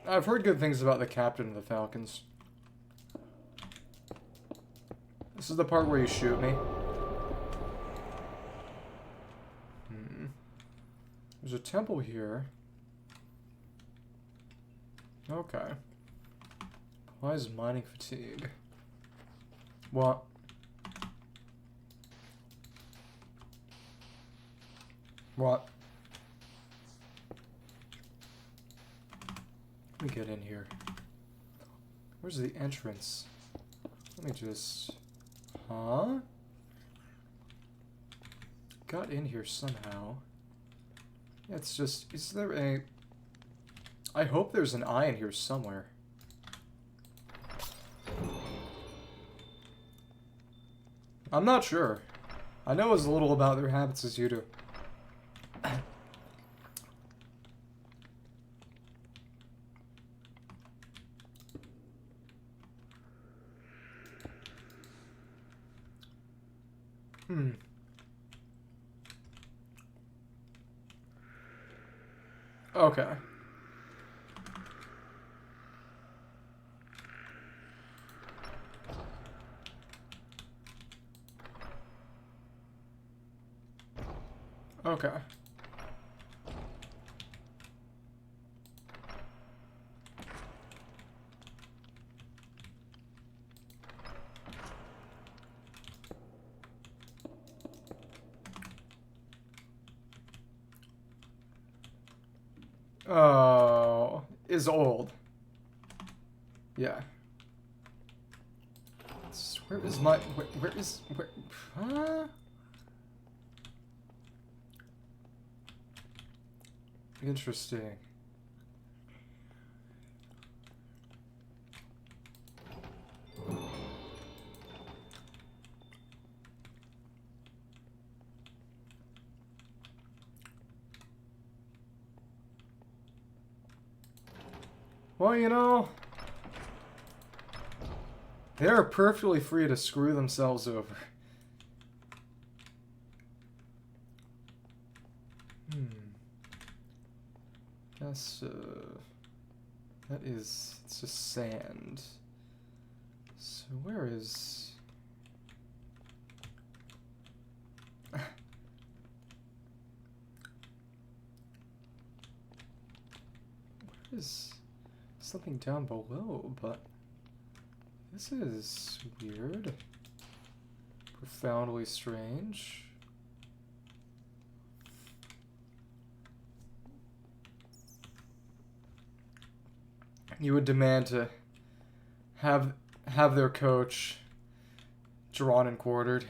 I've heard good things about the captain of the Falcons. This is the part where you shoot me. There's a temple here. Okay. Why is mining fatigue? What? What? Let me get in here. Where's the entrance? Let me just... Huh? Got in here somehow. Yeah, it's just... Is there a... I hope there's an eye in here somewhere. I'm not sure. I know as little about their habits as you do. Okay. Okay. Oh, is old. Yeah. Where is my... Where is... Where... Huh? Interesting. Well, you know... They are perfectly free to screw themselves over. That's, it's just sand. So where is... Where is something down below, but this is weird. Profoundly strange. You would demand to have their coach drawn and quartered.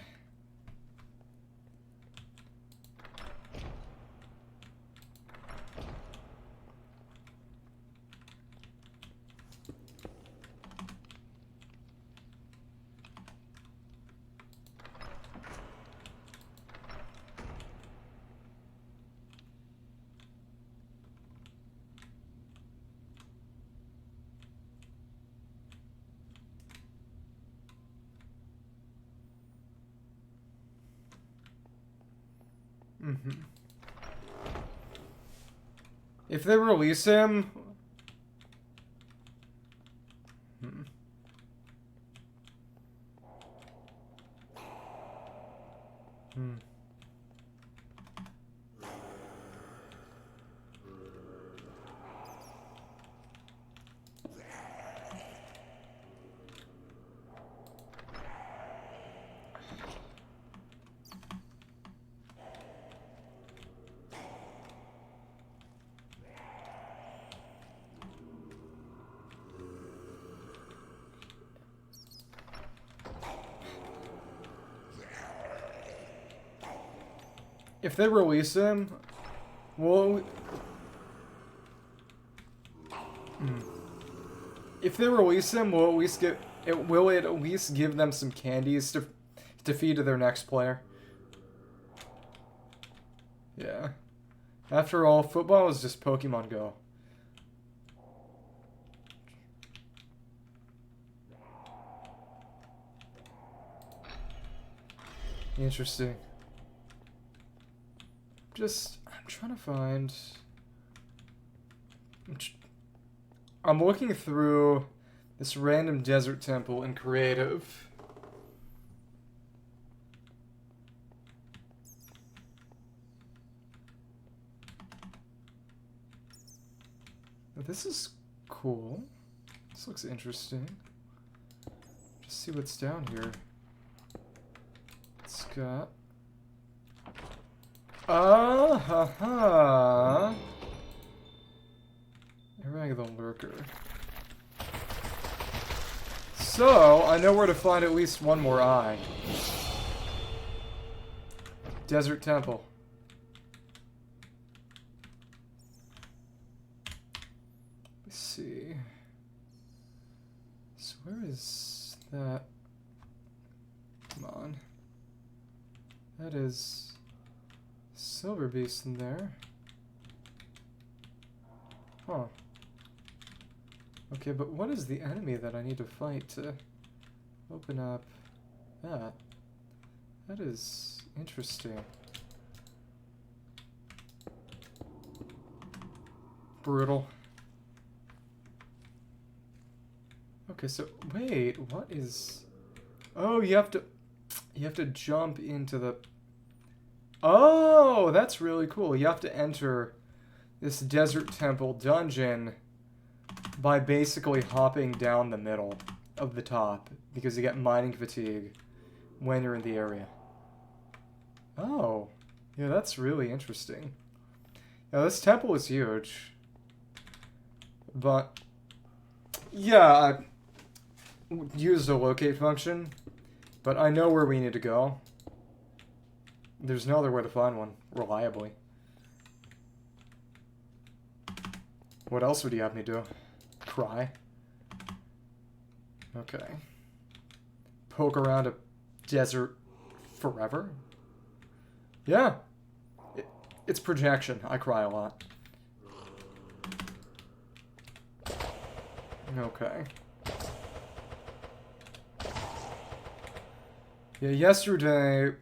If they release him... If they release him, well, if they release him, will at least give it. Will it at least give them some candies to feed to their next player? Yeah. After all, football is just Pokemon Go. Interesting. I'm trying to find... I'm looking through this random desert temple in creative. This is cool. This looks interesting. Just see what's down here. It's got... Irregular lurker. So, I know where to find at least one more eye. Desert Temple. Let's see. So where is that? Come on. That is... Silver beast in there. Huh. Okay, but what is the enemy that I need to fight to open up that? That is interesting. Brutal. Okay, so wait, what is... Oh, you have to jump into the... Oh, that's really cool. You have to enter this desert temple dungeon by basically hopping down the middle of the top because you get mining fatigue when you're in the area. Oh, yeah, that's really interesting. Now, this temple is huge. But, yeah, I used a locate function, but I know where we need to go. There's no other way to find one, reliably. What else would you have me do? Cry? Okay. Poke around a desert forever? Yeah. It's projection. I cry a lot. Okay. Yeah, yesterday...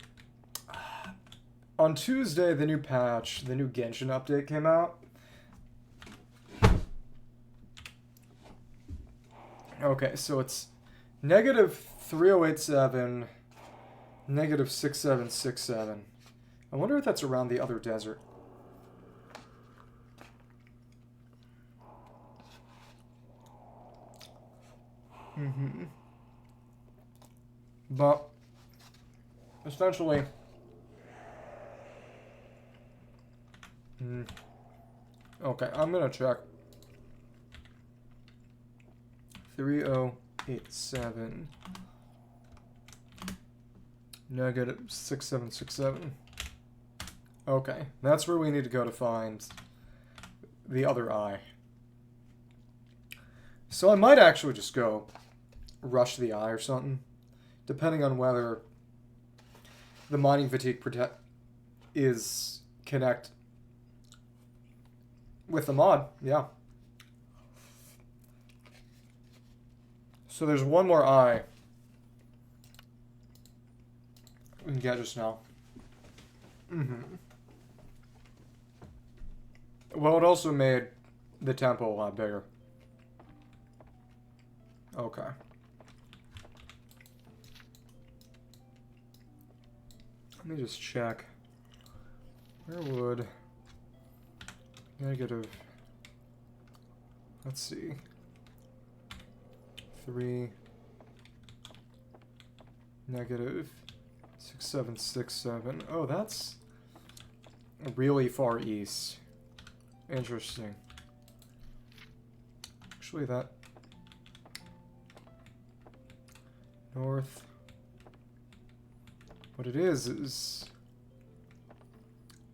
On Tuesday, the new patch, the new Genshin update came out. Okay, so it's -3087, -6767. I wonder if that's around the other desert. But, essentially... Okay, I'm gonna check. 3087 -6767. Okay, that's where we need to go to find the other eye. So I might actually just go rush the eye or something, depending on whether the mining fatigue is connect with the mod. Yeah. So there's one more eye we can get just now. Well, it also made the temple a lot bigger. Okay. Let me just check. Where would... Negative... Let's see. 3... -6767. Oh, that's really far east. Interesting. Actually, that... North... What it is...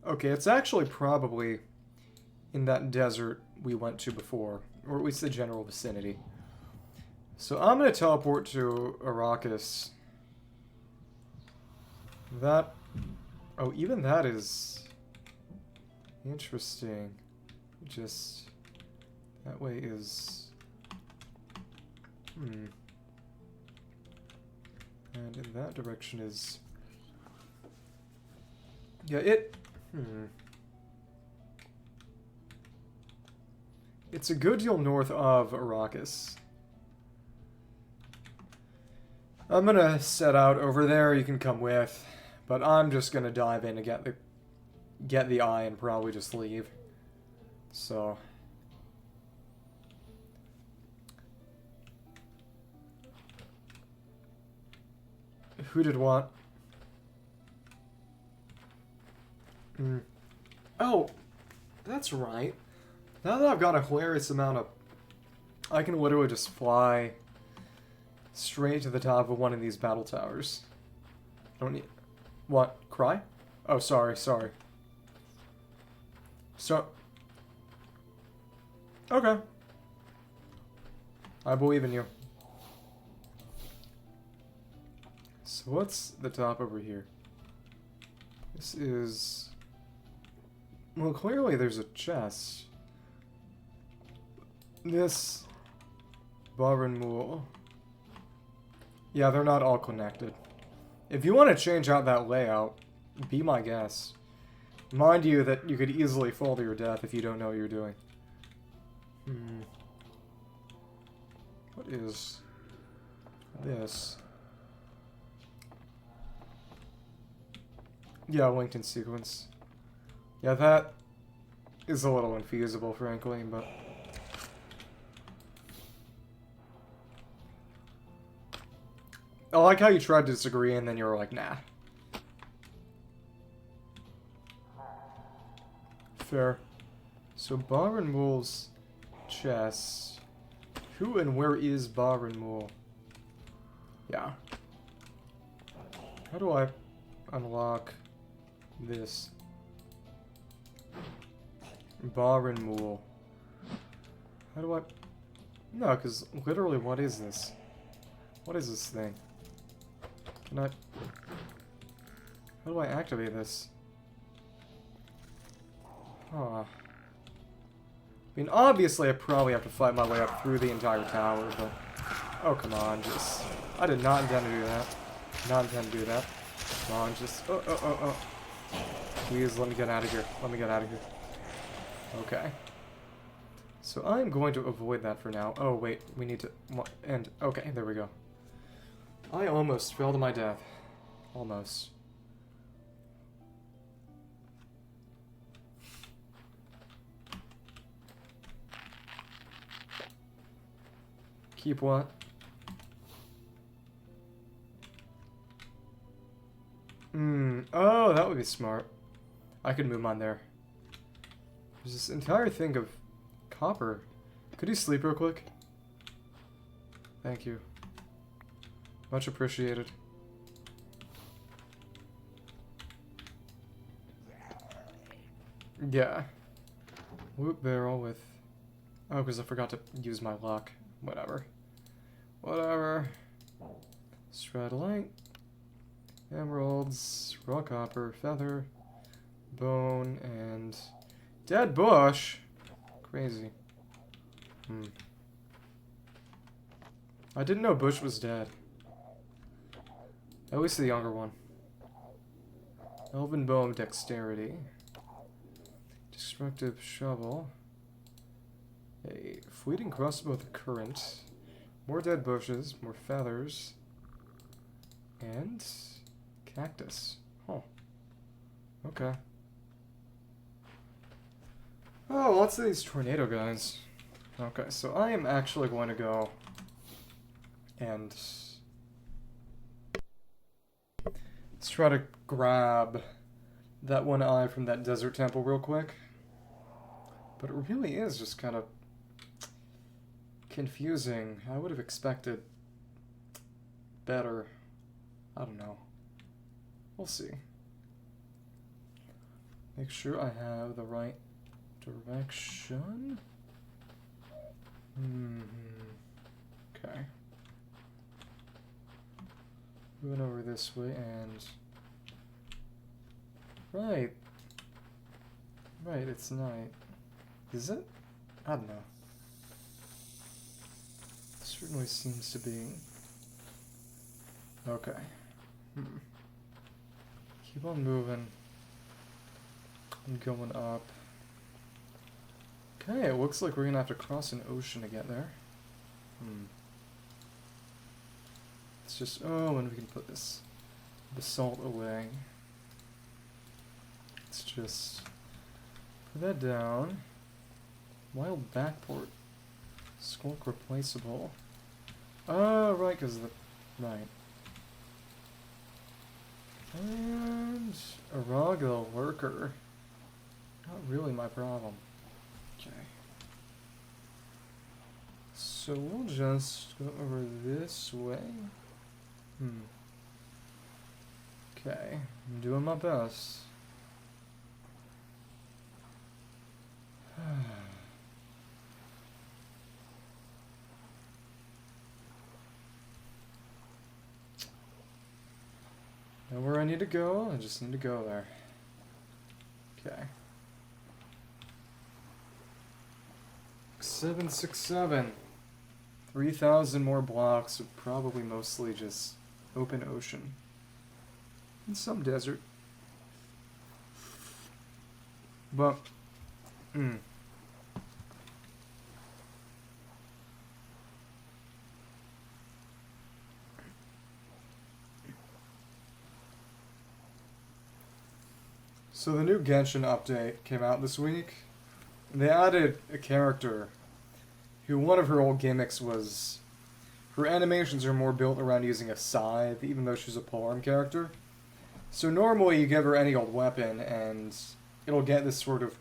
Okay, it's actually probably in that desert we went to before. Or at least the general vicinity. So I'm going to teleport to Arrakis. That... Oh, even that is... Interesting. Just... That way is... And in that direction is... Yeah, it... It's a good deal north of Arrakis. I'm gonna set out over there, you can come with. But I'm just gonna dive in and get the eye and probably just leave. So... Who did what? Oh, that's right. Now that I've got a hilarious amount of... I can literally just fly straight to the top of one of these battle towers. I don't need... What? Cry? Oh, sorry. So... Okay. I believe in you. So what's the top over here? This is... Well, clearly there's a chest. This... Barrenmoor. Yeah, they're not all connected. If you want to change out that layout, be my guest. Mind you that you could easily fall to your death if you don't know what you're doing. What is this? Yeah, linked in sequence. Yeah, that is a little infeasible, frankly, but... I like how you tried to disagree and then you were like, nah. Fair. So, Barrenmoor's chest. Who and where is Barrenmoor? Yeah. How do I unlock this? Barrenmoor. How do I... No, because literally, what is this? What is this thing? Can I... How do I activate this? Huh. I mean, obviously I probably have to fight my way up through the entire tower, but... Oh, come on, just... I did not intend to do that. Not intend to do that. Come on, just... Oh. Please, let me get out of here. Let me get out of here. Okay. So I'm going to avoid that for now. Oh, wait. We need to... end. Okay, there we go. I almost fell to my death. Almost. Keep what? Oh, that would be smart. I could move mine there. There's this entire thing of copper. Could you sleep real quick? Thank you. Much appreciated. Yeah. Whoop barrel with... Oh, because I forgot to use my luck. Whatever. Whatever. Stradolite. Emeralds. Raw copper. Feather. Bone. And... Dead bush? Crazy. I didn't know Bush was dead. At least the younger one. Elven Bone Dexterity. Destructive Shovel. A fleeting crossbow with a current. More dead bushes. More feathers. And... cactus. Huh. Okay. Oh, lots of these tornado guys. Okay, so I am actually going to go and let's try to grab that one eye from that desert temple real quick. But it really is just kind of confusing. I would have expected better. I don't know. We'll see. Make sure I have the right direction. Okay. Moving over this way and... Right. Right, it's night. Is it? I don't know. Certainly seems to be. Okay. Keep on moving. And going up. Okay, it looks like we're gonna have to cross an ocean to get there. It's just... Oh, and we can put this basalt away. Let's just put that down. Wild backport. Skulk replaceable. Oh, right, because the... Right. And... Araga lurker. Not really my problem. Okay. So we'll just go over this way. Okay. I'm doing my best. Know where I need to go? I just need to go there. Okay. 767. 3,000 more blocks of probably mostly just open ocean. And some desert. But, So the new Genshin update came out this week. They added a character who one of her old gimmicks was her animations are more built around using a scythe, even though she's a polearm character. So normally you give her any old weapon and it'll get this sort of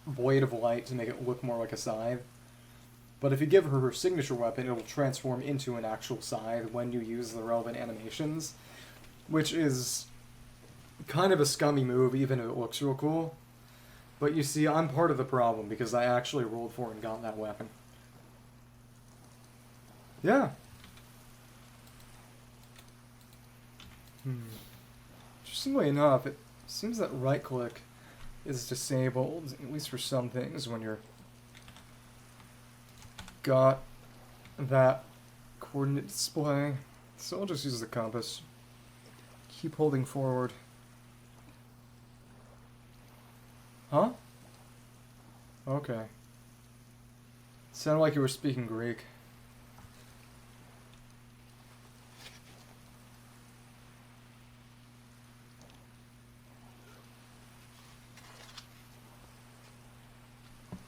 blade of light to make it look more like a scythe. But if you give her her signature weapon, it'll transform into an actual scythe when you use the relevant animations, which is kind of a scummy move, even if it looks real cool. But you see, I'm part of the problem, because I actually rolled for and got that weapon. Yeah. Interestingly enough, it seems that right-click is disabled, at least for some things, when you're got that coordinate display. So I'll just use the compass. keep holding forward. Huh? Okay. Sounded like you were speaking Greek.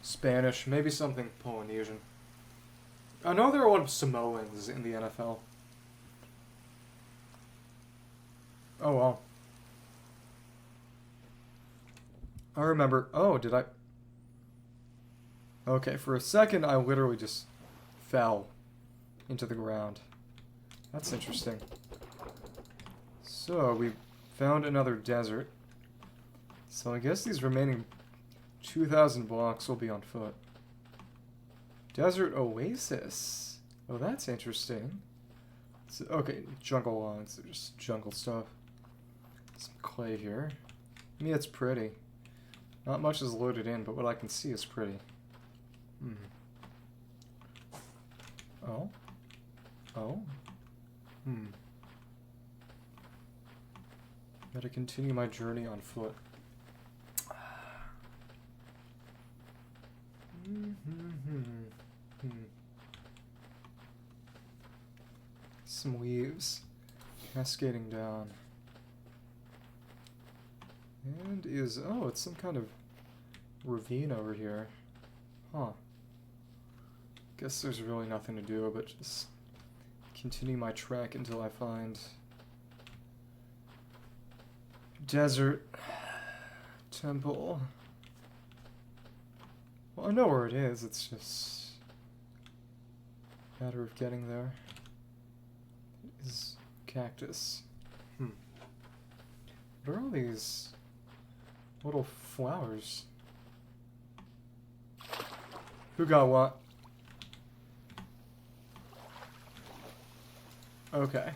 Spanish, maybe something Polynesian. I know there are a lot of Samoans in the NFL. Oh, well. I remember... Oh, did I... Okay, for a second, I literally just fell into the ground. That's interesting. So, we found another desert. So I guess these remaining 2,000 blocks will be on foot. Desert Oasis. Oh, that's interesting. So, okay, jungle logs. There's just jungle stuff. Some clay here. I mean, it's pretty. Not much is loaded in, but what I can see is pretty. Hmm. Oh? Oh? Hmm. Gotta continue my journey on foot. Some leaves cascading down. And is... Oh, it's some kind of ravine over here. Huh. Guess there's really nothing to do but just continue my trek until I find... Desert temple. Well, I know where it is, it's just a matter of getting there. It is cactus. What are all these little flowers? Who got what? Okay.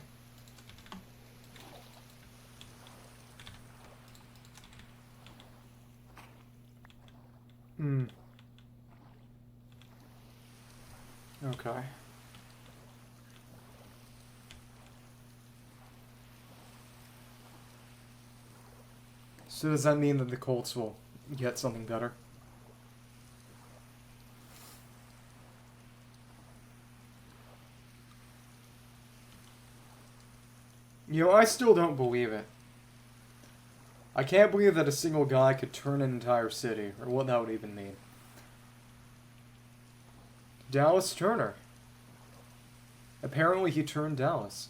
Okay. So does that mean that the Colts will get something better? You know, I still don't believe it. I can't believe that a single guy could turn an entire city, or what that would even mean. Dallas Turner. Apparently he turned Dallas.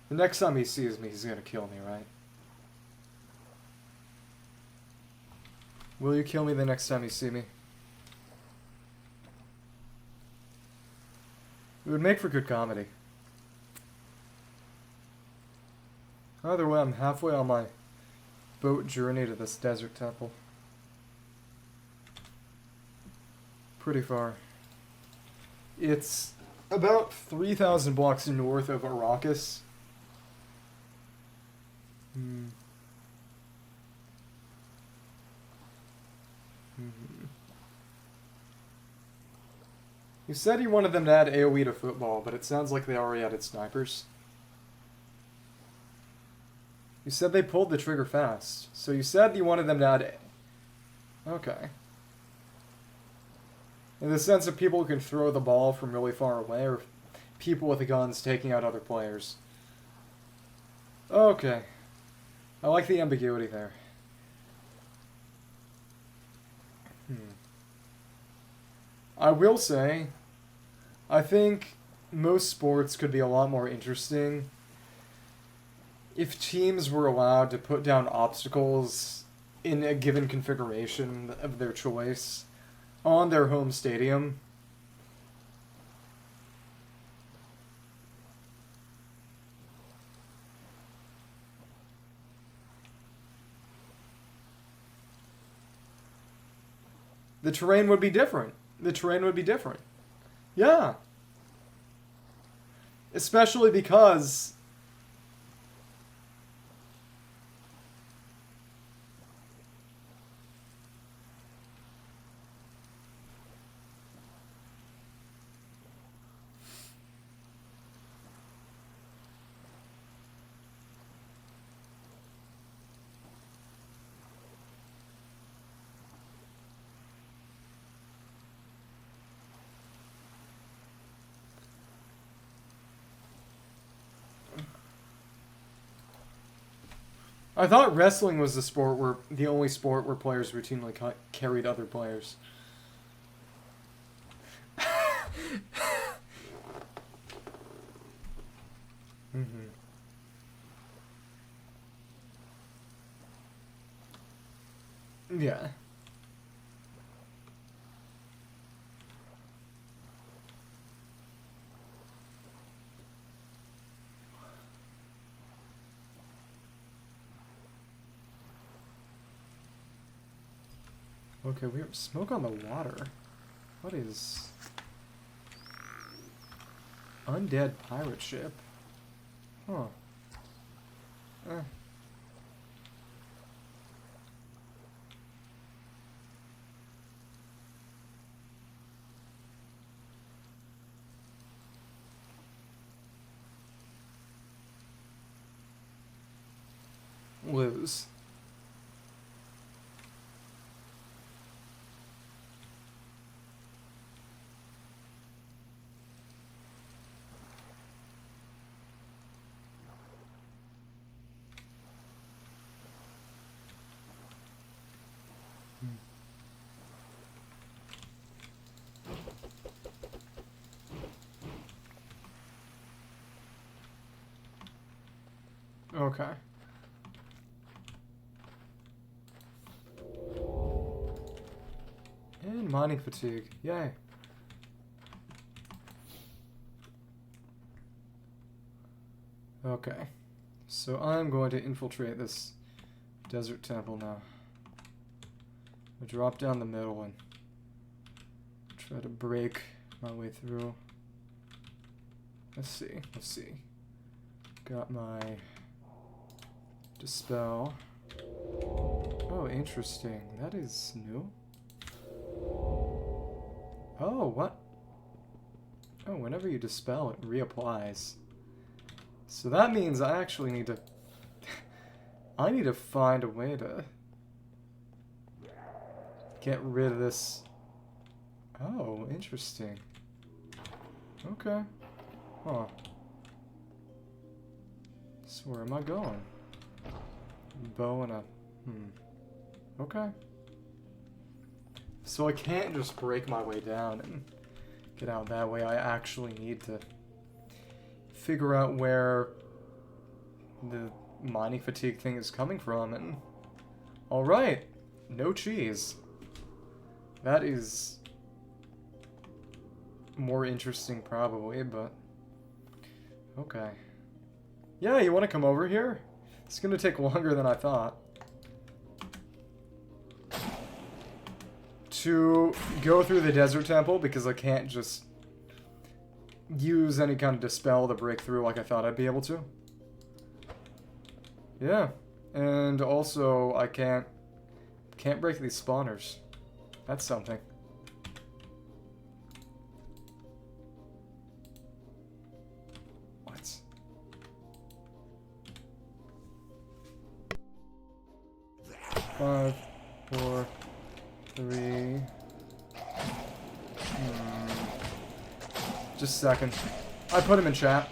The next time he sees me, he's gonna kill me, right? Will you kill me the next time you see me? It would make for good comedy. Either way, I'm halfway on my boat journey to this desert temple. Pretty far. It's about 3,000 blocks north of Arrakis. You said you wanted them to add AoE to football, but it sounds like they already added snipers. You said they pulled the trigger fast, so you said you wanted them to add... Okay. In the sense of people who can throw the ball from really far away, or people with guns taking out other players. Okay. I like the ambiguity there. I will say, I think most sports could be a lot more interesting if teams were allowed to put down obstacles in a given configuration of their choice on their home stadium. The terrain would be different. The terrain would be different. Yeah. Especially because... I thought wrestling was the only sport where players routinely carried other players. Mm-hmm. Yeah. Okay, we have smoke on the water. What is... Undead pirate ship? Huh. Eh. Lose. Okay. And mining fatigue. Yay. Okay. So I'm going to infiltrate this desert temple now. I'll drop down the middle and try to break my way through. Let's see. Let's see. Got my dispel. Oh, interesting. That is new. Oh, what? Oh, whenever you dispel, it reapplies. So that means I actually need to... I need to find a way to get rid of this. Oh, interesting. Okay. Huh. So where am I going? Bow and a... Okay. So I can't just break my way down and get out that way. I actually need to figure out where the mining fatigue thing is coming from, and... Alright! No cheese. That is... more interesting, probably, but... Okay. Yeah, you want to come over here? It's gonna take longer than I thought. To go through the desert temple, because I can't just use any kind of dispel to break through like I thought I'd be able to. Yeah. And also, I can't break these spawners. That's something. What? Five, 4, 3. Just a second. I put him in chat.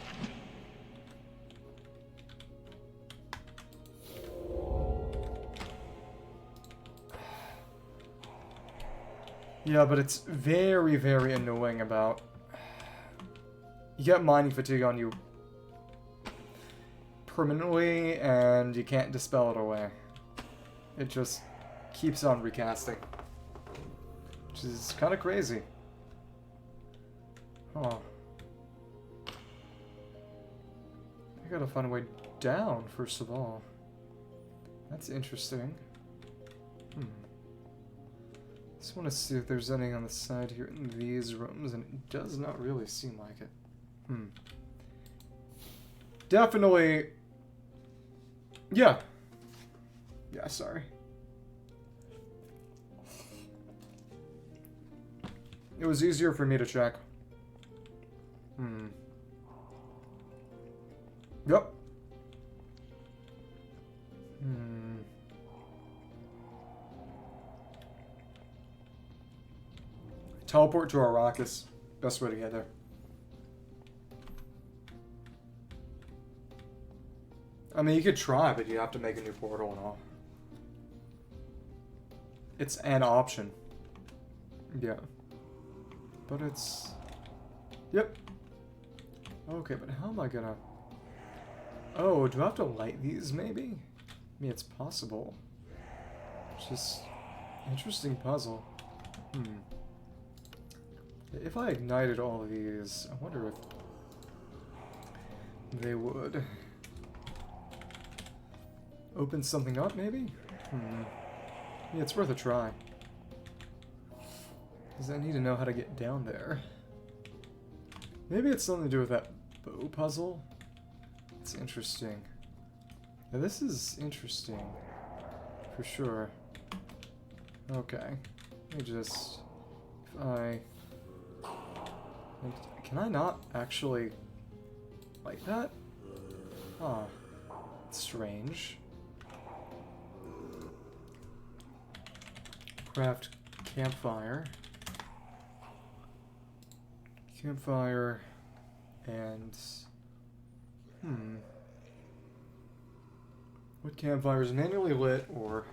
Yeah, but it's very, very annoying about... You get mining fatigue on you permanently, and you can't dispel it away. It just keeps on recasting. Which is kind of crazy. Huh. I gotta find a way down, first of all. That's interesting. Just want to see if there's anything on the side here in these rooms, and it does not really seem like it. Definitely... Yeah. Yeah, sorry. It was easier for me to check. Yep. Teleport to Arrakis. Best way to get there. I mean, you could try, but you have to make a new portal and all. It's an option. Yeah. But it's... Yep. Okay, but how am I gonna... Oh, do I have to light these, maybe? I mean, it's possible. It's just... Interesting puzzle. If I ignited all of these, I wonder if... they would... open something up, maybe? Yeah, it's worth a try. Because I need to know how to get down there. Maybe it's something to do with that bow puzzle. It's interesting. Now, this is interesting. For sure. Okay. Let me just... If I... Can I not actually... like that? Huh. It's strange. Craft campfire. Campfire and... Wood campfires manually lit or...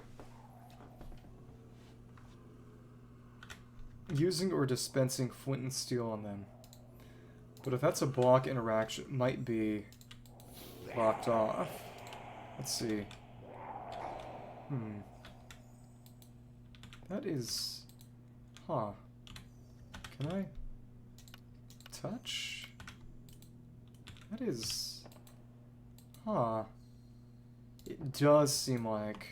using or dispensing flint and steel on them. But if that's a block interaction, it might be locked off. Let's see. That is... Huh. Can I... touch? That is... Huh. It does seem like...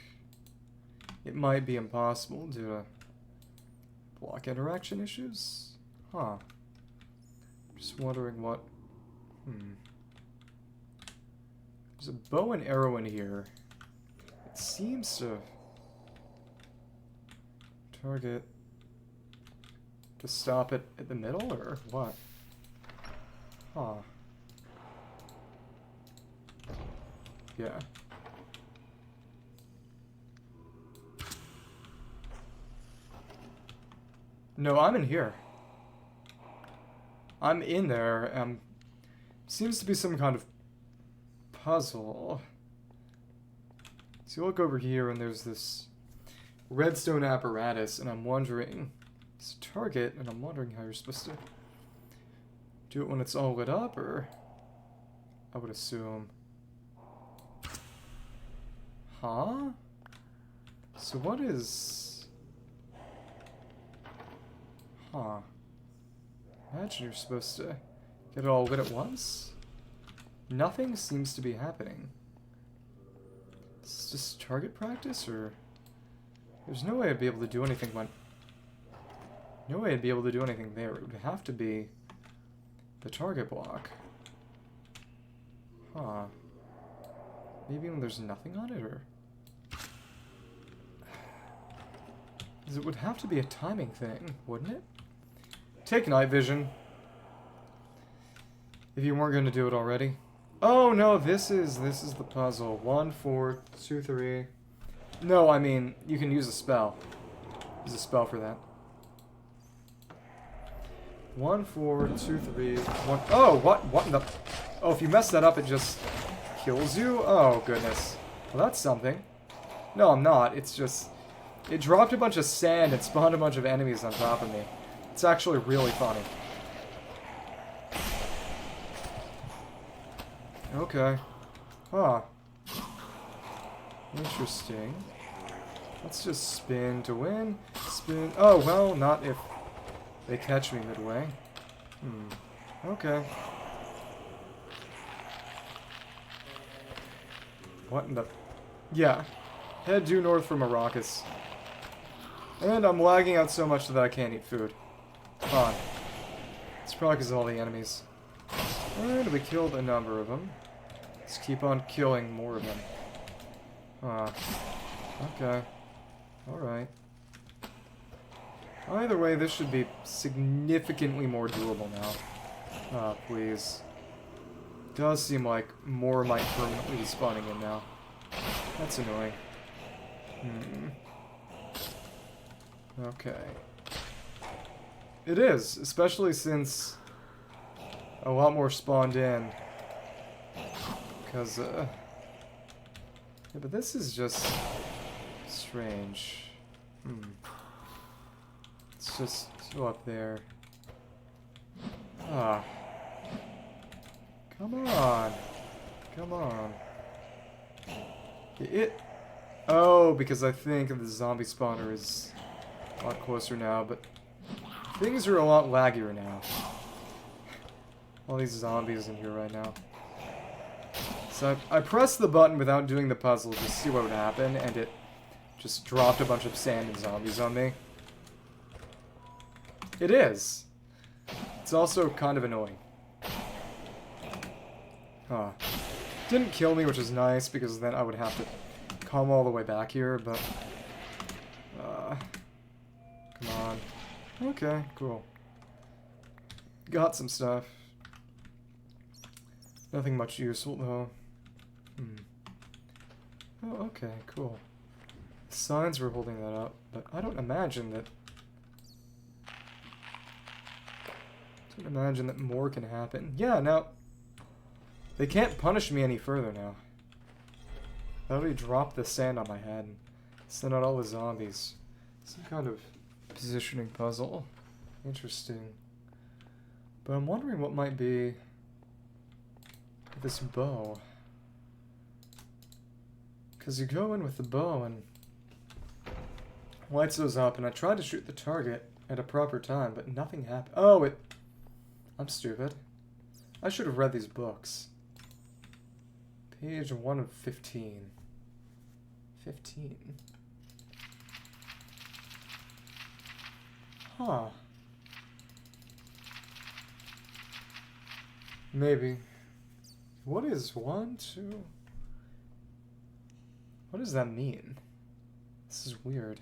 it might be impossible due to... block interaction issues? Huh. Just wondering what... There's a bow and arrow in here. It seems to... target... to stop it at the middle, or what? Huh. Yeah. No, I'm in here. I'm in there. Seems to be some kind of puzzle. So you look over here and there's this redstone apparatus, and I'm wondering... it's a target, and I'm wondering how you're supposed to do it when it's all lit up, or... I would assume... Huh? So what is... Huh. Imagine you're supposed to get it all lit at once? Nothing seems to be happening. Is this just target practice, or... There's no way I'd be able to do anything when... No way I'd be able to do anything there. It would have to be the target block. Huh. Maybe when there's nothing on it, or... Because it would have to be a timing thing, wouldn't it? Take night vision. If you weren't going to do it already. Oh, no, this is the puzzle. 1, 4, 2, 3. No, I mean, you can use a spell. Use a spell for that. 1, 4, 2, 3, 1. Oh, what in the... Oh, if you mess that up, it just kills you? Oh, goodness. Well, that's something. No, I'm not. It's just... It dropped a bunch of sand and spawned a bunch of enemies on top of me. It's actually really funny. Okay. Huh. Interesting. Let's just spin to win. Spin... Oh, well, not if... they catch me midway. Okay. What in the... Yeah. Head due north for Maracas. And I'm lagging out so much that I can't eat food. Fine. It's probably because of all the enemies. And we killed a number of them. Let's keep on killing more of them. Okay. Alright. Either way, this should be significantly more doable now. Please. Does seem like more might permanently be spawning in now. That's annoying. Okay. It is, especially since a lot more spawned in. Because, Yeah, but this is just strange. Let's just go up there. Ah. Come on. Come on. Oh, because I think the zombie spawner is a lot closer now, but things are a lot laggier now. All these zombies in here right now. So I pressed the button without doing the puzzle to see what would happen, and it just dropped a bunch of sand and zombies on me. It is. It's also kind of annoying. Huh. Didn't kill me, which is nice, because then I would have to come all the way back here, but... come on. Okay, cool. Got some stuff. Nothing much useful, though. Oh, okay, cool. The signs were holding that up, but I don't imagine that... more can happen. Yeah, now... They can't punish me any further now. I already dropped the sand on my head and sent out all the zombies. Some kind of positioning puzzle. Interesting. But I'm wondering what might be this bow. Because you go in with the bow and lights those up, and I tried to shoot the target at a proper time, but nothing happened. Oh, I'm stupid. I should have read these books. Page 1 of 15. 15. Huh. Maybe. What is 1, 2? What does that mean? This is weird.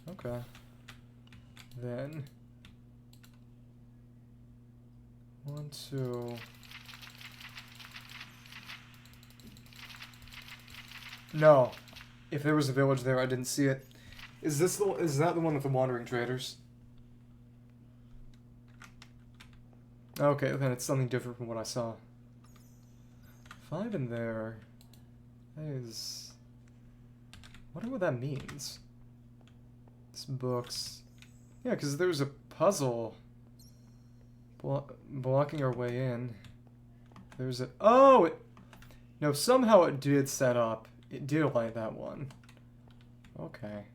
Okay. Then 1, 2. No. If there was a village there, I didn't see it. Is that the one with the wandering traders? Okay, then it's something different from what I saw. 5 in there. That is... I wonder what that means. It's books. Yeah, because there's a puzzle blocking our way in. There's a... Oh! No, somehow it did set up. It did like that one. Okay.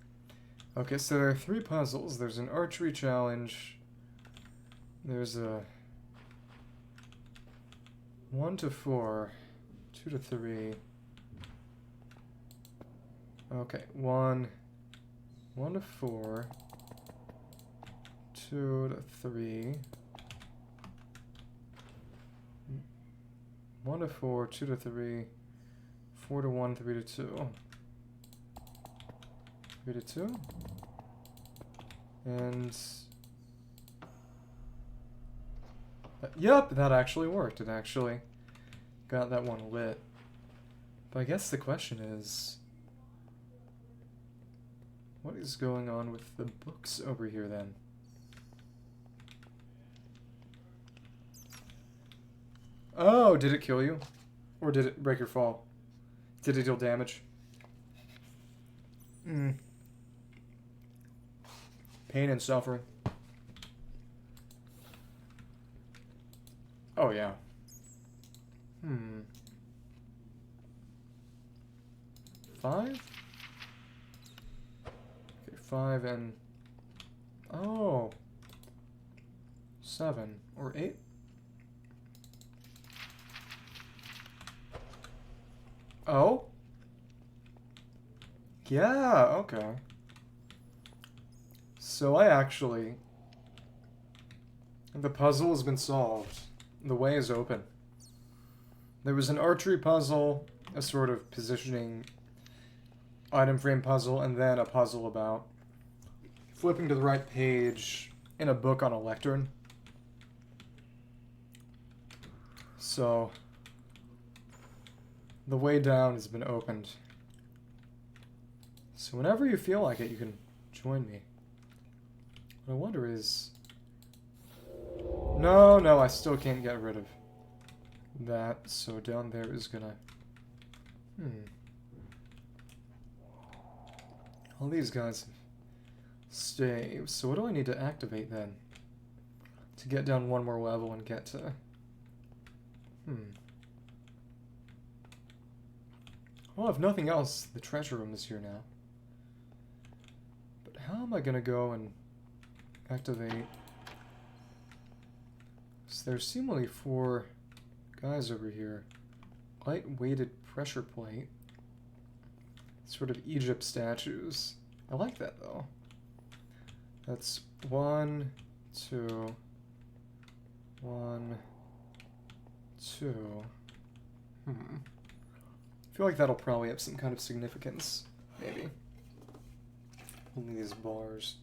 Okay, so there are 3 puzzles. There's an archery challenge. There's a 1 to 4, 2 to 3. Okay, 1 to 4, 2 to 3. 1 to 4, 2 to 3, 4 to 1, 3 to 2. 3 to 2. And... yep, that actually worked. It actually got that one lit. But I guess the question is... what is going on with the books over here, then? Oh, did it kill you? Or did it break your fall? Did it deal damage? Pain and suffering. Oh, yeah. 5? Okay, 5 and... oh. 7 or 8? Oh? Yeah, okay. So I actually... the puzzle has been solved. The way is open. There was an archery puzzle, a sort of positioning item frame puzzle, and then a puzzle about flipping to the right page in a book on a lectern. So... the way down has been opened. So whenever you feel like it, you can join me. What I wonder is... no, I still can't get rid of that. So down there is gonna All these guys stave. So what do I need to activate then? To get down one more level and get to... Well, if nothing else, the treasure room is here now. But how am I gonna go and activate... So there's seemingly 4 guys over here. Light-weighted pressure plate. Sort of Egypt statues. I like that, though. That's 1, 2... 1, 2... I feel like that'll probably have some kind of significance. Maybe. Only these bars.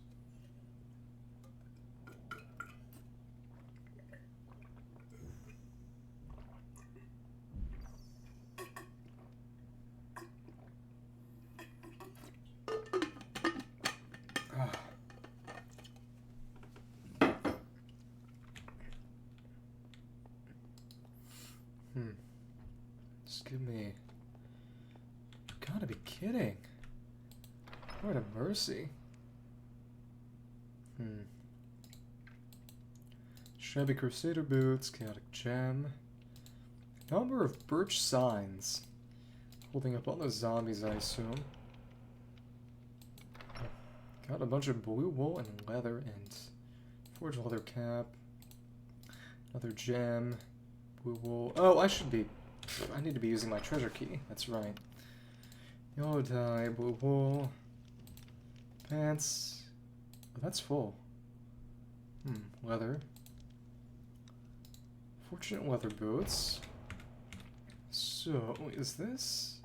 Just give me... You gotta be kidding. What a mercy. Shabby Crusader boots, chaotic gem. Number of birch signs. Holding up all those zombies, I assume. Got a bunch of blue wool and leather and forged leather cap. Another gem. Blue wool. Oh, I need to be using my treasure key. That's right. Yellow dye, blue wool. Pants. Oh, that's full. Leather. Fortunate leather boots. So, is this...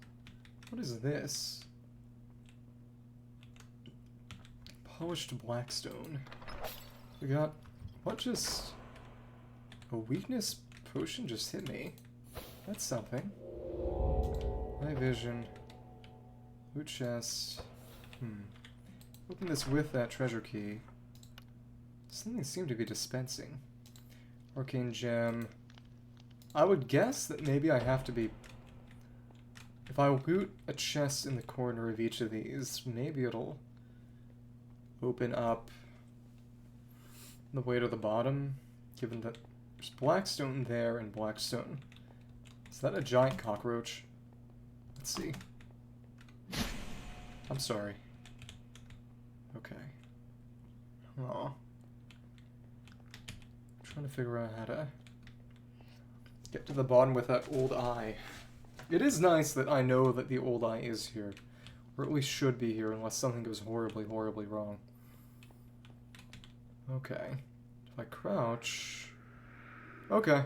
What is this? Polished blackstone. We got... What just... A weakness potion just hit me. That's something. Night vision. Loot chest. Open this with that treasure key. Something seemed to be dispensing. Arcane gem. I would guess that maybe I have to be... If I loot a chest in the corner of each of these, maybe it'll open up the way to the bottom, given that there's blackstone there and blackstone. Is that a giant cockroach? Let's see. I'm sorry. Okay. Aw. Trying to figure out how to get to the bottom with that old eye. It is nice that I know that the old eye is here. Or at least should be here, unless something goes horribly, horribly wrong. Okay. If I crouch... Okay.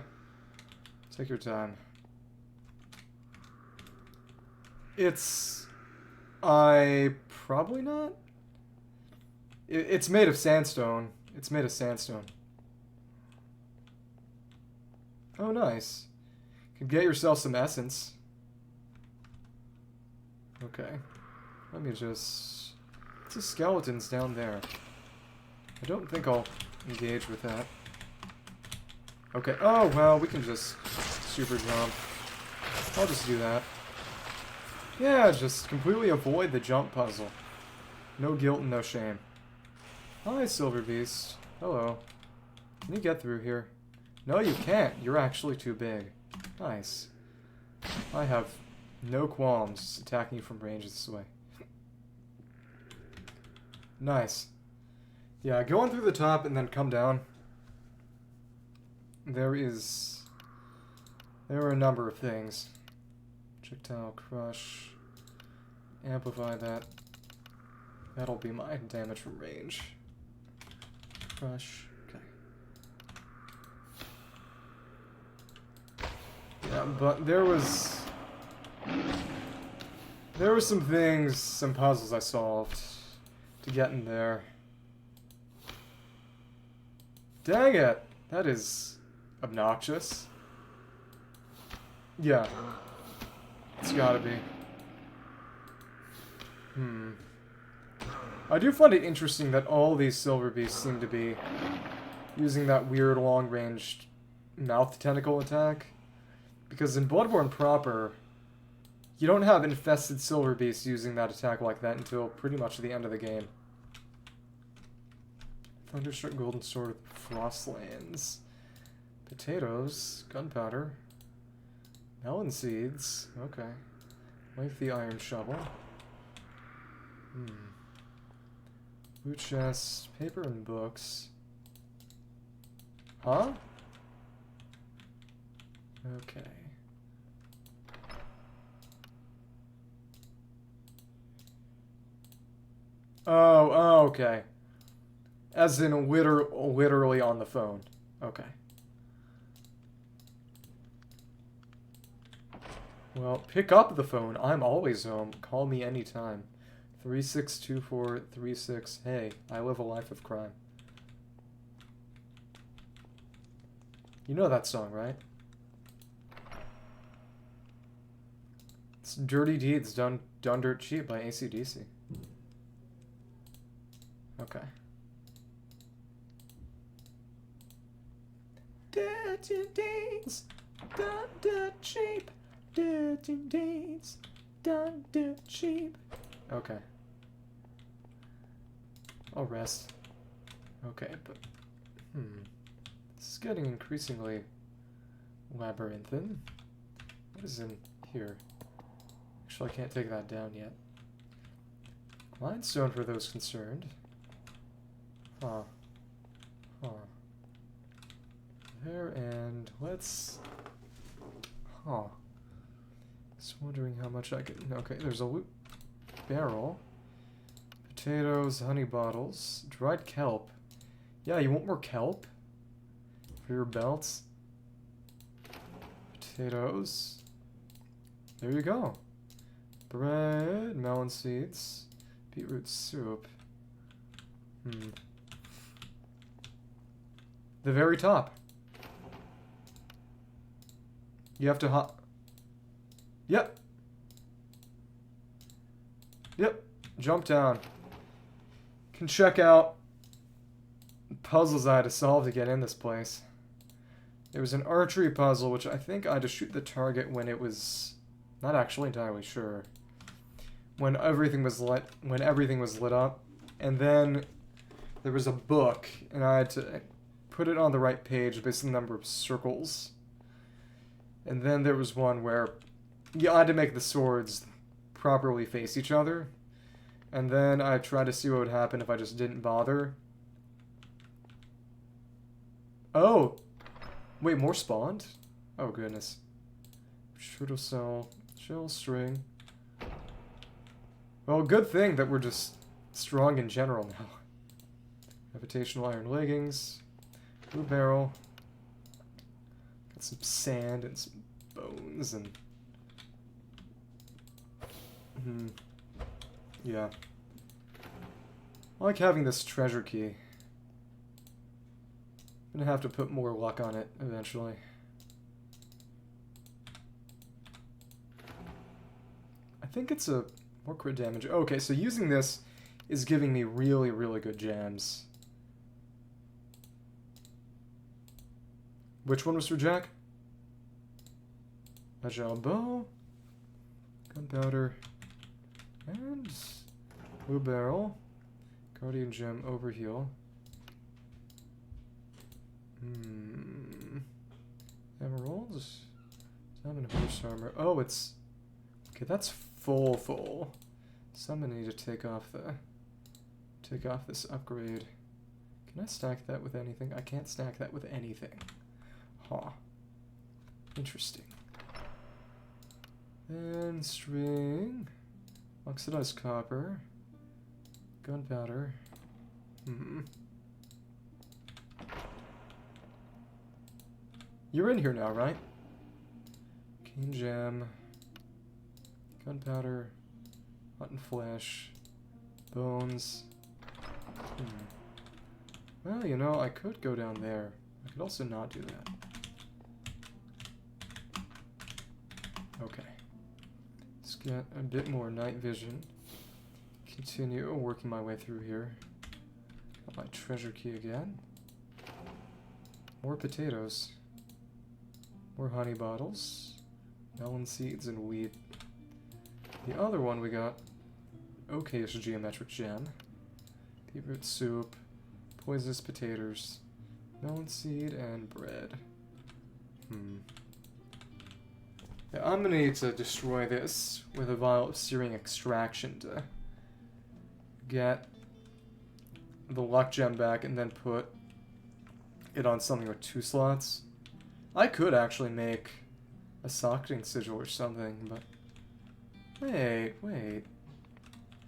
Take your time. It's... Probably not? It's made of sandstone. It's made of sandstone. Oh, nice. You can get yourself some essence. Okay. Let me just... What's the skeletons down there? I don't think I'll engage with that. Okay. Oh, well, we can just super jump. I'll just do that. Yeah, just completely avoid the jump puzzle. No guilt and no shame. Hi, Silver Beast. Hello. Can you get through here? No, you can't. You're actually too big. Nice. I have no qualms attacking you from range this way. Nice. Yeah, go on through the top and then come down. There are a number of things. Projectile crush. Amplify that. That'll be my damage from range. Crush. Okay. Yeah, but there were some things, some puzzles I solved to get in there. Dang it! That is obnoxious. Yeah. It's gotta be. I do find it interesting that all these silver beasts seem to be using that weird long-ranged mouth tentacle attack. Because in Bloodborne proper, You don't have infested silver beasts using that attack like that until pretty much the end of the game. Thunderstruck golden sword with frostlands. Potatoes, gunpowder, melon seeds. Okay. Lengthy iron shovel. Loot chest, paper and books. Huh? Okay. Oh, okay. As in literally on the phone. Okay. Well, pick up the phone. I'm always home. Call me anytime. 362436. Hey, I live a life of crime. You know that song, right? It's Dirty Deeds Done Dirt Cheap by AC/DC. Okay. Dirty Deeds Done Dirt Cheap. Dirty Deeds Done Dirt Cheap. Okay. I'll rest. Okay, but... This is getting increasingly labyrinthine. What is in here? Actually, I can't take that down yet. Limestone for those concerned. Huh. Huh. There, and let's... Huh. Just wondering how much I could... Okay, there's a loot barrel. Potatoes, honey bottles, dried kelp. Yeah, you want more kelp? For your belts? Potatoes. There you go. Bread, melon seeds, beetroot soup. The very top. You have to hop. Yep. Yep. Jump down. Can check out puzzles I had to solve to get in this place. It was an archery puzzle, which I think I had to shoot the target when it was not actually entirely sure. When everything was lit up, and then there was a book, and I had to put it on the right page based on the number of circles. And then there was one where I had to make the swords properly face each other. And then I tried to see what would happen if I just didn't bother. Oh! Wait, more spawned? Oh, goodness. Turtle cell, shell string. Well, good thing that we're just strong in general now. Gravitational iron leggings. Blue barrel. Got some sand and some bones and... Yeah. I like having this treasure key. I'm gonna have to put more luck on it eventually. I think it's a more crit damage. Okay, so using this is giving me really, really good gems. Which one was for Jack? Agile bow, gunpowder, and blue barrel, guardian gem, overheal. Emeralds, diamond horse armor. Oh, it's okay. That's full. So I'm gonna need to take off this upgrade. Can I stack that with anything? I can't stack that with anything. Huh. Interesting. Then string, oxidized copper, gunpowder. You're in here now, right? Cane gem, gunpowder, rotten flesh, bones. Well, you know, I could go down there. I could also not do that. Okay. Let's get a bit more night vision. Continue working my way through here. Got my treasure key again. More potatoes. More honey bottles. Melon seeds and wheat. The other one we got okayish geometric gem. Beetroot soup, poisonous potatoes, melon seed, and bread. Yeah, I'm gonna need to destroy this with a vial of searing extraction to get the luck gem back and then put it on something with 2 slots. I could actually make a socketing sigil or something, but... Wait.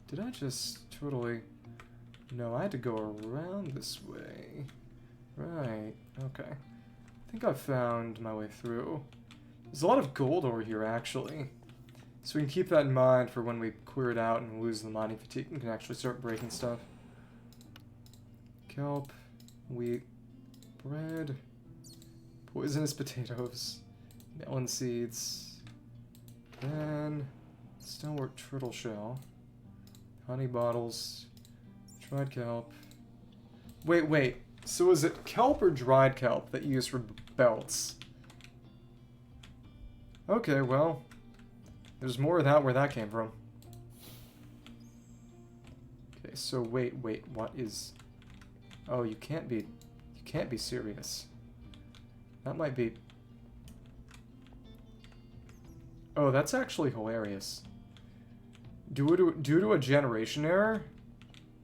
Did I just totally... No, I had to go around this way. Right, okay. I think I found my way through. There's a lot of gold over here, actually. So we can keep that in mind for when we clear it out and lose the mining fatigue and can actually start breaking stuff. Kelp, wheat, bread, poisonous potatoes, melon seeds, then stalwart turtle shell, honey bottles, dried kelp. Wait. So is it kelp or dried kelp that you use for belts? Okay, well, there's more of that where that came from. Okay, so wait, what is... Oh, you can't be serious. That might be... Oh, that's actually hilarious. Due to a generation error,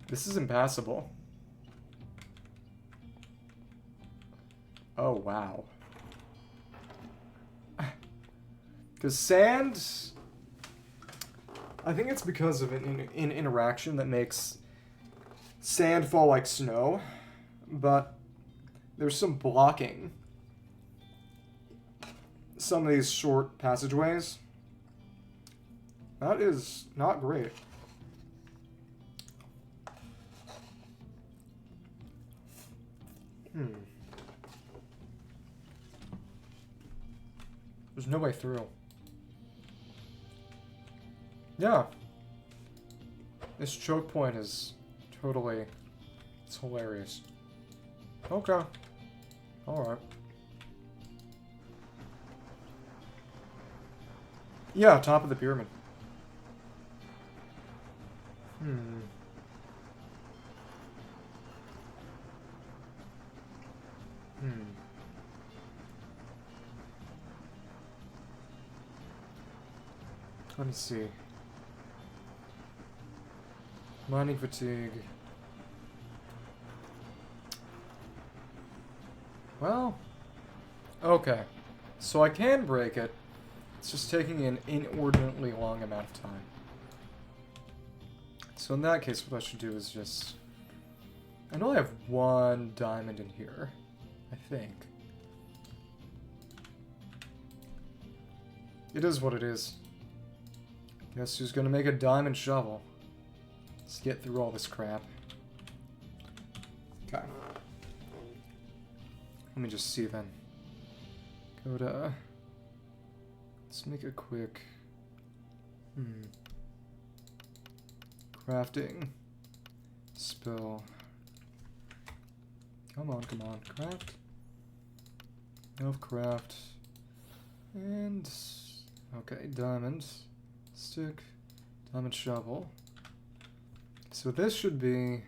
this is impassable. Oh, wow. Because sand... I think it's because of an interaction that makes sand fall like snow, but there's some blocking some of these short passageways. That is not great. There's no way through. Yeah. This choke point is totally... It's hilarious. Okay. Alright. Yeah, top of the pyramid. Let me see. Mining fatigue. Well, okay. So I can break it. It's just taking an inordinately long amount of time. So in that case, what I should do is just... I know I have 1 diamond in here, I think. It is what it is. Guess who's gonna make a diamond shovel? Let's get through all this crap. Okay. Let me just see then. Go to... Let's make a quick... Crafting. Spell. Come on. Craft. Elf craft. And... Okay, diamond. Stick. Diamond shovel. So this should be...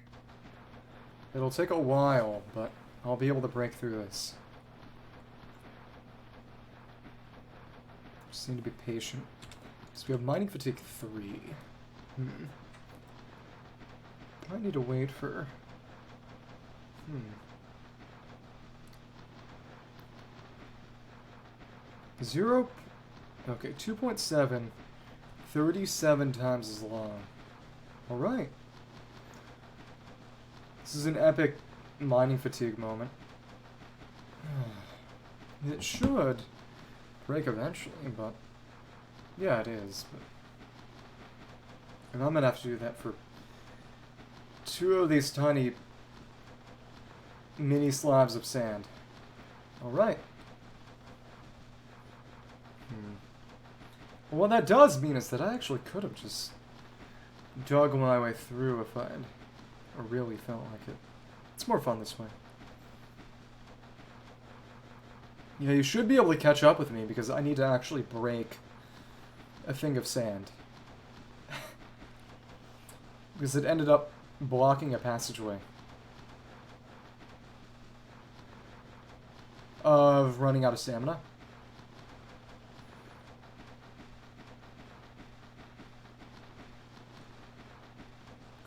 It'll take a while, but I'll be able to break through this. Just need to be patient. So we have mining fatigue 3. I need to wait for... 0... Okay, 2.7. 37 times as long. Alright. This is an epic mining fatigue moment. It should break eventually, but... Yeah, it is, but... And I'm gonna have to do that for 2 of these tiny mini slabs of sand. Alright. Well, what that does mean is that I actually could have just dug my way through if I'd really felt like it. It's more fun this way. Yeah, you should be able to catch up with me because I need to actually break a thing of sand. Because it ended up blocking a passageway. Of running out of stamina.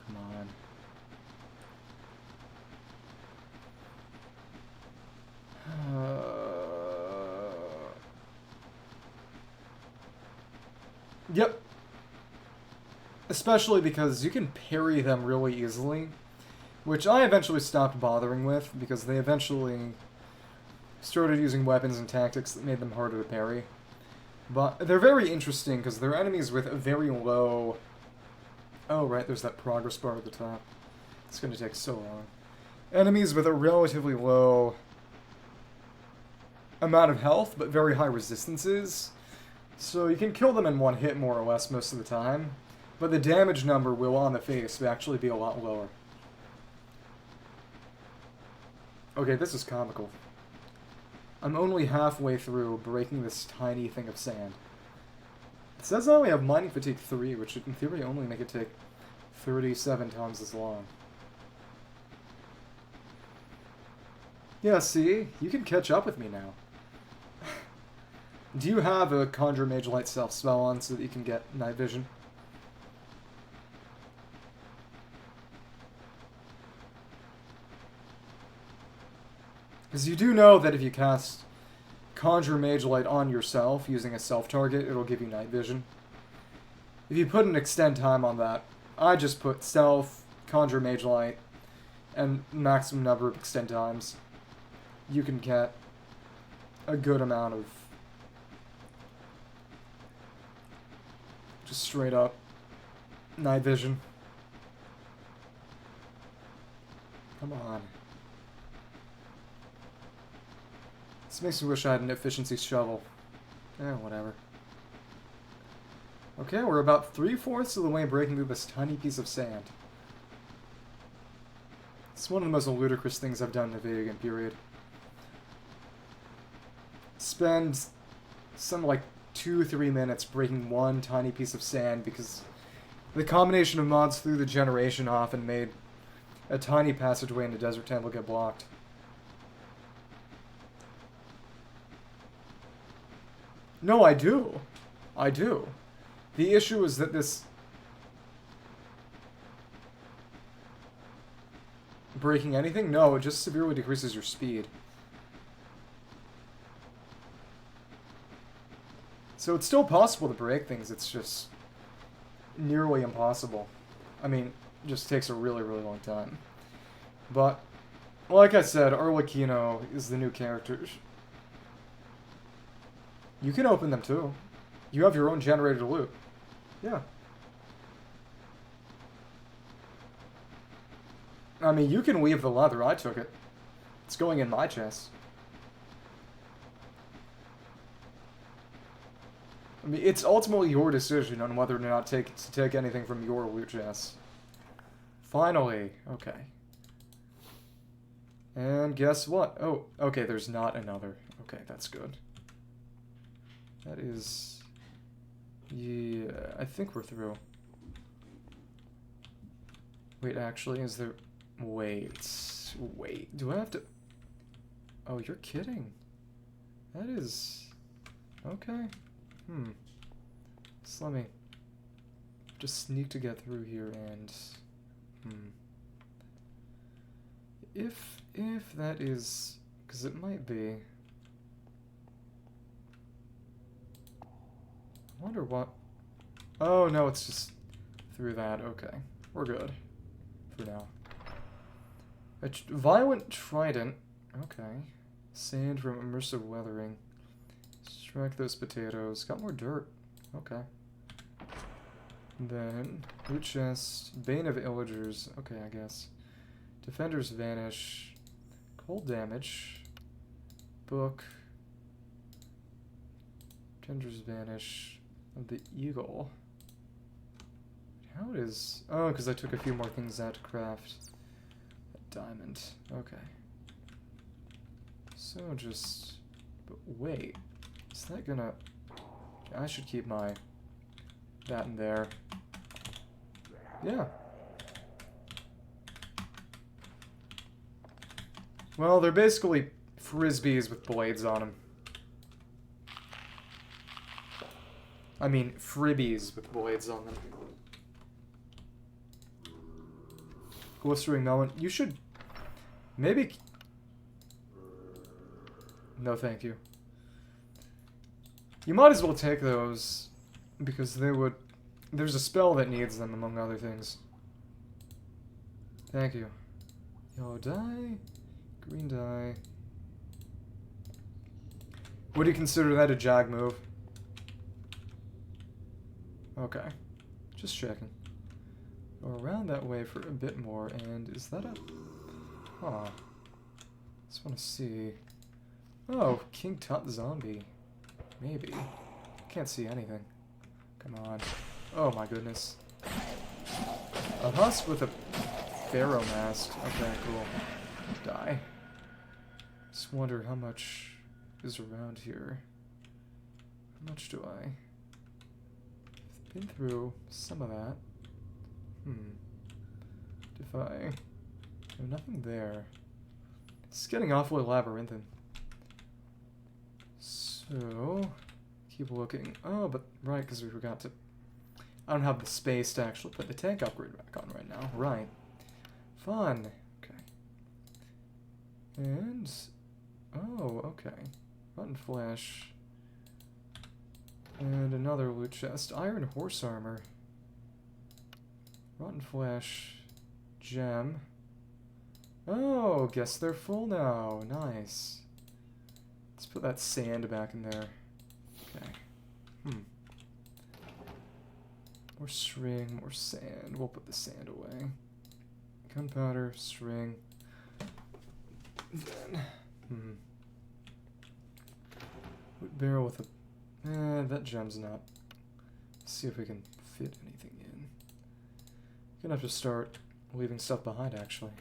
Come on. Yep. Especially because you can parry them really easily, which I eventually stopped bothering with because they eventually started using weapons and tactics that made them harder to parry. But they're very interesting because they're enemies with a very low... Oh, right, there's that progress bar at the top. It's going to take so long. Enemies with a relatively low amount of health, but very high resistances. So you can kill them in one hit, more or less, most of the time. But the damage number will, on the face, actually be a lot lower. Okay, this is comical. I'm only halfway through breaking this tiny thing of sand. It says I only have mining fatigue 3, which in theory only make it take 37 times as long. Yeah, see? You can catch up with me now. Do you have a Conjure Mage Light Self spell on so that you can get night vision? Because you do know that if you cast Conjure Mage Light on yourself using a self-target, it'll give you night vision. If you put an extend time on that, I just put Stealth, Conjure Mage Light, and maximum number of extend times. You can get a good amount of just straight up night vision. Come on. This makes me wish I had an efficiency shovel. Whatever. Okay, we're about 3/4 of the way breaking through this tiny piece of sand. It's one of the most ludicrous things I've done in the video game period. Spend some like 2-3 minutes breaking one tiny piece of sand because the combination of mods threw the generation off and made a tiny passageway in the desert temple get blocked. No, I do. I do. The issue is that this breaking anything? No, it just severely decreases your speed. So it's still possible to break things, it's just nearly impossible. I mean, it just takes a really, really long time. But, like I said, Arlecchino is the new character. You can open them too. You have your own generated loot. Yeah. I mean, you can weave the leather. I took it. It's going in my chest. I mean, it's ultimately your decision on whether or not to take anything from your loot chest. Finally. Okay. And guess what? Oh, okay, there's not another. Okay, that's good. That is... Yeah, I think we're through. Wait, actually, is there... Wait, do I have to... Oh, you're kidding. That is... Okay. So let me just sneak to get through here and... If that is... Because it might be... I wonder what... Oh, no, it's just through that. Okay. We're good. For now. A violent trident. Okay. Sand from immersive weathering. Strike those potatoes. Got more dirt. Okay. Then, loot chest. Bane of Illagers. Okay, I guess. Defenders vanish. Cold damage. Book. Tenders vanish. Of the eagle. How is... Oh, because I took a few more things out to craft. A diamond. Okay. So just... But wait. Is that gonna... I should keep my... that in there. Yeah. Well, they're basically frisbees with blades on them. I mean, fribbies with blades on them. Glistering melon. You should... Maybe... No, thank you. You might as well take those, because they would... There's a spell that needs them, among other things. Thank you. Yellow dye, green dye. Would you consider that a jag move? Okay. Just checking. Go around that way for a bit more, and is that a... Huh. Just want to see... Oh, King Tut Zombie. Maybe. Can't see anything. Come on. Oh my goodness. A husk with a pharaoh mask. Okay, cool. Die. Just wonder how much is around here. How much do I... I've been through some of that. If I... There's nothing there. It's getting awfully labyrinthine. So... Keep looking. Oh, but... Right, because we forgot to... I don't have the space to actually put the tank upgrade back on right now. Right. Fun. Okay. And... Oh, okay. Rotten flesh. And another loot chest. Iron horse armor. Rotten flesh. Gem. Oh, guess they're full now. Nice. Let's put that sand back in there. Okay. More string, more sand. We'll put the sand away. Gunpowder, string. Then, Wood barrel with a... that gem's not... Let's see if we can fit anything in. Gonna have to start leaving stuff behind, actually.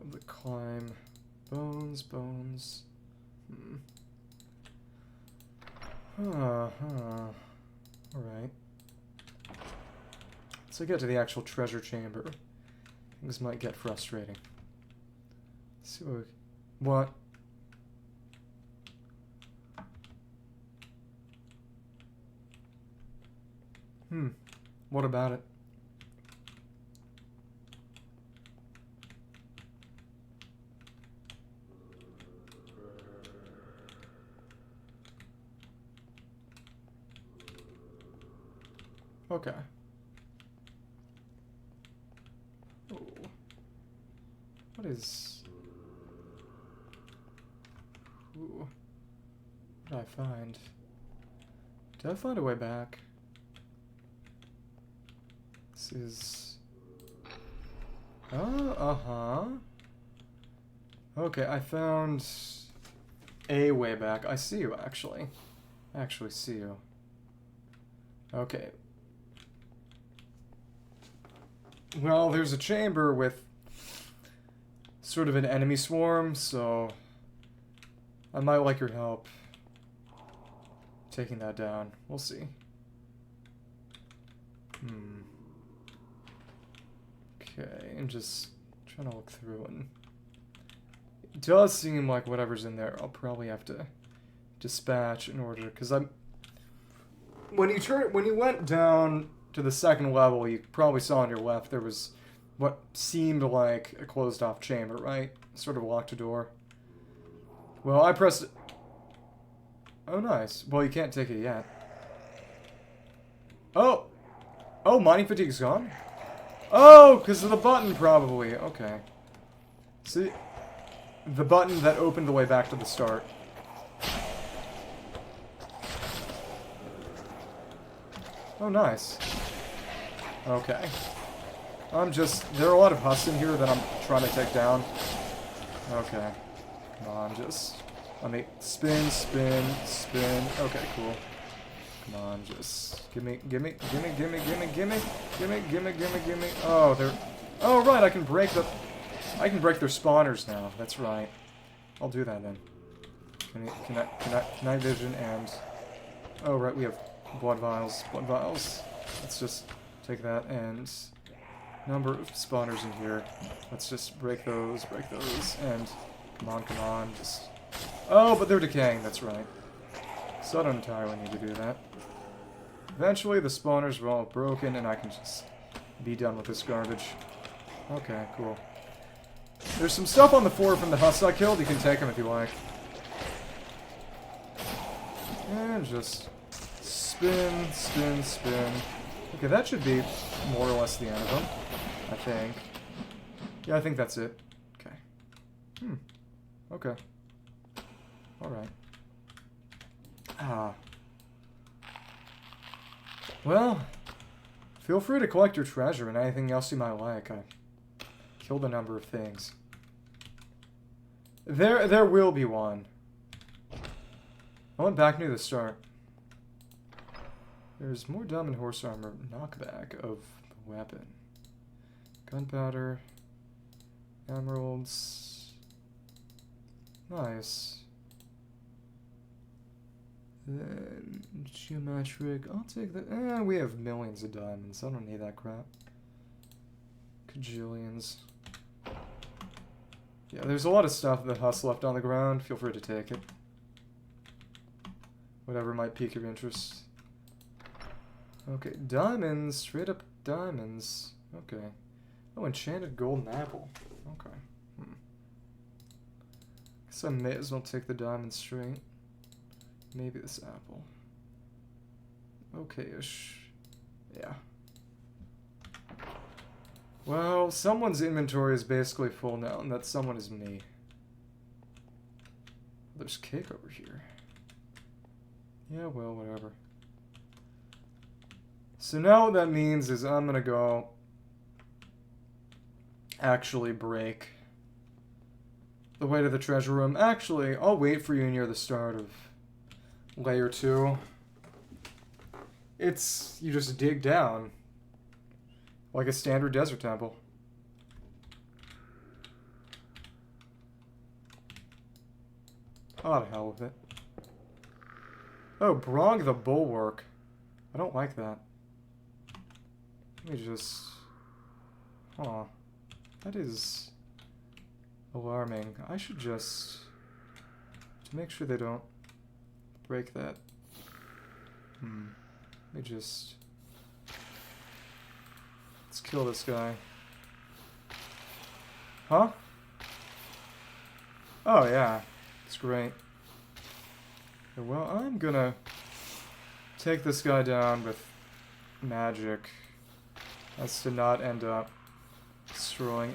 The climb. Bones, bones. Alright. So get to the actual treasure chamber. Things might get frustrating. Let's see what... What? What about it? Okay. Oh. What is... Ooh. What did I find? Did I find a way back? This is... Oh, uh-huh. Okay, I found a way back. I see you, actually. I actually see you. Okay. Well, there's a chamber with sort of an enemy swarm, so I might like your help taking that down. We'll see. Okay, and just trying to look through, and it does seem like whatever's in there I'll probably have to dispatch in order, because when you went down to the second level, you probably saw on your left there was what seemed like a closed off chamber, right? Sort of locked a door. Well, I pressed it. Oh, nice. Well, you can't take it yet. Oh! Oh, mining fatigue's gone? Oh, because of the button, probably. Okay. See? The button that opened the way back to the start. Oh, nice. Okay. There are a lot of husks in here that I'm trying to take down. Okay. Come on, let me spin, spin, spin. Okay, cool. Come on, just gimme. Oh, right, I can break their spawners now. That's right. I'll do that then. Can I vision and... Oh, right, we have blood vials. Let's just take that and... number of spawners in here. Let's just break those, and come on, just... Oh, but they're decaying, that's right. So I don't entirely need to do that. Eventually the spawners are all broken and I can just be done with this garbage. Okay, cool. There's some stuff on the floor from the husks I killed. You can take them if you like. And just spin, spin, spin. Okay, that should be more or less the end of them, I think. Yeah, I think that's it. Okay. Okay. Alright. Ah. Well, feel free to collect your treasure and anything else you might like. I killed a number of things. There will be one. I went back near the start. There's more diamond horse armor knockback of the weapon. Gunpowder. Emeralds. Nice. Then geometric. I'll take that. We have millions of diamonds. I don't need that crap. Kajillions. Yeah, there's a lot of stuff that Huss left on the ground. Feel free to take it. Whatever might pique your interest. Okay, diamonds. Straight up diamonds. Okay. Oh, enchanted golden apple. Okay. Guess I may as well take the diamond straight. Maybe this apple. Okay-ish. Yeah. Well, someone's inventory is basically full now, and that someone is me. There's cake over here. Yeah, well, whatever. So now what that means is I'm gonna go actually break the way to the treasure room. Actually, I'll wait for you near the start of layer 2. It's, you just dig down like a standard desert temple. Oh, to hell with it. Oh, Brog the Bulwark. I don't like that. Let me just... Huh. That is alarming. I should just... to make sure they don't break that. Let me just... Let's kill this guy. Huh? Oh, yeah. It's great. Well, I'm gonna take this guy down with magic as to not end up destroying...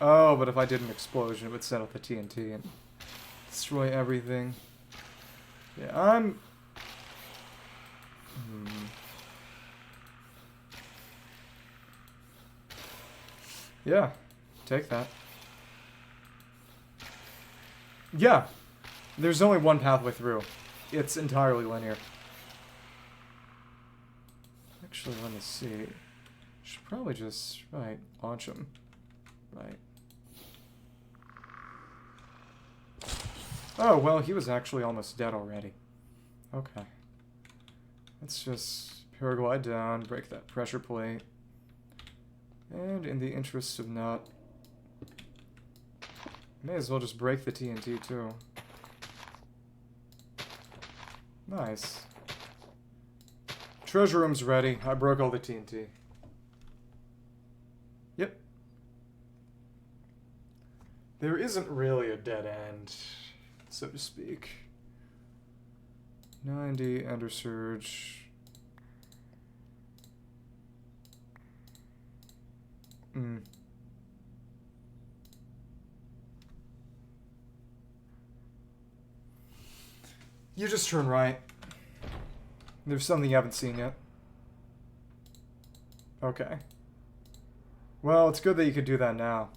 Oh, but if I did an explosion, it would set off the TNT and destroy everything. Yeah, I'm... Yeah, take that. Yeah, there's only one pathway through. It's entirely linear. Actually, let me see. Should probably just, right, launch him. Right. Oh, well, he was actually almost dead already. Okay. Let's just paraglide down, break that pressure plate. And in the interest of not... May as well just break the TNT, too. Nice. Treasure room's ready. I broke all the TNT. Yep. There isn't really a dead end, so to speak. 90, Ender Surge. You just turn right. There's something you haven't seen yet. Okay. Well, it's good that you could do that now.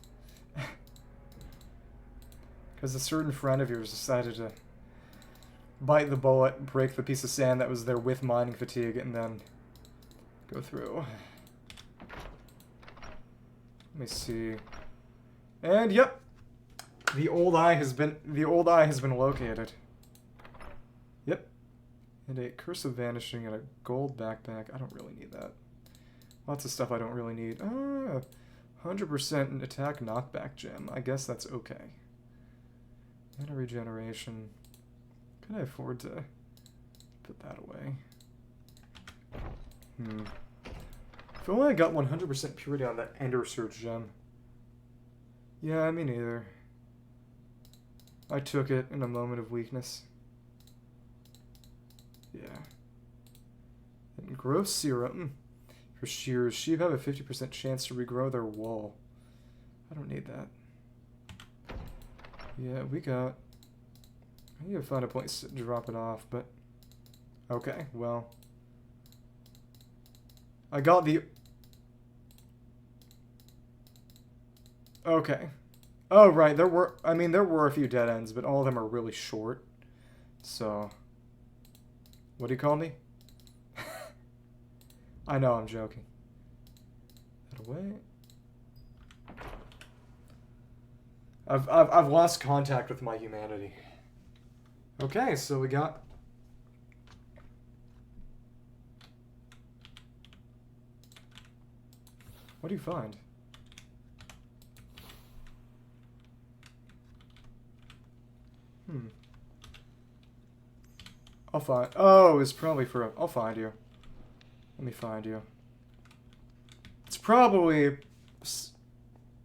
Because a certain friend of yours decided to bite the bullet, break the piece of sand that was there with mining fatigue, and then go through. Let me see. And yep, the old eye has been located. Yep. And a curse of vanishing and a gold backpack. I don't really need that. Lots of stuff I don't really need. 100% attack knockback gem. I guess that's okay. Mana regeneration. Can I afford to put that away? If only I got 100% purity on that Ender Surge gem. Yeah, me neither. I took it in a moment of weakness. Yeah. And growth serum. For shears, sheep have a 50% chance to regrow their wool. I don't need that. Yeah, we got... I need to find a place to drop it off, but... Okay, well... I got the... Okay. Oh, right, there were a few dead ends, but all of them are really short. So... What do you call me? I know, I'm joking. That away. I've lost contact with my humanity. Okay, so we got... What do you find? I'll find... Oh, it's probably for... I'll find you. Let me find you. It's probably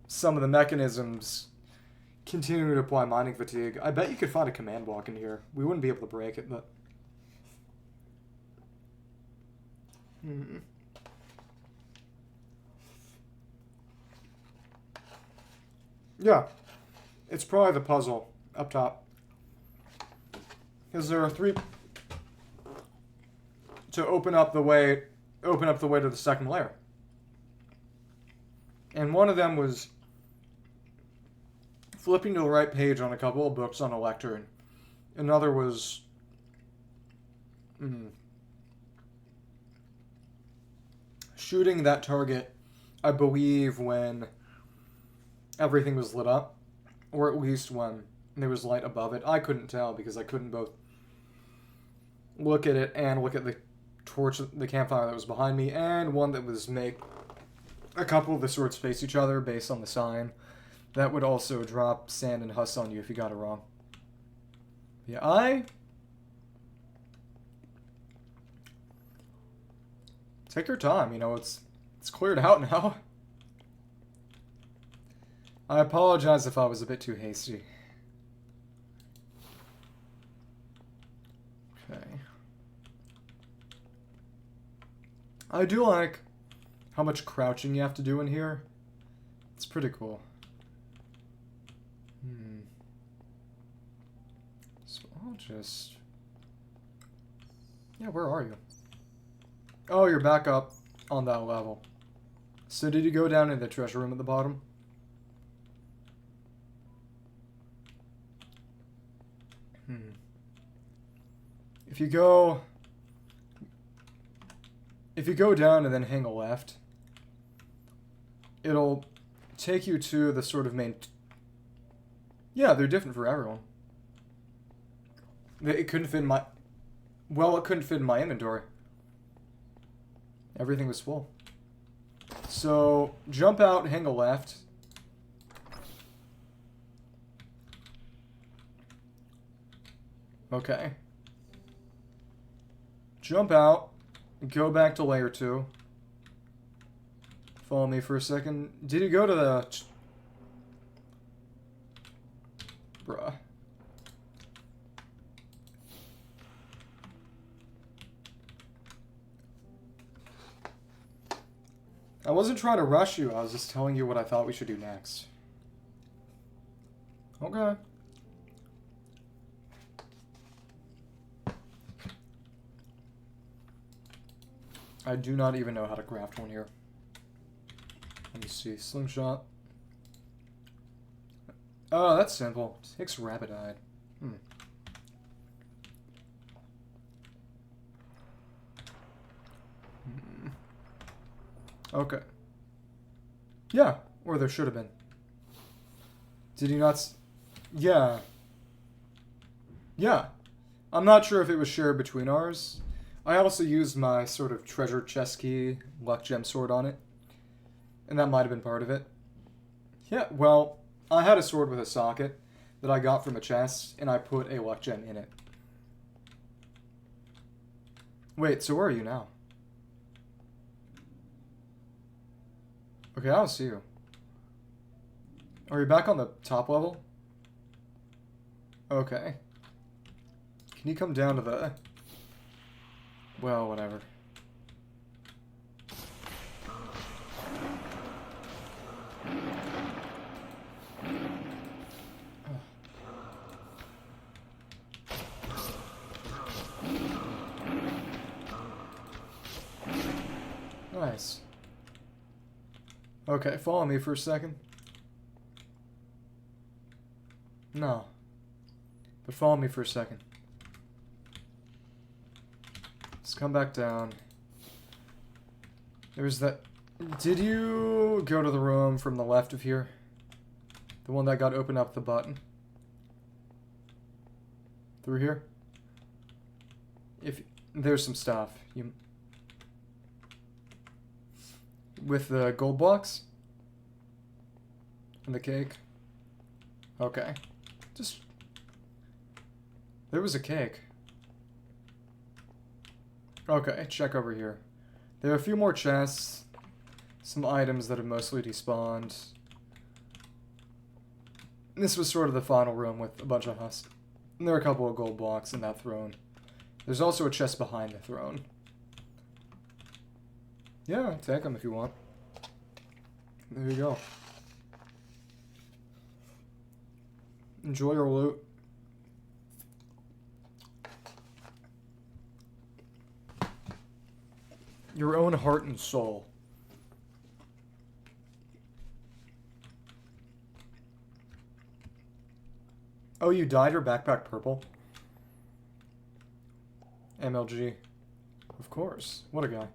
some of the mechanisms continuing to apply mining fatigue. I bet you could find a command block in here. We wouldn't be able to break it, but... Yeah. It's probably the puzzle up top. Because there are 3... To open up the way to the second layer. And one of them was flipping to the right page on a couple of books on a lectern. Another was shooting that target, I believe, when everything was lit up. Or at least when there was light above it. I couldn't tell because I couldn't both look at it and look at the torch, the campfire that was behind me, and one that was make a couple of the swords face each other based on the sign. That would also drop sand and husk on you if you got it wrong. Yeah, take your time, you know, it's cleared out now. I apologize if I was a bit too hasty. Okay. I do like how much crouching you have to do in here. It's pretty cool. So I'll just... Yeah, where are you? Oh, you're back up on that level. So did you go down in the treasure room at the bottom? If you go down and then hang a left, it'll take you to the sort of main... Yeah, they're different for everyone. It couldn't fit in my... Well, it couldn't fit in my inventory. Everything was full. So, jump out, hang a left. Okay. Jump out. Go back to layer 2. Follow me for a second. Did you go to the... Bruh. I wasn't trying to rush you. I was just telling you what I thought we should do next. Okay. I do not even know how to craft one here. Let me see. Slingshot. Oh, that's simple. Takes rapid eye. Okay. Yeah, or there should have been. Did you not... Yeah. Yeah. I'm not sure if it was shared between ours. I also used my sort of treasure chest key luck gem sword on it. And that might have been part of it. Yeah, well, I had a sword with a socket that I got from a chest, and I put a luck gem in it. Wait, so where are you now? Okay, I don't see you. Are you back on the top level? Okay. Can you come down to the... Well, whatever. Nice. Okay, follow me for a second. No. But follow me for a second. Let's come back down. There's that... Did you go to the room from the left of here? The one that got opened up the button? Through here? If... There's some stuff. You... With the gold blocks? And the cake? Okay. Just... There was a cake. Okay, check over here. There are a few more chests. Some items that have mostly despawned. This was sort of the final room with a bunch of husks. And there are a couple of gold blocks in that throne. There's also a chest behind the throne. Yeah, take them if you want. There you go. Enjoy your loot. Your own heart and soul. Oh, you dyed your backpack purple? MLG. Of course. What a guy.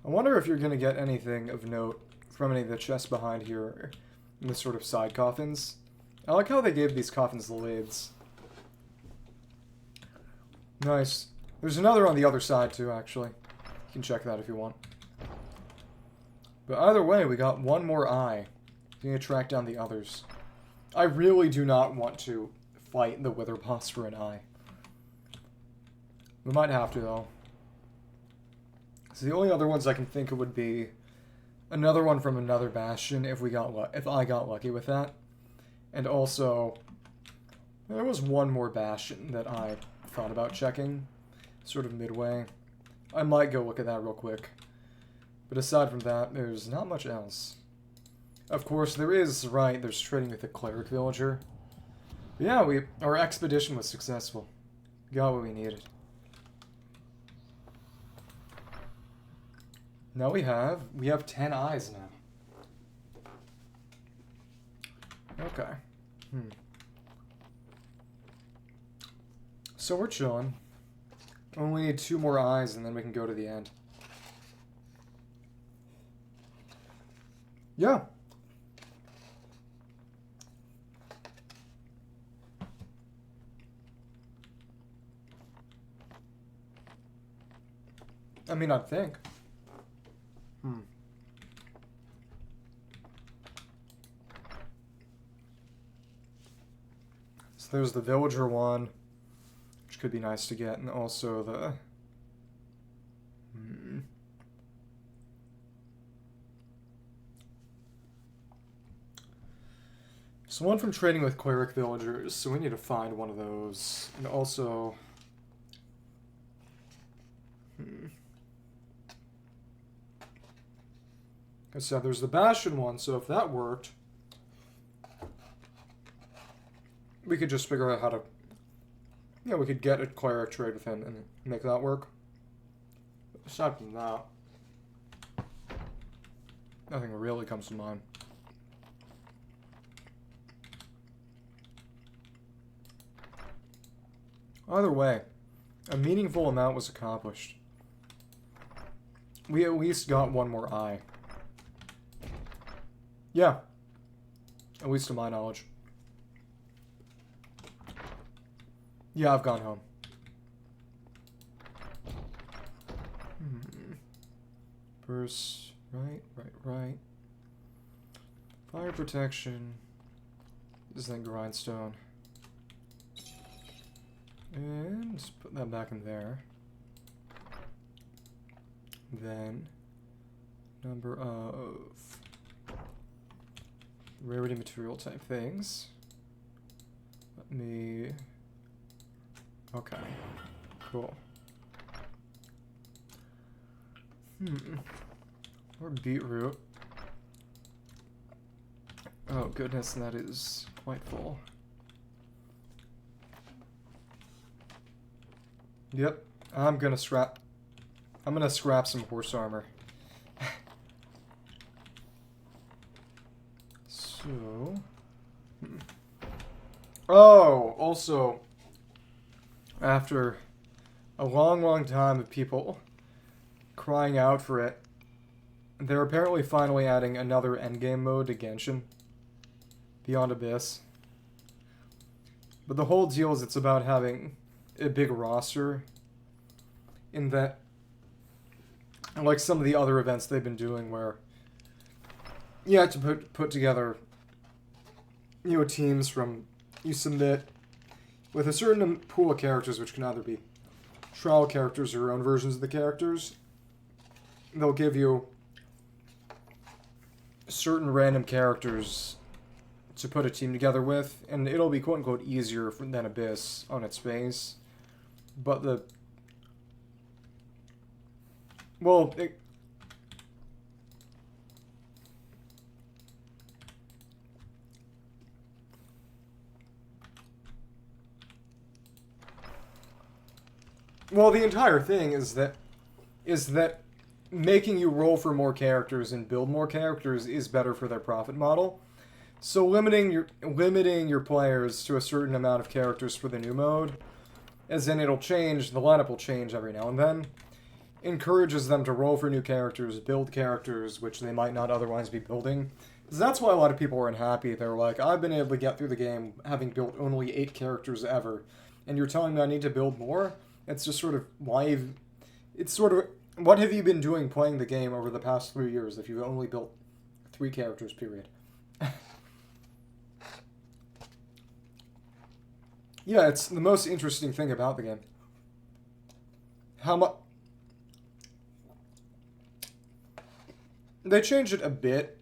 I wonder if you're going to get anything of note from any of the chests behind here in the sort of side coffins. I like how they gave these coffins the lids. Nice. There's another on the other side too, actually. You can check that if you want. But either way, we got one more eye. We need to track down the others. I really do not want to fight the Wither boss for an eye. We might have to, though. So the only other ones I can think of would be another one from another Bastion if I got lucky with that. And also, there was one more Bastion that I thought about checking, sort of midway. I might go look at that real quick. But aside from that, there's not much else. Of course, there's trading with a cleric villager. But yeah, our expedition was successful. Got what we needed. Now we have 10 eyes now. Okay. So we're chilling. Only need 2 more eyes and then we can go to the end. Yeah. I mean, I'd think. So there's the villager one, which could be nice to get, and also the... So one from trading with cleric villagers, so we need to find one of those. And also... I said there's the Bastion one, so if that worked, we could just figure out how to... Yeah, we could get a cleric trade with him and make that work. Aside from that, nothing really comes to mind. Either way, a meaningful amount was accomplished. We at least got one more eye. Yeah. At least to my knowledge. Yeah, I've gone home. Verse, right. Fire protection. This is then grindstone. And just put that back in there. Then, number of rarity material type things. Let me... Okay. Cool. Or beetroot. Oh goodness, that is quite full. Yep, I'm gonna scrap some horse armor. So... Oh, also, after a long time of people crying out for it, they're apparently finally adding another endgame mode to Genshin. Beyond Abyss. But the whole deal is it's about having a big roster in that, like some of the other events they've been doing where you have to put together, you know, teams from, you submit with a certain pool of characters, which can either be trial characters or your own versions of the characters. They'll give you certain random characters to put a team together with, and it'll be quote-unquote easier than Abyss on its face. But the... Well, well, the entire thing is that making you roll for more characters and build more characters is better for their profit model. So limiting your players to a certain amount of characters for the new mode, as in it'll change, the lineup will change every now and then, encourages them to roll for new characters, build characters which they might not otherwise be building. Because that's why a lot of people are unhappy. They're like, I've been able to get through the game having built only 8 characters ever, and you're telling me I need to build more? It's just sort of why it's sort of, what have you been doing playing the game over the past 3 years if you've only built 3 characters, period? Yeah, it's the most interesting thing about the game. How much... They changed it a bit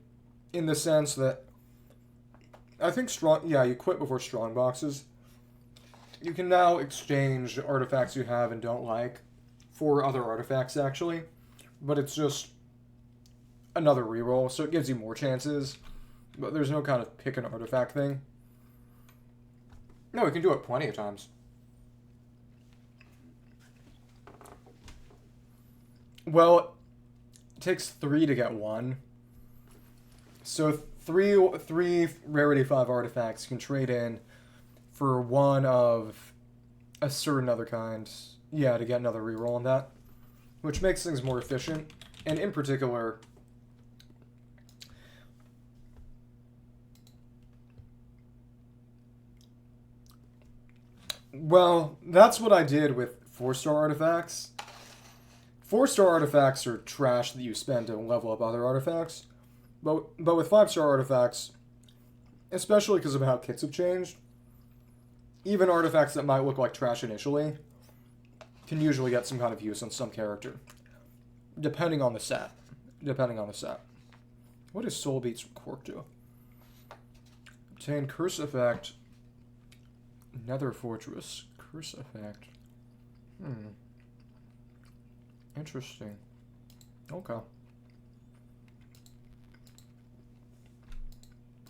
in the sense that I think strong... Yeah, you quit before strong boxes. You can now exchange artifacts you have and don't like for other artifacts, actually. But it's just another reroll, so it gives you more chances. But there's no kind of pick an artifact thing. No, we can do it plenty of times. Well, it takes 3 to get 1. So three rarity 5 artifacts you can trade in for 1 of a certain other kind. Yeah, to get another reroll on that. Which makes things more efficient. And in particular... Well, that's what I did with 4-star artifacts. 4-star artifacts are trash that you spend to level up other artifacts. But with 5-star artifacts, especially because of how kits have changed, even artifacts that might look like trash initially can usually get some kind of use on some character. Depending on the set. What does Soul Beats from Quark do? Obtain Curse Effect... Nether Fortress. Curse Effect. Interesting. Okay.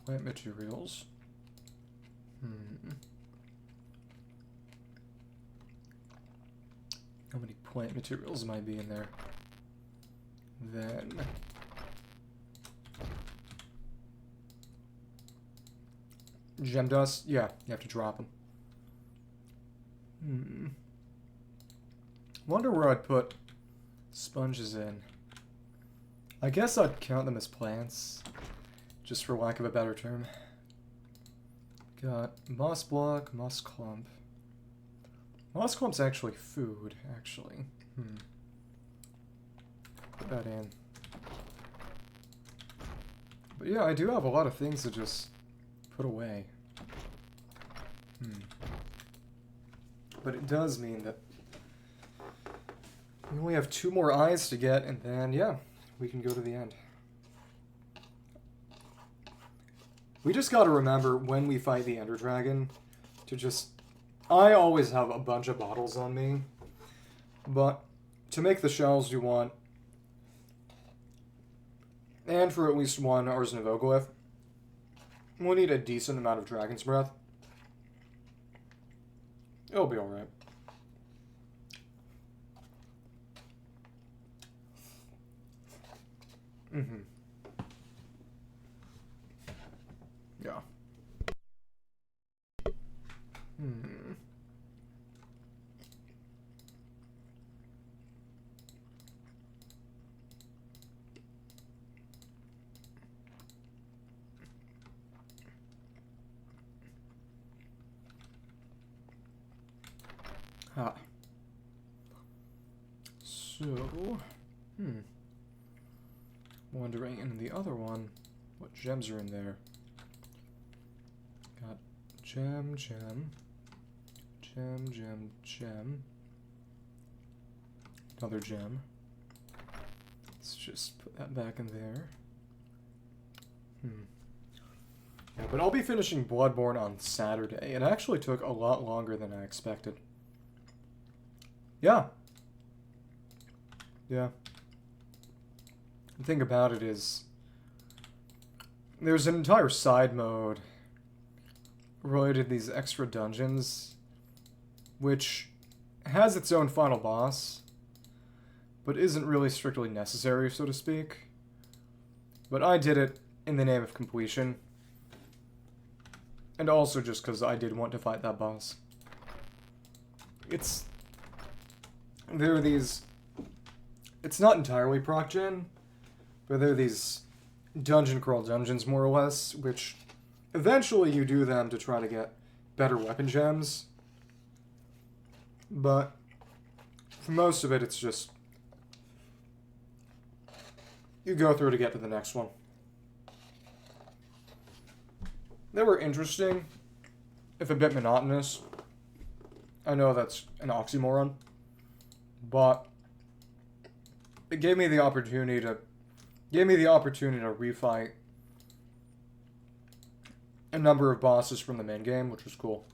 Plant materials. How many plant materials might be in there? Then... Gem dust? Yeah, you have to drop them. Wonder where I'd put sponges in. I guess I'd count them as plants, just for lack of a better term. Got moss block, moss clump. Moss clump's actually food, actually. Put that in. But yeah, I do have a lot of things to just put away. But it does mean that we only have 2 more eyes to get, and then, yeah, we can go to the end. We just gotta remember when we fight the Ender Dragon to just... I always have a bunch of bottles on me, but to make the shells you want, and for at least 1 Arsen of Oglyph, we'll need a decent amount of Dragon's Breath. It'll be alright. Yeah. So, wondering in the other one, what gems are in there? Got gem, gem, gem, gem, gem. Another gem. Let's just put that back in there. Yeah, but I'll be finishing Bloodborne on Saturday. It actually took a lot longer than I expected. Yeah. Yeah. The thing about it is, there's an entire side mode related to these extra dungeons, which has its own final boss, but isn't really strictly necessary, so to speak. But I did it in the name of completion, and also just because I did want to fight that boss. There are these... It's not entirely proc-gen, but there are these dungeon crawl dungeons, more or less, which eventually you do them to try to get better weapon gems. But for most of it, it's just... you go through to get to the next one. They were interesting, if a bit monotonous. I know that's an oxymoron, but it gave me the opportunity to refight a number of bosses from the main game, which was cool.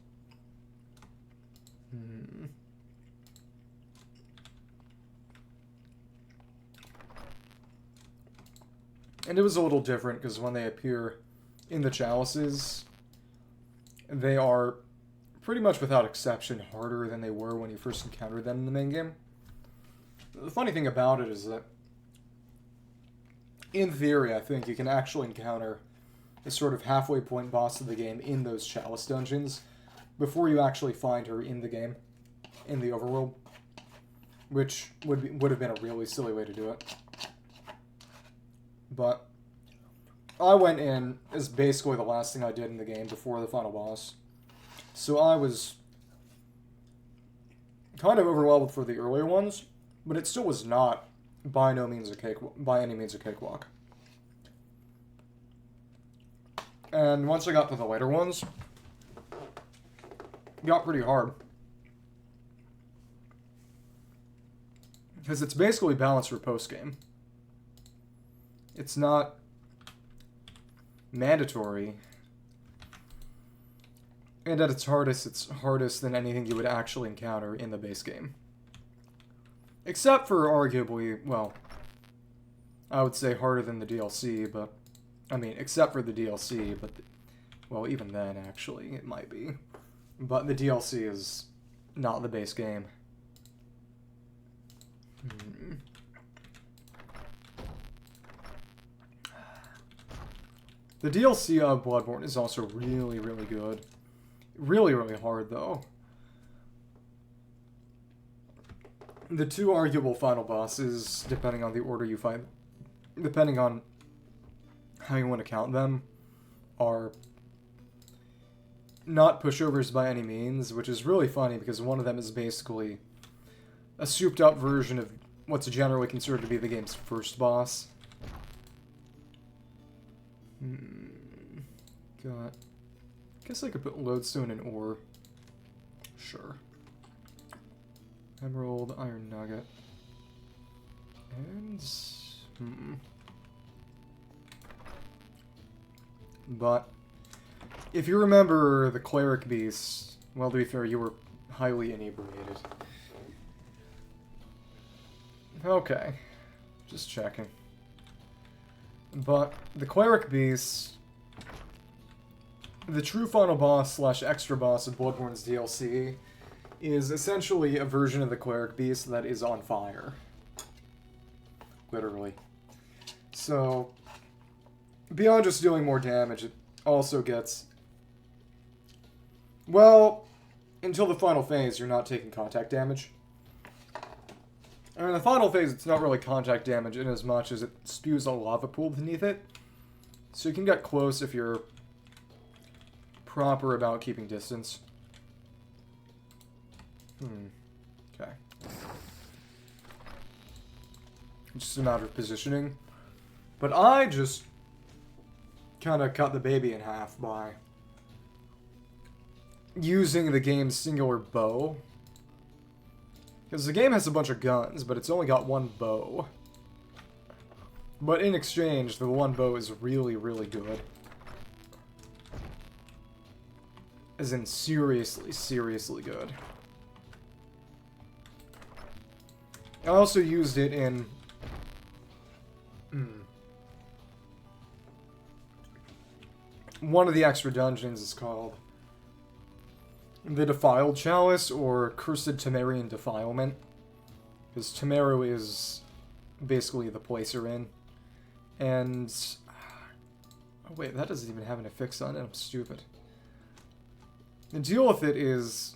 And it was a little different, because when they appear in the chalices, they are pretty much without exception harder than they were when you first encountered them in the main game. The funny thing about it is that, in theory, I think you can actually encounter a sort of halfway point boss of the game in those chalice dungeons before you actually find her in the game, in the overworld, which would have been a really silly way to do it. But I went in as basically the last thing I did in the game before the final boss. So I was kind of overwhelmed for the earlier ones, but it still was not by any means a cakewalk. And once I got to the later ones, it got pretty hard. Because it's basically balanced for post-game. It's not mandatory. And at its hardest, it's hardest than anything you would actually encounter in the base game. Except for arguably, well, I would say harder than the DLC, but, I mean, except for the DLC, but, well, even then, actually, it might be. But the DLC is not the base game. The DLC of Bloodborne is also really, really good. Really, really hard, though. The 2 arguable final bosses, depending on the order you fight, depending on how you want to count them, are not pushovers by any means, which is really funny because one of them is basically a souped-up version of what's generally considered to be the game's first boss. Got... Guess I could put lodestone and ore. Sure. Emerald, iron nugget. And... But... If you remember the cleric beast, well, to be fair, you were highly inebriated. Okay. Just checking. But the cleric beast... The true final boss slash extra boss of Bloodborne's DLC is essentially a version of the cleric beast that is on fire. Literally. So, beyond just doing more damage, it also gets... Well, until the final phase, you're not taking contact damage. And in the final phase, it's not really contact damage in as much as it spews a lava pool beneath it. So you can get close if you're proper about keeping distance. Okay. Just a matter of positioning. But I just kind of cut the baby in half by using the game's singular bow. Because the game has a bunch of guns, but it's only got one bow. But in exchange, the one bow is really, really good. As in seriously, seriously good. I also used it in... One of the extra dungeons is called the Defiled Chalice, or Cursed Temerian Defilement. Because Temeru is basically the place you're in. And... Oh wait, that doesn't even have an affix on it, I'm stupid. The deal with it is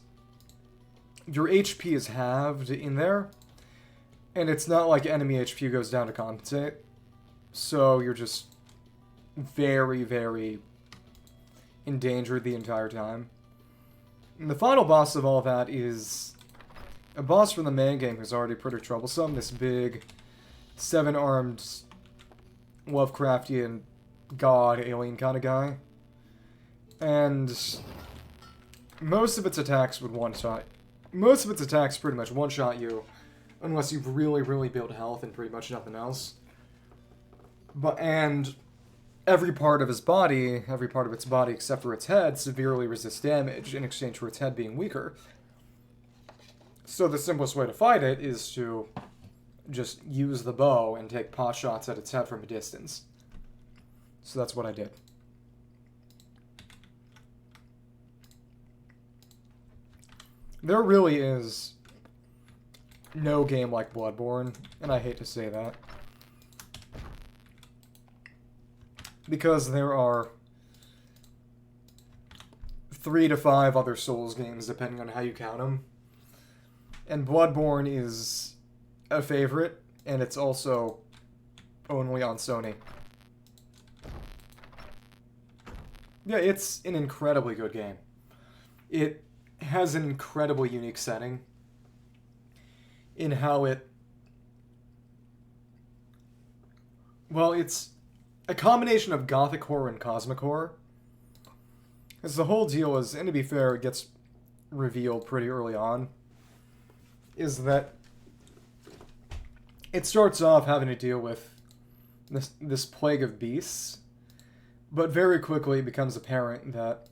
your HP is halved in there, and it's not like enemy HP goes down to compensate. So you're just very, very endangered the entire time. And the final boss of all that is a boss from the main game who's already pretty troublesome. This big, 7-armed, Lovecraftian god alien kind of guy. And most of its attacks would one-shot. Most of its attacks pretty much one-shot you, unless you've really, really built health and pretty much nothing else. And every part of its body except for its head, severely resists damage in exchange for its head being weaker. So the simplest way to fight it is to just use the bow and take pot shots at its head from a distance. So that's what I did. There really is no game like Bloodborne, and I hate to say that. Because there are 3 to 5 other Souls games, depending on how you count them. And Bloodborne is a favorite, and it's also only on Sony. Yeah, it's an incredibly good game. It has an incredibly unique setting in how it... Well, it's a combination of gothic horror and cosmic horror. Because the whole deal is, and to be fair, it gets revealed pretty early on, is that it starts off having to deal with this plague of beasts, but very quickly it becomes apparent that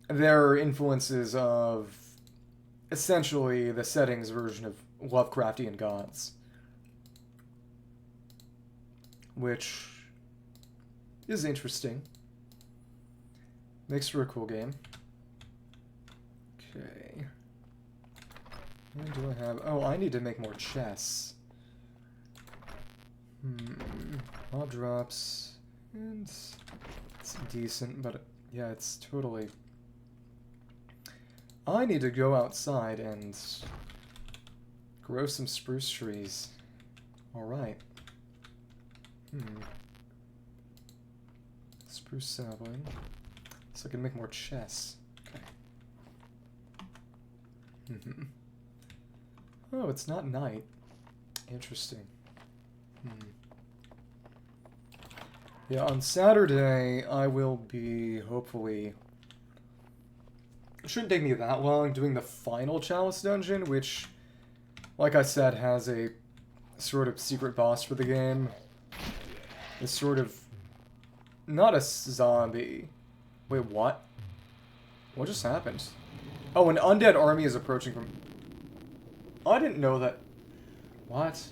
there are influences of essentially the setting's version of Lovecraftian gods. Which is interesting. Makes for a cool game. Okay. What do I have? Oh, I need to make more chests. Mob drops. And it's decent, but yeah, it's totally... I need to go outside and grow some spruce trees. Alright. Spruce sapling. So I can make more chests. Okay. Oh, it's not night. Interesting. Yeah, on Saturday, I will be, hopefully... It shouldn't take me that long doing the final Chalice dungeon, which, like I said, has a sort of secret boss for the game. It's sort of... Not a zombie. Wait, what? What just happened? Oh, an undead army is approaching from... I didn't know that... What?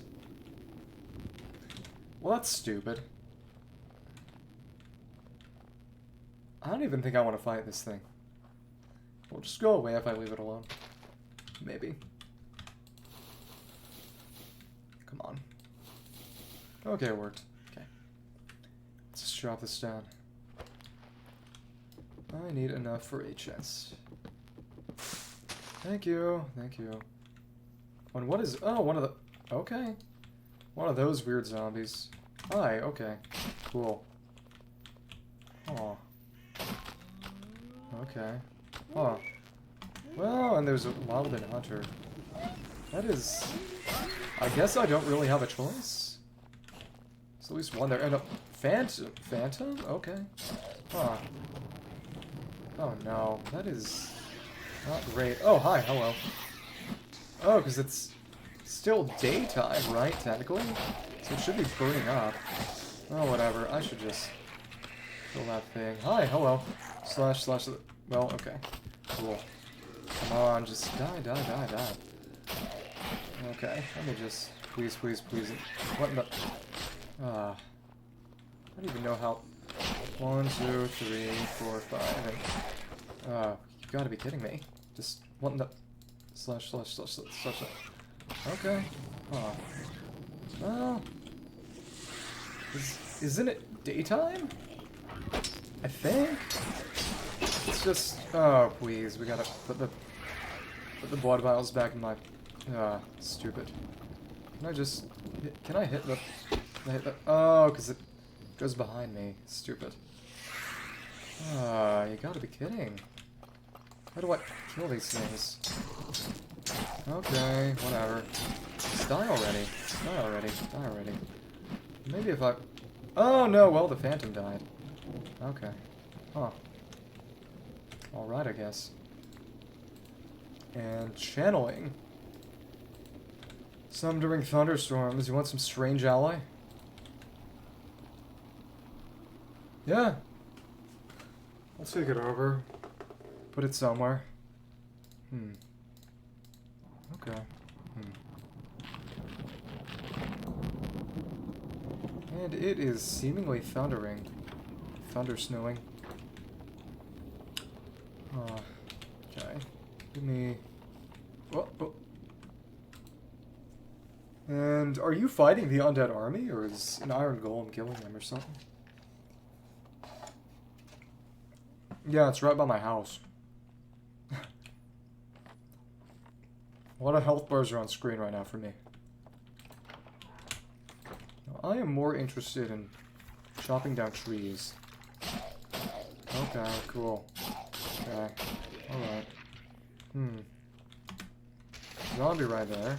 Well, that's stupid. I don't even think I want to fight this thing. We'll just go away if I leave it alone. Maybe. Come on. Okay, it worked. Okay. Let's just drop this down. I need enough for a chest. Thank you. Thank you. And what is... Oh, one of the... Okay. One of those weird zombies. Hi, okay. Cool. Oh. Okay. Huh. Well, and there's a wilded hunter. That is... I guess I don't really have a choice. There's at least one there. And a phantom? Phantom? Okay. Huh. Oh no. That is... not great. Oh, hi. Hello. Oh, because it's still daytime, right? Technically? So it should be burning up. Oh, whatever. I should just kill that thing. Hi. Hello. Slash. Well, okay. Cool. Come on, just die. Okay, let me just... Please. What in the... I don't even know how... 1, 2, 3, 4, 5, and... you gotta be kidding me. Just... What in the... Slash. Okay. Huh. Well... Isn't it daytime? I think? It's just... Oh, please. We gotta put the blood vials back in my... stupid. Can I just... Can I hit the... Can I hit the... Oh, because it goes behind me. Stupid. You gotta be kidding. How do I kill these things? Okay, whatever. Just die already. Maybe if I... Oh, no, well, the phantom died. Okay. Huh. Alright, I guess. And channeling. Some during thunderstorms. You want some strange ally? Yeah. I'll take it over. Put it somewhere. Okay. And it is seemingly thundering. Thunder snowing. Okay. Give me... Oh. And are you fighting the undead army, or is an iron golem killing them or something? Yeah, it's right by my house. A lot of health bars are on screen right now for me. Now, I am more interested in chopping down trees. Okay, cool. Okay, alright. Zombie right there.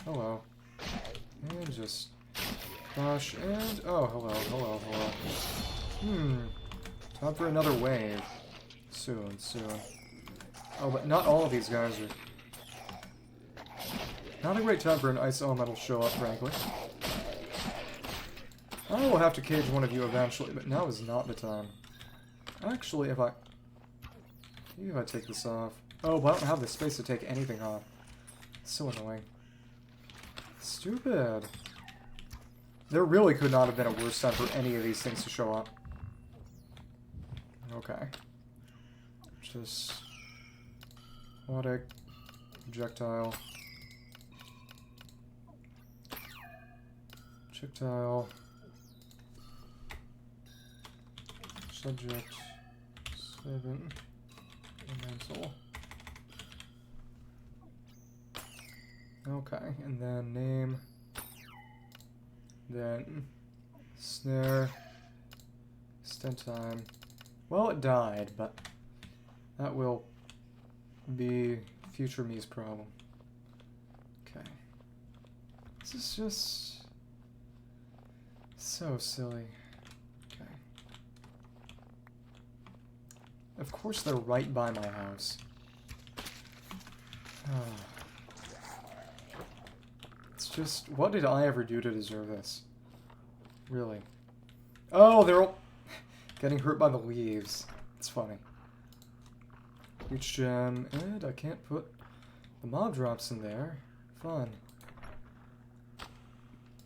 Hello. And just... Gosh, and... Oh, hello. Time for another wave. Soon. Oh, but not all of these guys are... Not a great time for an ice elemental show up, frankly. I will have to cage one of you eventually, but now is not the time. Actually, if I take this off... Oh, but I don't have the space to take anything off. It's so annoying. Stupid. There really could not have been a worse time for any of these things to show up. Okay. Just... Aquatic. Projectile. Projectile. Subject. 7. Elemental. Okay, and then name. Then snare. Extend time. Well, it died, but that will be future me's problem. Okay. This is just so silly. Okay. Of course they're right by my house. It's just, what did I ever do to deserve this? Really? Oh, they're all getting hurt by the leaves. It's funny. Reach gem, and I can't put the mob drops in there. Fun.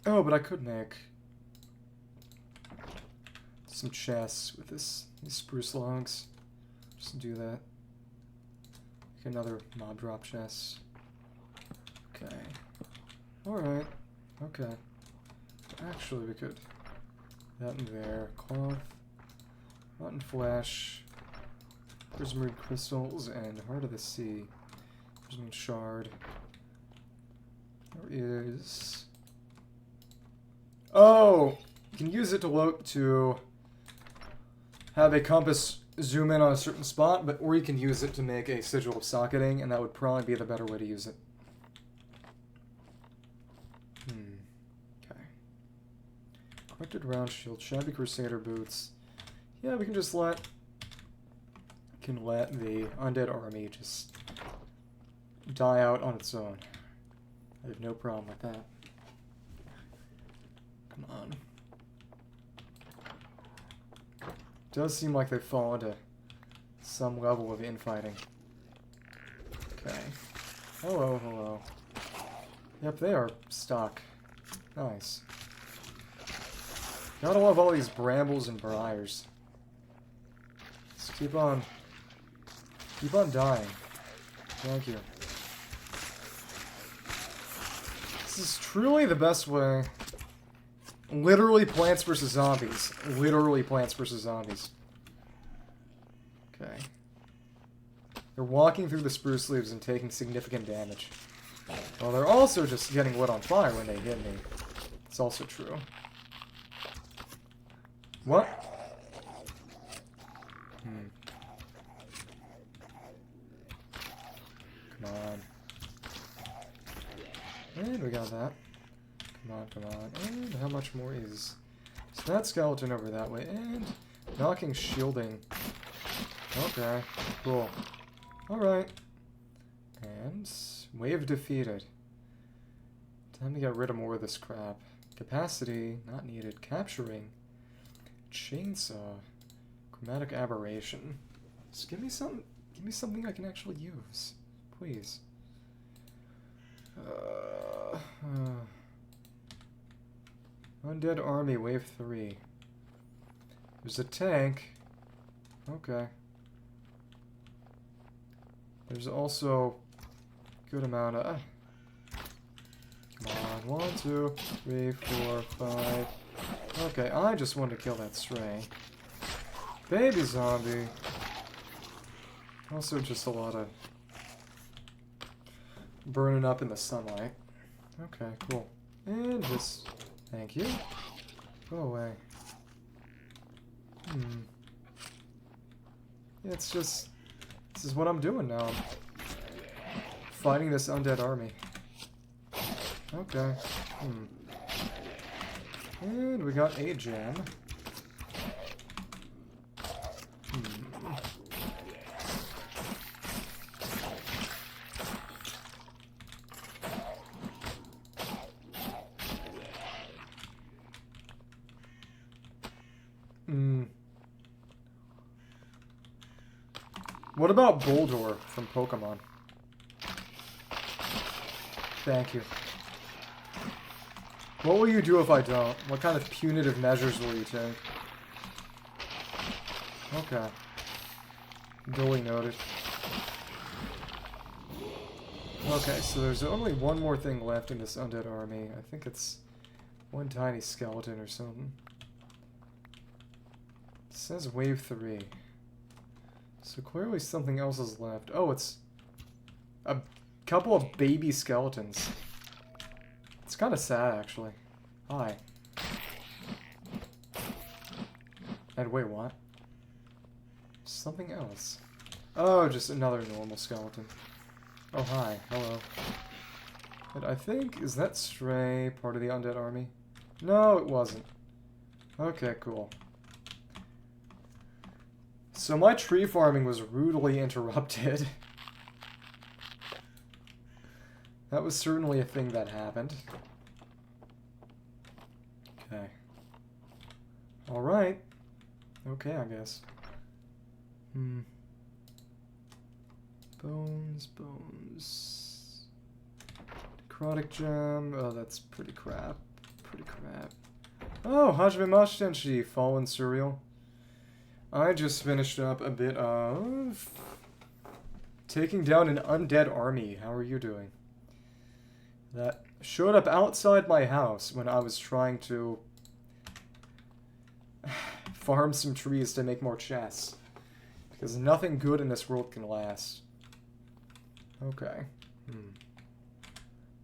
Oh, but I could make some chests with these spruce logs. Just do that. Make another mob drop chest. Okay. Alright. Okay. Actually, we could. That in there. Cloth. Rotten flesh. Prismarine crystals and Heart of the Sea. Prismarine shard. There is. Oh! You can use it to have a compass zoom in on a certain spot, but or you can use it to make a sigil of socketing, and that would probably be the better way to use it. Okay. Collected round shield, shabby crusader boots. Yeah, we can just let the undead army just die out on its own. I have no problem with that. Come on. Does seem like they've fallen to some level of infighting. Okay. Hello, hello. Yep, they are stuck. Nice. Gotta love all these brambles and briars. Just keep on dying. Thank you. This is truly the best way. Literally Plants vs. Zombies. Literally Plants vs. Zombies. Okay. They're walking through the spruce leaves and taking significant damage. Well, they're also just getting lit on fire when they hit me. It's also true. What? Come on. And we got that. Come on, come on. And how much more is... So that skeleton over that way. And knocking shielding. Okay, cool. Alright. And wave defeated. Time to get rid of more of this crap. Capacity, not needed. Capturing. Chainsaw. Chromatic aberration. Just give me something I can actually use. Please. Undead Army, Wave 3. There's a tank. Okay. There's also a good amount of... Come on, 1, 2, 3, 4, 5... Okay, I just wanted to kill that stray. Baby zombie. Also just a lot of... burning up in the sunlight. Okay, cool. And just... Thank you. Go away. It's just... This is what I'm doing now. Fighting this undead army. Okay. And we got a gem. What about Boldor from Pokemon? Thank you. What will you do if I don't? What kind of punitive measures will you take? Okay. Duly noted. Okay, so there's only one more thing left in this undead army. I think it's one tiny skeleton or something. It says wave 3. So clearly something else is left. Oh, it's a couple of baby skeletons. It's kind of sad, actually. Hi. And wait, what? Something else. Oh, just another normal skeleton. Oh, hi. Hello. And I think, is that stray part of the undead army? No, it wasn't. Okay, cool. So my tree farming was rudely interrupted. That was certainly a thing that happened. Okay. Alright. Okay, I guess. Bones. Necrotic gem. Oh, that's pretty crap. Pretty crap. Oh, Hajime Mashtenshi, Fallen Cereal. I just finished up a bit of taking down an undead army. How are you doing? That showed up outside my house when I was trying to farm some trees to make more chests. Because nothing good in this world can last. Okay.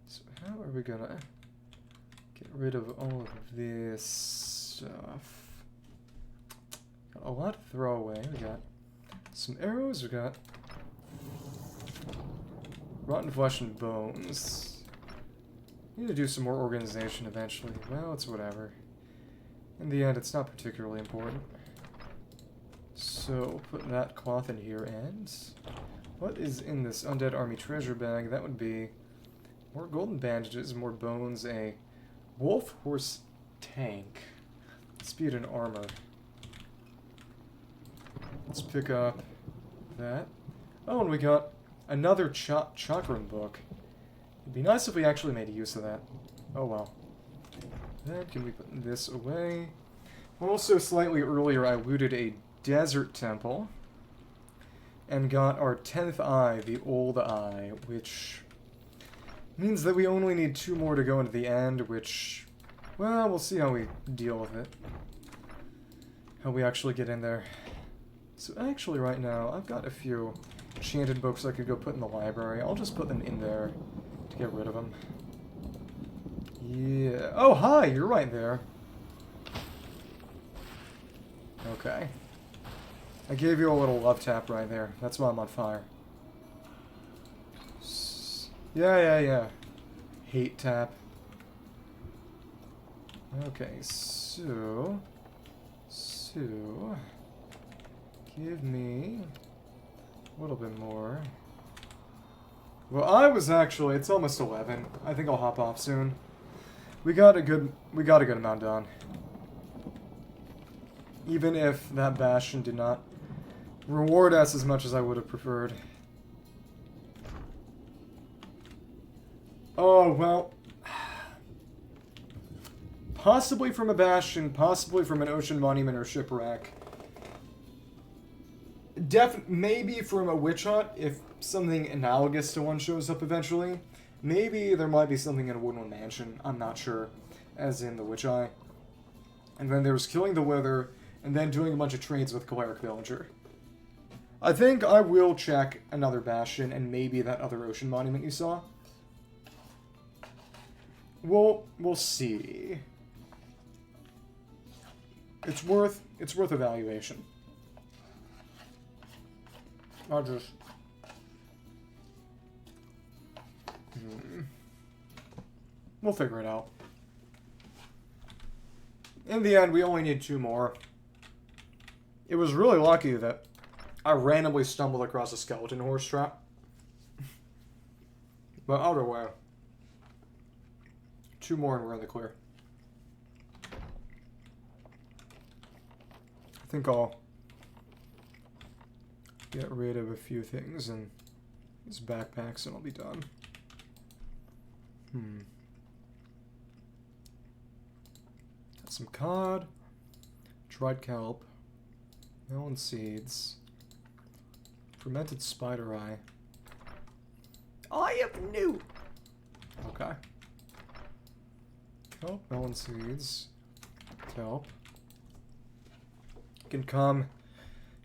So how are we gonna get rid of all of this stuff? Got a lot to throw away. We got some arrows. We got rotten flesh and bones. Need to do some more organization eventually. Well, it's whatever. In the end, it's not particularly important. So, put that cloth in here, and what is in this undead army treasure bag? That would be more golden bandages, more bones, a wolf horse tank, speed and armor. Let's pick up that. Oh, and we got another chakram book. It'd be nice if we actually made use of that. Oh well. Then can we put this away? Also, slightly earlier, I looted a desert temple and got our 10th eye, the old eye, which means that we only need 2 more to go into the end, which, well, we'll see how we deal with it. How we actually get in there. So actually right now, I've got a few enchanted books I could go put in the library. I'll just put them in there to get rid of them. Yeah. Oh, hi! You're right there. Okay. I gave you a little love tap right there. That's why I'm on fire. Yeah. Hate tap. Okay, so... give me a little bit more. Well, I was actually... It's almost 11. I think I'll hop off soon. We got a good amount done. Even if that Bastion did not reward us as much as I would have preferred. Oh, well. Possibly from a Bastion, possibly from an Ocean Monument or Shipwreck. Maybe from a Witch Hut, if something analogous to one shows up eventually. Maybe there might be something in a Woodland Mansion, I'm not sure, as in the Witch Eye. And then there was Killing the Wither, and then doing a bunch of trades with Choleric Villager. I think I will check another Bastion, and maybe that other Ocean Monument you saw. We'll see. It's worth evaluation. I'll just... We'll figure it out. In the end, we only need 2 more. It was really lucky that I randomly stumbled across a skeleton horse trap. But either way, 2 more and we're in the clear. I think I'll get rid of a few things in these backpacks and I'll be done. Got some cod, dried kelp, melon seeds, fermented spider eye. I am new! Okay. Kelp, melon seeds, kelp. You can come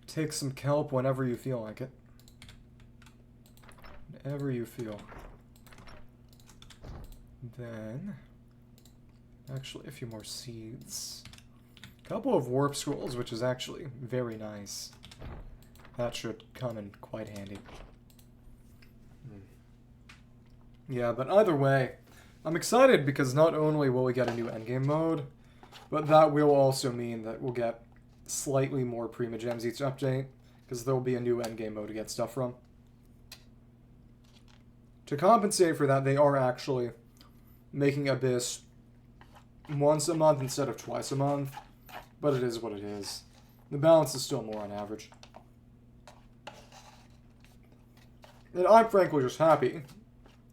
take some kelp whenever you feel like it. Whenever you feel. Then, actually a few more seeds. A couple of warp scrolls, which is actually very nice. That should come in quite handy. Yeah, but either way, I'm excited because not only will we get a new endgame mode, but that will also mean that we'll get slightly more Prima Gems each update. because there will be a new endgame mode to get stuff from. To compensate for that, they are actually making Abyss once a month instead of twice a month, but it is what it is. The balance is still more on average. And I'm frankly just happy,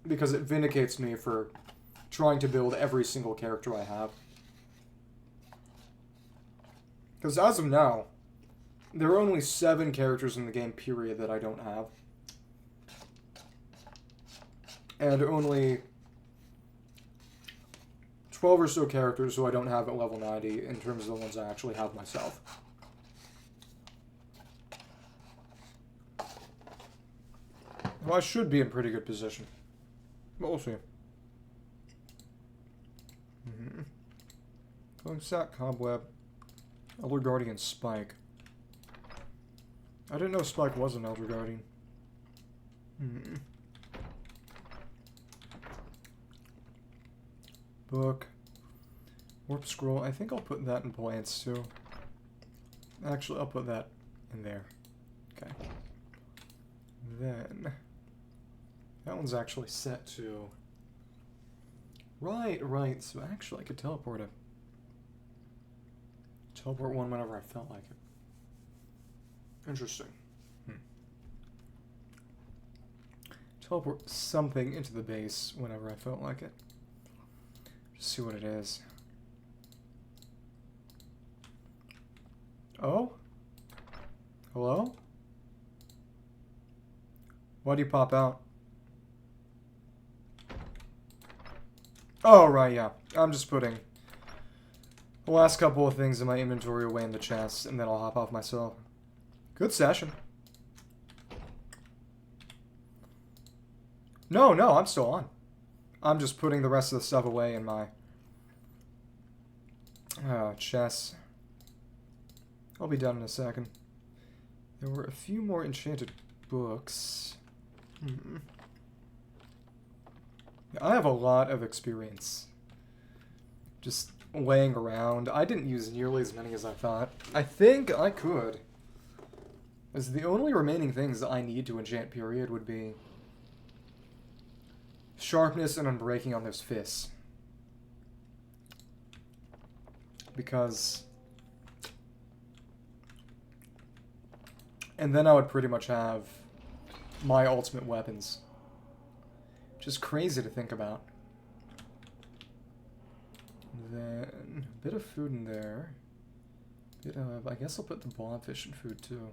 because it vindicates me for trying to build every single character I have. Because as of now, there are only 7 characters in the game, period, that I don't have. And only 12 or so characters who I don't have at level 90 in terms of the ones I actually have myself. Well, I should be in pretty good position. But we'll see. Going Sack, Cobweb, Elder Guardian, Spike. I didn't know Spike was an Elder Guardian. Book. Warp Scroll. I think I'll put that in plants too. Actually, I'll put that in there. Okay. Then... that one's actually set to... Right. So actually I could teleport it. Teleport one whenever I felt like it. Interesting. Teleport something into the base whenever I felt like it. Just see what it is. Oh? Hello? Why do you pop out? Oh, right, yeah. I'm just putting the last couple of things in my inventory away in the chest, and then I'll hop off myself. Good session. No, I'm still on. I'm just putting the rest of the stuff away in my chest. I'll be done in a second. There were a few more enchanted books. I have a lot of experience just laying around. I didn't use nearly as many as I thought. I think I could. As the only remaining things that I need to enchant, period, would be sharpness and unbreaking on those fists. Because... and then I would pretty much have my ultimate weapons. Which is crazy to think about. Then, a bit of food in there. Bit of, I guess I'll put the blobfish in food too.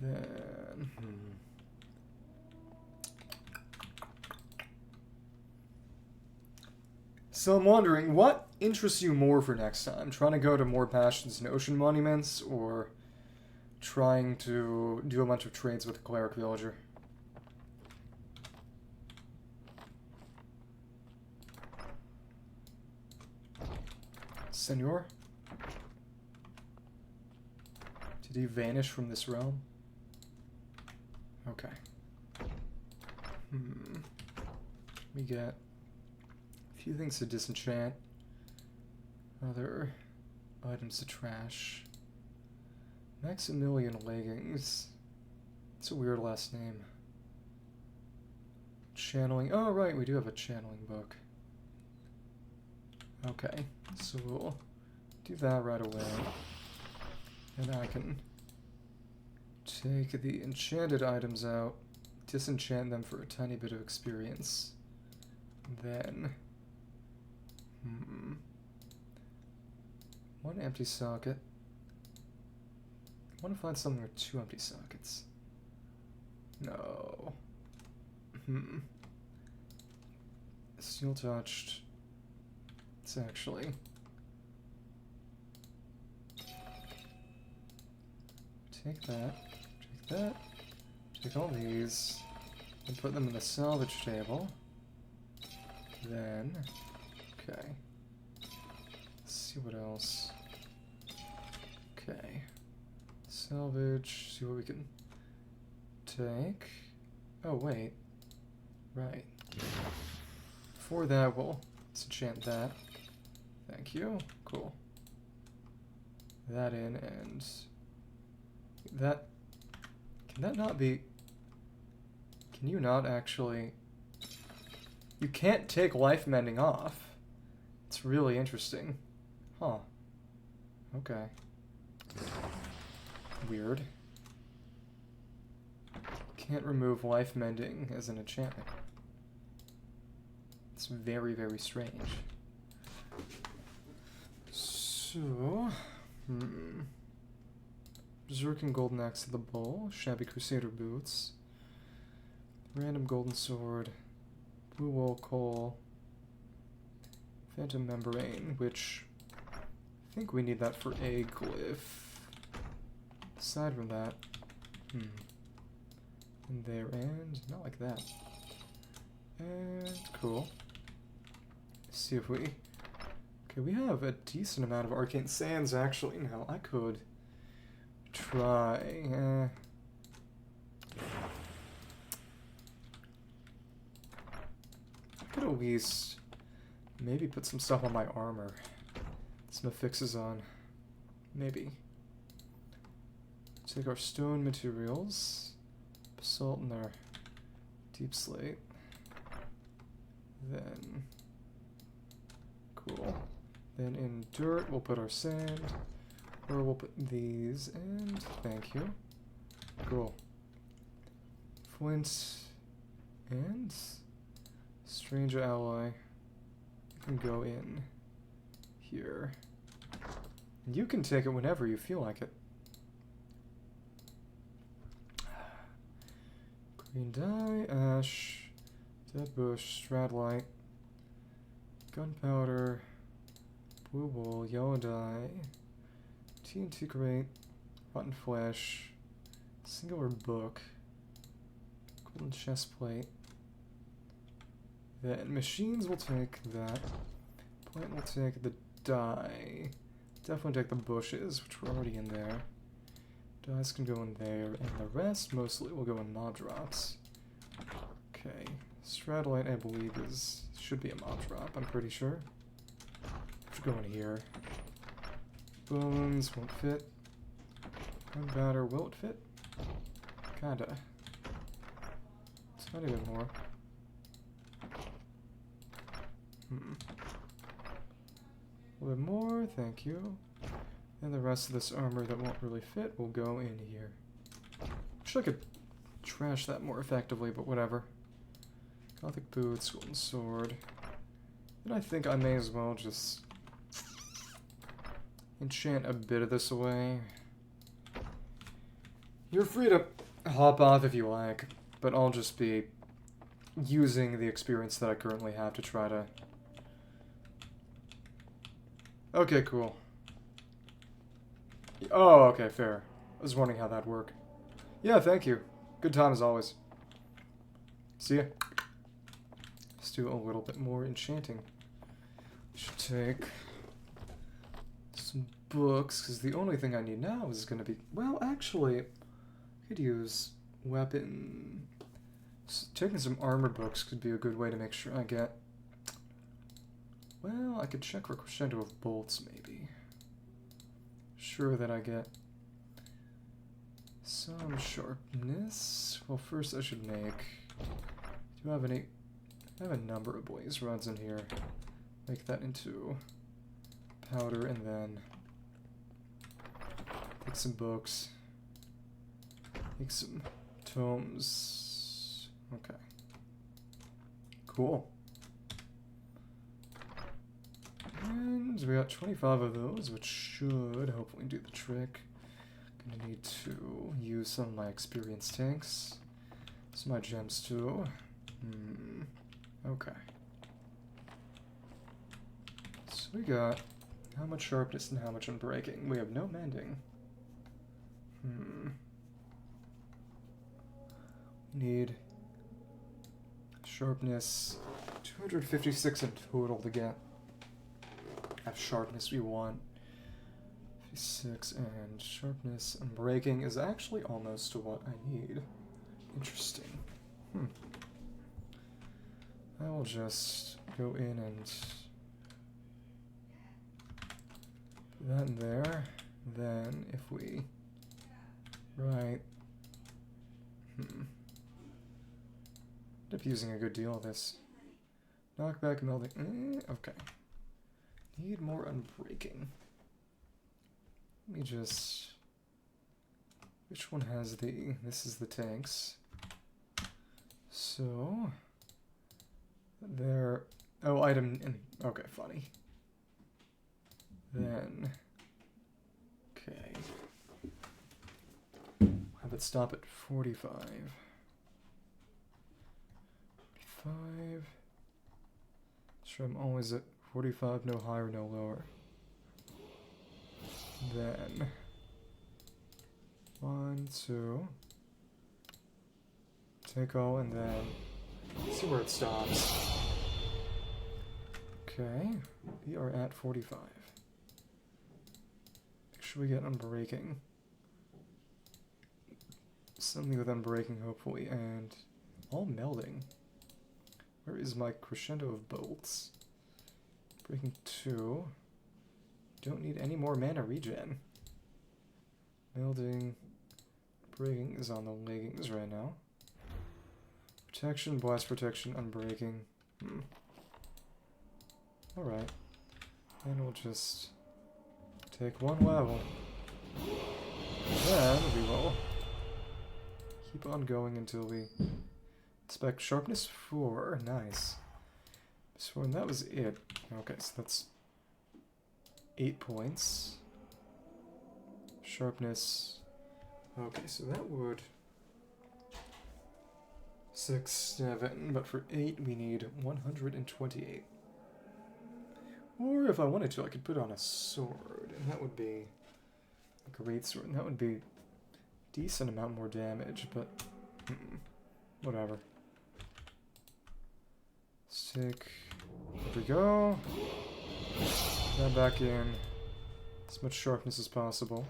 Then, So I'm wondering, what interests you more for next time? Trying to go to more bastions and ocean monuments, or trying to do a bunch of trades with a cleric villager? Senor? Did he vanish from this realm? Okay. We get a few things to disenchant. Other items to trash. Maximilian leggings. It's a weird last name. Channeling. Oh, right, we do have a channeling book. Okay, so we'll do that right away. And I can take the enchanted items out, disenchant them for a tiny bit of experience. Then, one empty socket. I want to find something with 2 empty sockets. No. Steel touched. It's actually... take that, take all these, and put them in the salvage table. Then, okay. Let's see what else. Okay. Salvage, see what we can take. Oh, wait. Right. Before that, we'll enchant that. Thank you. Cool. That in, and that... Can that not be... Can you not actually... You can't take life mending off. It's really interesting. Huh. Okay. Weird. Can't remove life mending as an enchantment. It's very, very strange. So... Berserking Golden Axe to the Bowl, Shabby Crusader Boots, Random Golden Sword, Blue Wool Coal, Phantom Membrane, which I think we need that for a glyph. Aside from that, and there, and not like that. And cool. Let's see if we... Okay, we have a decent amount of arcane sands actually now. I could try. I could at least maybe put some stuff on my armor. Some affixes on. Maybe. Take our stone materials. Basalt and our deep slate. Then... Cool. Then in dirt, we'll put our sand. Or we'll put these, and thank you. Cool. Flint and strange alloy. You can go in here. You can take it whenever you feel like it. Green dye, ash, dead bush, stradlite, gunpowder, blue wool, yellow dye, TNT crate, rotten flesh, singular book, golden chest plate. Then machines will take that. Plant will take the dye. Definitely take the bushes, which were already in there. Dyes can go in there, and the rest mostly will go in mob drops. Okay, stradlite I believe should be a mob drop, I'm pretty sure. Should go in here. Bones won't fit. Gunpowder, will it fit? Kinda. It's not even more. A little bit more, thank you. And the rest of this armor that won't really fit will go in here. Wish I could trash that more effectively, but whatever. Gothic boots, golden sword. And I think I may as well just enchant a bit of this away. You're free to hop off if you like, but I'll just be using the experience that I currently have to try to... Okay, cool. Oh, okay, fair. I was wondering how that'd work. Yeah, thank you. Good time as always. See ya. Let's do a little bit more enchanting. Should take some books, because the only thing I need now is going to be... Well, actually, I could use weapon... Taking some armor books could be a good way to make sure I get... Well, I could check for crescendo of bolts, maybe. Sure that I get some sharpness. Well, first I should make... Do I have any... I have a number of blaze rods in here. Make that into powder and then take some books. Make some tomes. Okay. Cool. And we got 25 of those, which should hopefully do the trick. Gonna need to use some of my experience tanks. Some of my gems too. Okay. So we got how much sharpness and how much unbreaking. We have no mending. Need sharpness 256 in total to get. Have sharpness we want 56 and sharpness and breaking is actually almost to what I need. Interesting. I will just go in and put that in there. Then if we Right. End up using a good deal of this. Knockback, melding. Okay. Need more unbreaking. Let me just... Which one has the... This is the tanks. So... There... Oh, item... Okay, funny. Then... Okay. Have it stop at 45. 45... Sure, I'm always at 45, no higher, no lower. Then... 1, 2... Take all, and then... See where it stops. Okay, we are at 45. Make sure we get unbreaking. Something with unbreaking, hopefully, and... all melding. Where is my crescendo of bolts? Breaking 2. Don't need any more mana regen. Melding. Breaking is on the leggings right now. Protection, blast protection, unbreaking. Alright. And we'll just take one level. Then we will keep on going until we inspect sharpness 4. Nice. So and that was it. Okay, so that's 8 points. Sharpness. Okay, so that would 6, 7, but for 8 we need 128. Or if I wanted to, I could put on a sword, and that would be a great sword, and that would be a decent amount more damage, but whatever. Stick. There we go. That back in. As much sharpness as possible.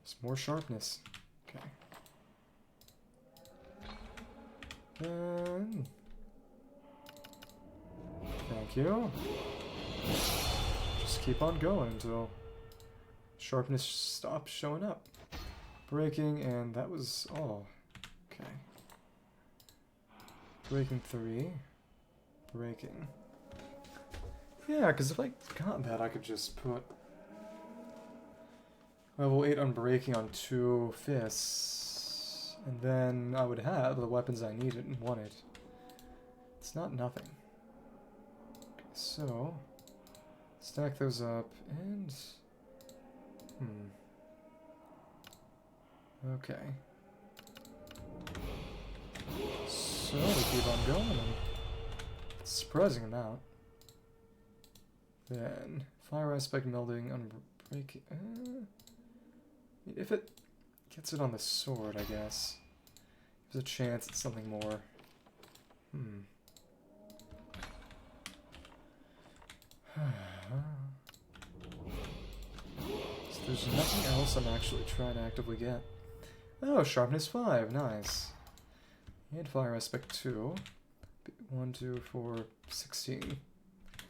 Some more sharpness. Okay. And... Thank you. Just keep on going until sharpness stops showing up. Breaking, and that was all. Okay. Breaking 3. Breaking. Yeah, because if I got that, I could just put level 8 unbreaking on 2 fists, and then I would have the weapons I needed and wanted. It's not nothing. Okay, so stack those up, and... Okay. So we keep on going, and it's a surprising amount. Then, fire aspect, melding, unbreaking... if it gets it on the sword, I guess. There's a chance it's something more. So there's nothing else I'm actually trying to actively get. Oh, sharpness 5, nice. And fire aspect 2. 1, 2, 4, 16.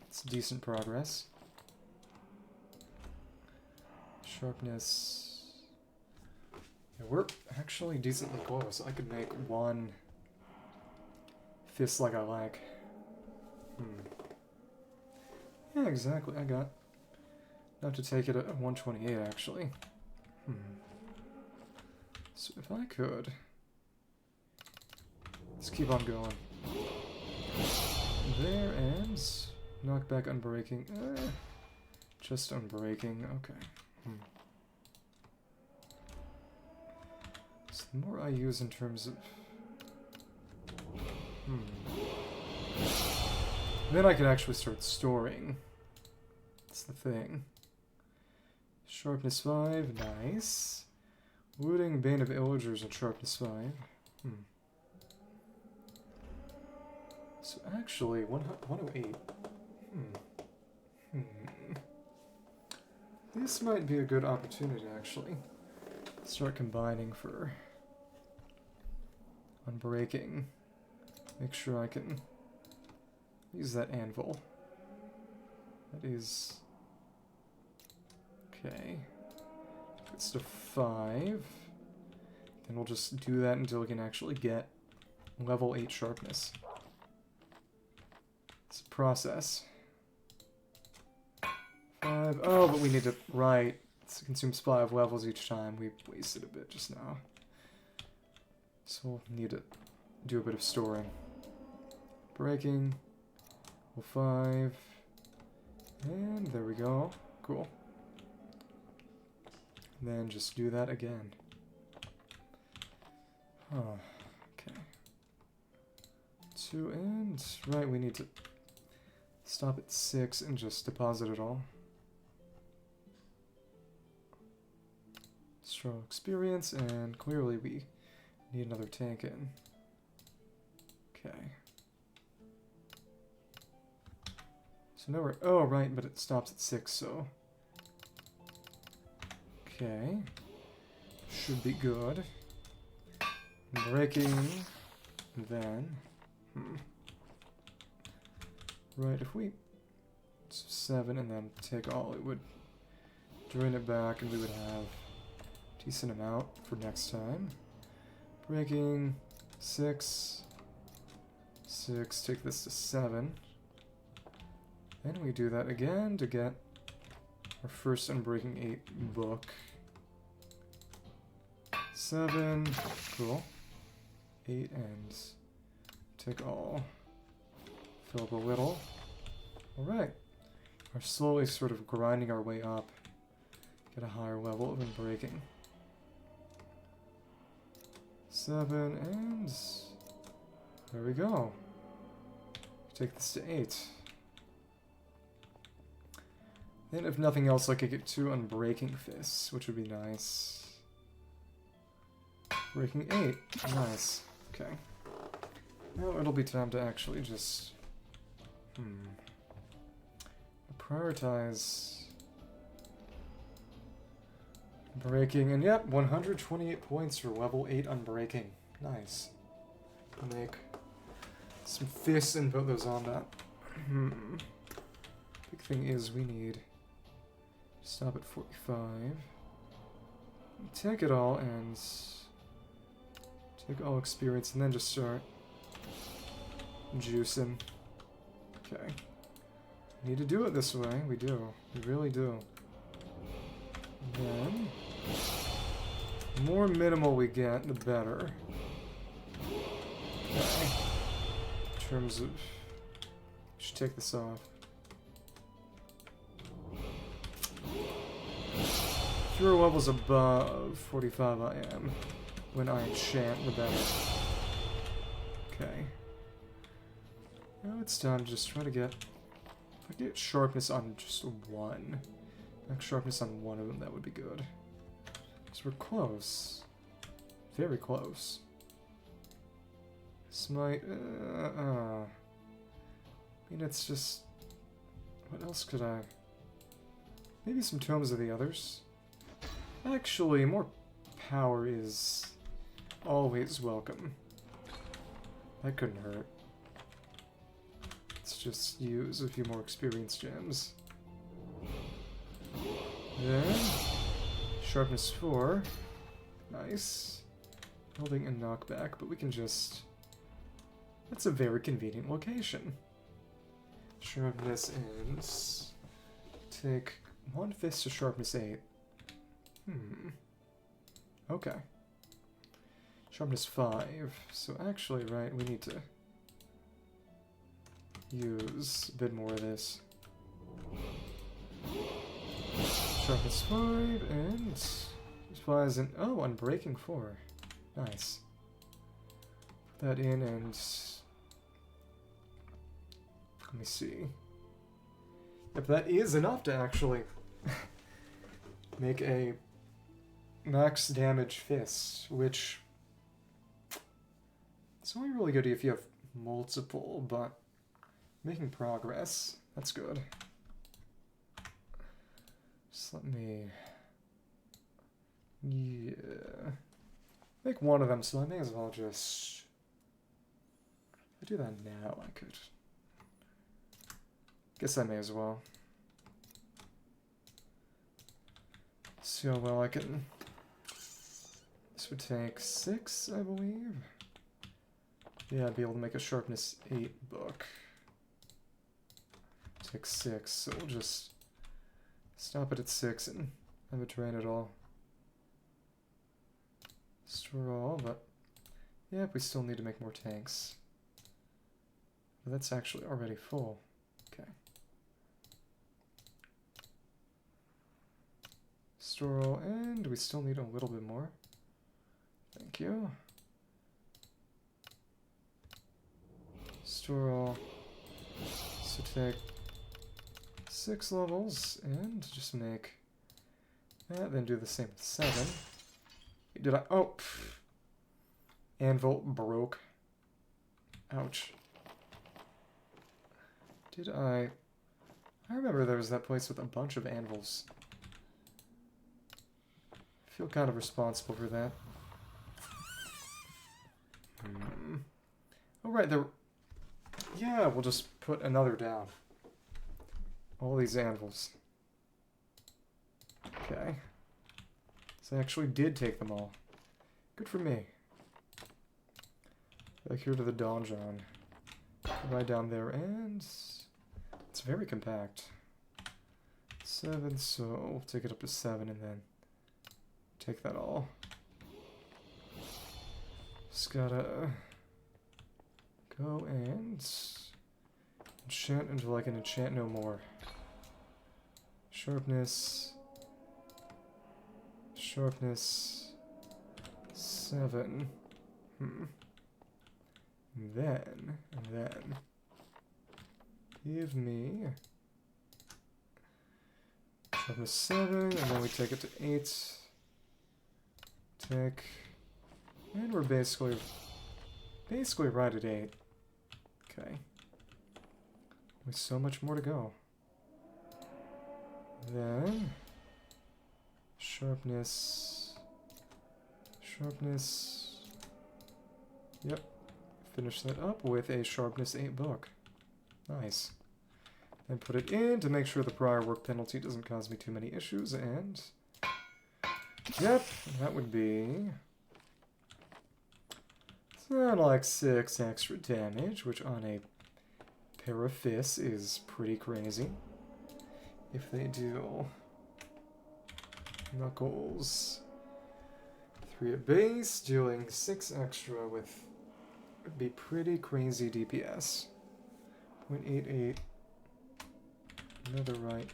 It's decent progress. Sharpness. Yeah, we're actually decently close. I could make one fist like I like. Yeah, exactly. I got enough to take it at 128, actually. So if I could... Let's keep on going. There ends. Knockback, unbreaking. Just unbreaking. Okay. So the more I use in terms of... Then I can actually start storing. That's the thing. Sharpness 5, nice. Looting, Bane of Illagers, and Sharpness 5. So actually, 108. This might be a good opportunity, actually. Start combining for unbreaking. Make sure I can use that anvil. That is... Okay. It's to 5. And we'll just do that until we can actually get level 8 sharpness. It's a process. 5. Oh, but we need to... Right. It consumes 5 levels each time. We wasted a bit just now. So we'll need to do a bit of storing. Breaking. Level 5. And there we go. Cool. And then just do that again. Oh, okay. 2 and... Right, we need to stop at 6 and just deposit it all. Strong experience, and clearly we need another tank in. Okay. So now we're... Oh, right, but it stops at 6, so... Okay. Should be good. Breaking. Then... Right, if we... 7 and then take all, it would drain it back and we would have a decent amount for next time. Breaking. 6. 6, take this to 7. Then we do that again to get our first Unbreaking 8 book. 7, cool. 8 and take all. Fill up a little. Alright. We're slowly sort of grinding our way up. Get a higher level of Unbreaking. 7 and... There we go. Take this to 8. Then if nothing else, I could get 2 Unbreaking Fists, which would be nice. Breaking 8. Nice. Okay. Now it'll be time to actually just... prioritize... Breaking, and yep, 128 points for level 8 Unbreaking. Nice. Make some fists and put those on that. Big thing is we need... Stop at 45. Take it all and... Take all experience and then just start... Juicing. Okay. Need to do it this way. We do. We really do. And then... The more minimal we get, the better. Okay. In terms of... Should take this off. Fewer levels above 45 I am. When I enchant, the better. Okay. Now it's time to just try to get... If I get sharpness on just 1. Max sharpness on 1 of them, that would be good. Because we're close. Very close. Smite... I mean, it's just... What else could I... Maybe some tomes of the others. Actually, more power is always welcome. That couldn't hurt. Let's just use a few more experience gems. Then, sharpness 4. Nice. Building and knockback, but we can just... That's a very convenient location. Sharpness and... Take 1 fist to sharpness 8. Okay. Sharpness 5. So actually, right, we need to use a bit more of this. Sharpness 5 and... 5 is an... Oh, Unbreaking 4. Nice. Put that in and... Let me see. Yep, that is enough to actually make a max damage fist, which it's only really good if you have multiple, but making progress, that's good. Just let me, yeah, make one of them, so I may as well just, if I do that now, I could, guess I may as well. See how well I can... This This would take 6, I believe. Yeah, I'd be able to make a sharpness 8 book. Take 6, so we'll just stop it at 6 and have it drain it all. Store all, but yeah, we still need to make more tanks. But that's actually already full. Okay. Store all, and we still need a little bit more. Thank you. Store all. So take 6 levels and just make that, then do the same with 7. Did I? Oh! Pff. Anvil broke. Ouch. Did I remember there was that place with a bunch of anvils. I feel kind of responsible for that. Oh, right, there... Yeah, we'll just put another down. All these anvils. Okay. So I actually did take them all. Good for me. Back here to the donjon. Right down there, and it's very compact. 7, so we'll take it up to 7 and then take that all. Just gotta go and enchant until I can enchant no more. Sharpness. Sharpness 7. And then give me sharpness 7, and then we take it to 8. Take, and we're basically right at 8. Okay. With so much more to go. Then sharpness. Yep. Finish that up with a sharpness 8 book. Nice. Then put it in to make sure the prior work penalty doesn't cause me too many issues, and yep, that would be something like 6 extra damage, which on a pair of fists is pretty crazy. If they do knuckles 3 at base, dealing 6 extra with would be pretty crazy DPS. 0.88 netherite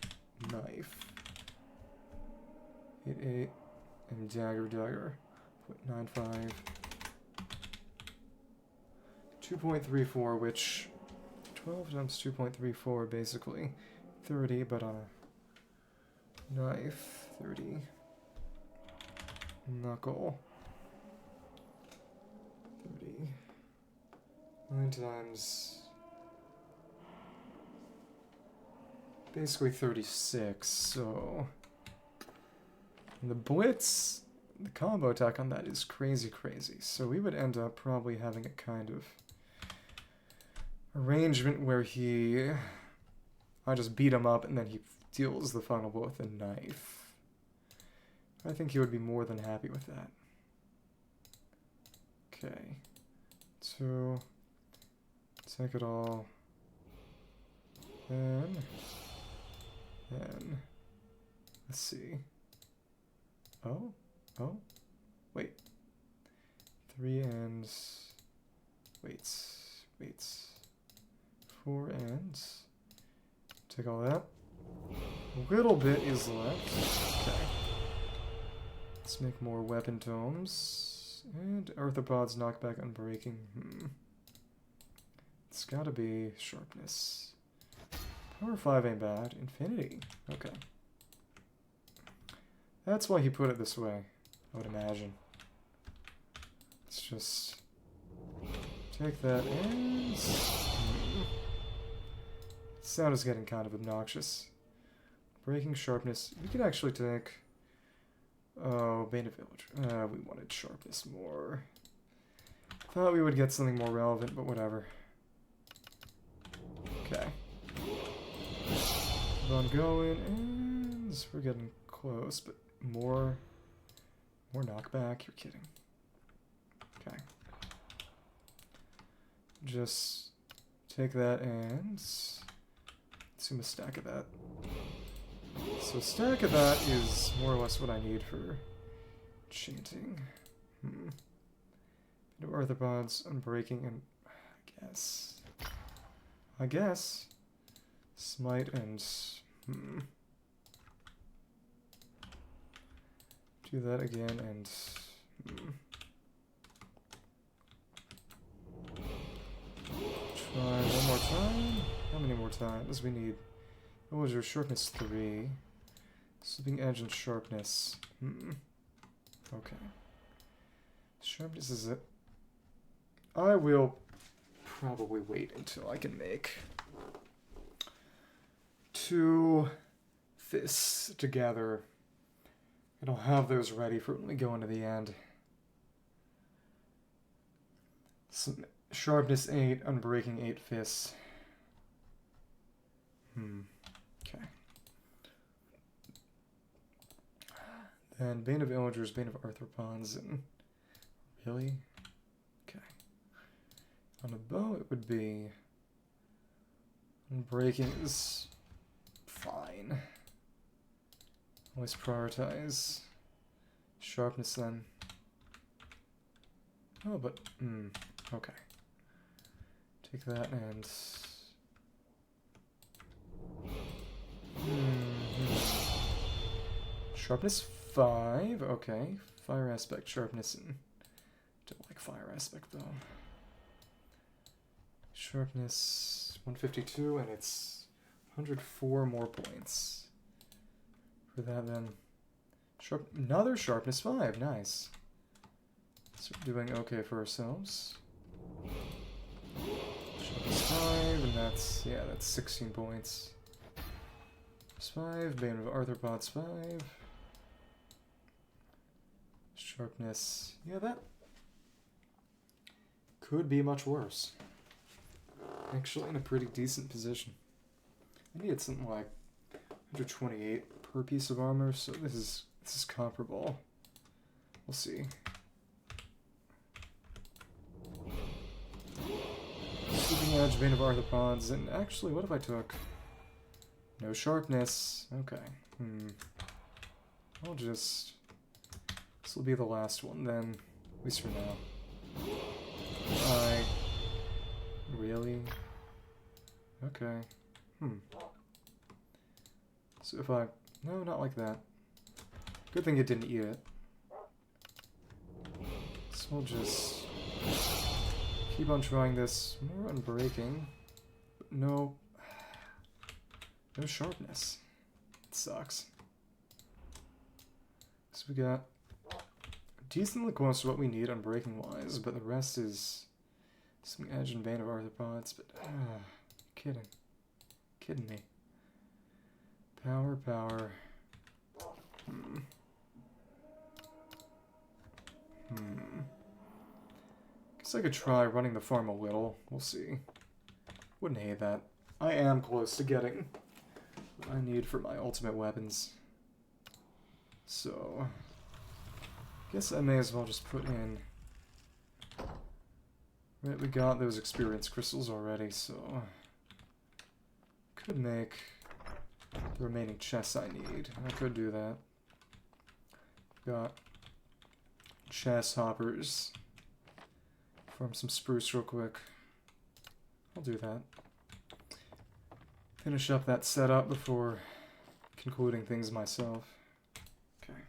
knife. 88 and dagger. 0.95. 2.34, which 12 times 2.34 basically 30, but on a knife 30. Knuckle 30. 9 times basically 36, so and the blitz, the combo attack on that is crazy. So we would end up probably having a kind of arrangement where I just beat him up and then he deals the final blow with a knife. I think he would be more than happy with that. Okay, so take it all, then let's see. Oh, wait. 3 ends. Weights. 4 ends. Take all that. A little bit is left. Okay. Let's make more weapon tomes. And arthropods knockback unbreaking. It's gotta be sharpness. Power 5 ain't bad. Infinity. Okay. That's why he put it this way, I would imagine. Let's just take that and... Sound is getting kind of obnoxious. Breaking sharpness. We could actually take... Oh, Bane of Village. We wanted sharpness more. Thought we would get something more relevant, but whatever. Okay. Keep on going, and we're getting close, but more knockback. You're kidding. Okay. Just take that and assume a stack of that. So a stack of that is more or less what I need for enchanting. No arthropods, unbreaking, and I guess smite and do that again and try one more time. How many more times we need? What was your sharpness 3? Slipping edge and sharpness. Okay. Sharpness is it. I will probably wait until I can make 2 fists together. And I'll have those ready for when we go into the end. Some sharpness 8, unbreaking 8 fists. Okay. Then Bane of Villagers, Bane of Arthropods, and really? Okay. On a bow it would be unbreaking is fine. Always prioritize sharpness then. Oh, but okay. Take that and sharpness 5, okay. Fire aspect, sharpness, and don't like fire aspect though. Sharpness 152, and it's 104 more points for that then. Another sharpness 5, nice. So we're doing okay for ourselves. Sharpness 5, and that's 16 points. 5, Bane of Arthropods 5. Sharpness, yeah, that could be much worse. Actually in a pretty decent position. I needed something like 128 per piece of armor, so this is comparable. We'll see. Sweeping edge, Bane of Arthropods, and actually, what if I took no sharpness? Okay. I'll just... This will be the last one then, at least for now. Really? Okay. So if I... No, not like that. Good thing it didn't eat it. So we'll just keep on trying this. More unbreaking. But no sharpness. It sucks. So we got decently close to what we need unbreaking wise, but the rest is some edge and Bane of Arthropods, but kidding me. Power. Guess I could try running the farm a little. We'll see. Wouldn't hate that. I am close to getting what I need for my ultimate weapons. So, guess I may as well just put in... Right, we got those experience crystals already, so... Could make the remaining chests I need. I could do that. Got chest hoppers. Farm some spruce real quick. I'll do that. Finish up that setup before concluding things myself. Okay.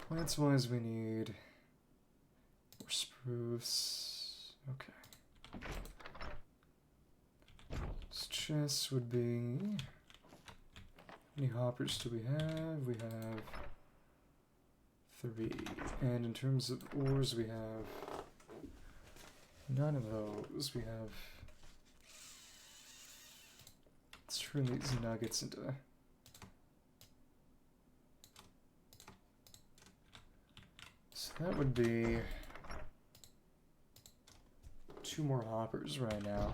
Plants-wise, we need more spruce. Okay. This chest would be... How many hoppers do we have? We have 3. And in terms of ores, we have none of those. We have... Let's turn these nuggets into... So that would be 2 more hoppers right now.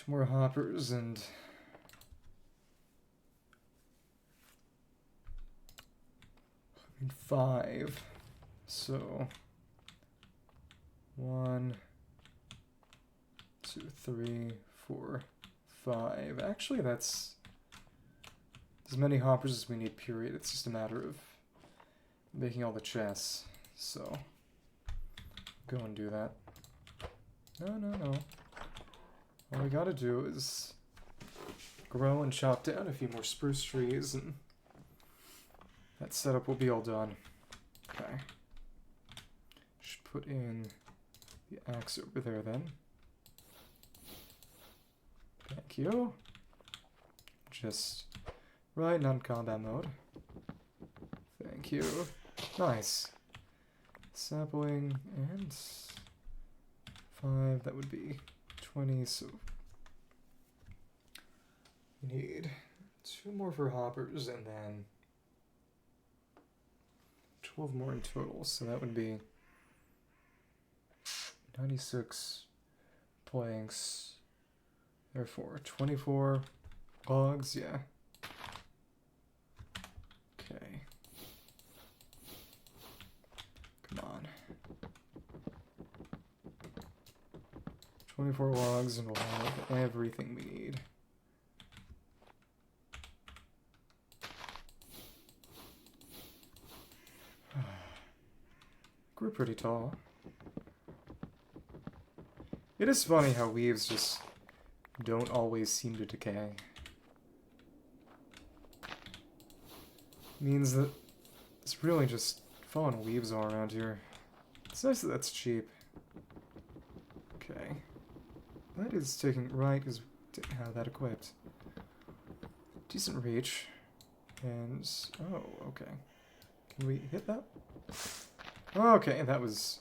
2 more hoppers and... 5. So 1, 2, 3, 4, 5. Actually, that's as many hoppers as we need, period. It's just a matter of making all the chests. So go and do that. No. All we gotta do is grow and chop down a few more spruce trees, and that setup will be all done. Okay. Should put in the axe over there then. Thank you. Just right, non-combat mode. Thank you. Nice. Sapling and 5, that would be 20, so we need 2 more for hoppers and then 12 more in total, so that would be 96 planks, therefore 24 logs, yeah. Okay. Come on. 24 logs and we'll have everything we need. Grew pretty tall. It is funny how leaves just don't always seem to decay. Means that it's really just fallen leaves all around here. It's nice that that's cheap. Okay. That is taking right as to have that equipped. Decent reach. And oh, okay. Can we hit that? Okay, that was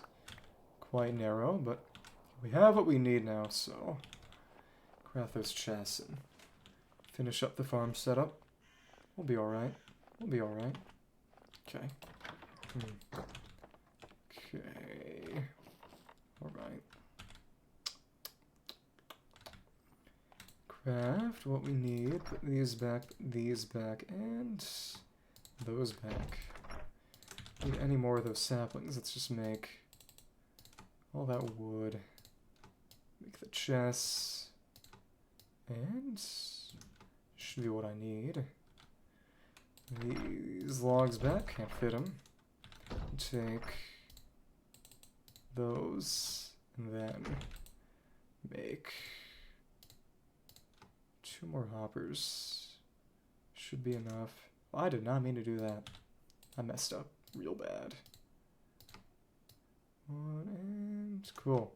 quite narrow, but we have what we need now, so craft those chests and finish up the farm setup. We'll be alright. We'll be alright. Okay. Okay. Alright. Craft what we need. Put these back, and those back. Need any more of those saplings? Let's just make all that wood. Make the chests. And should be what I need. These logs back, can't fit them. Take those, and then make 2 more hoppers. Should be enough. Well, I did not mean to do that. I messed up real bad. 1 and cool.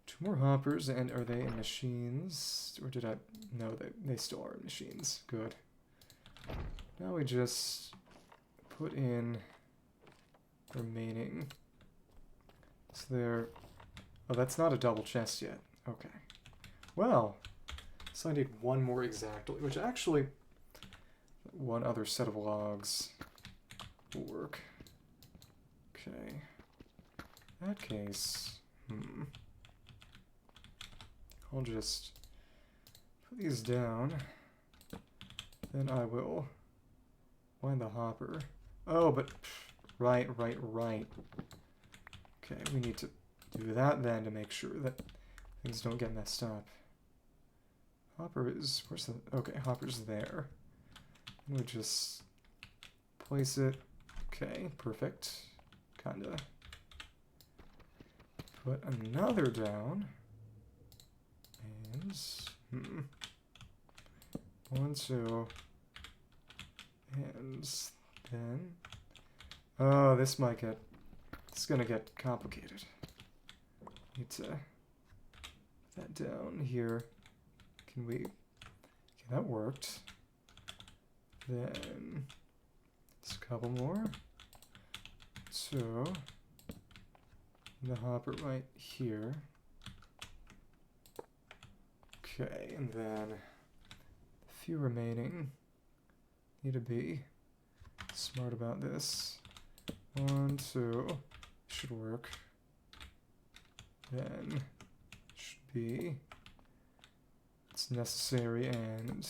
2 more hoppers, and are they in machines? Or did I? No, they still are in machines. Good. Now we just put in remaining. So there. Oh, that's not a double chest yet. Okay. Well, so I need 1 more exactly, which actually 1 other set of logs will work. Okay. In that case, I'll just put these down. Then I will wind the hopper. Oh, but right. Okay, we need to do that then to make sure that things don't get messed up. Hopper is, where's the, okay, hopper's there. And we just place it. Okay, perfect. Kinda. Put another down. And, 1, 2. And then, oh, this might get, it's gonna get complicated. Need to put that down here. Can we, okay, that worked. Then, just a couple more. 2. The hopper right here. Okay, and then a few remaining. Need to be smart about this. 1, 2, should work. Then should be It's necessary, and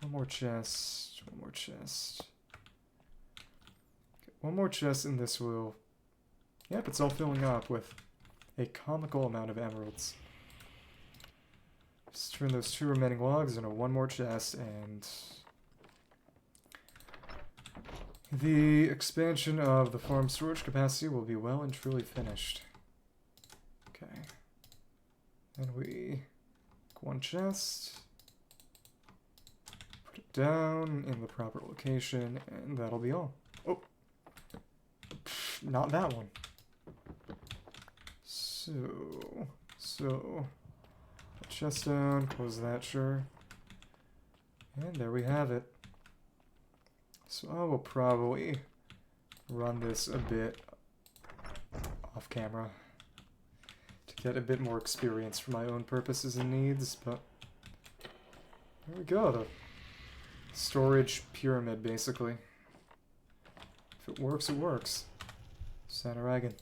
one more chest, one more chest. Okay, one more chest, and this will... Yep, it's all filling up with a comical amount of emeralds. Just turn those 2 remaining logs into one more chest, and... the expansion of the farm storage capacity will be well and truly finished. Okay. Then we... one chest. Put it down in the proper location, and that'll be all. Oh! Pfft, not that one. So... chest down, close that, sure. And there we have it. So I will probably run this a bit off camera to get a bit more experience for my own purposes and needs, but there we go, the storage pyramid basically. If it works, it works. Saturagan.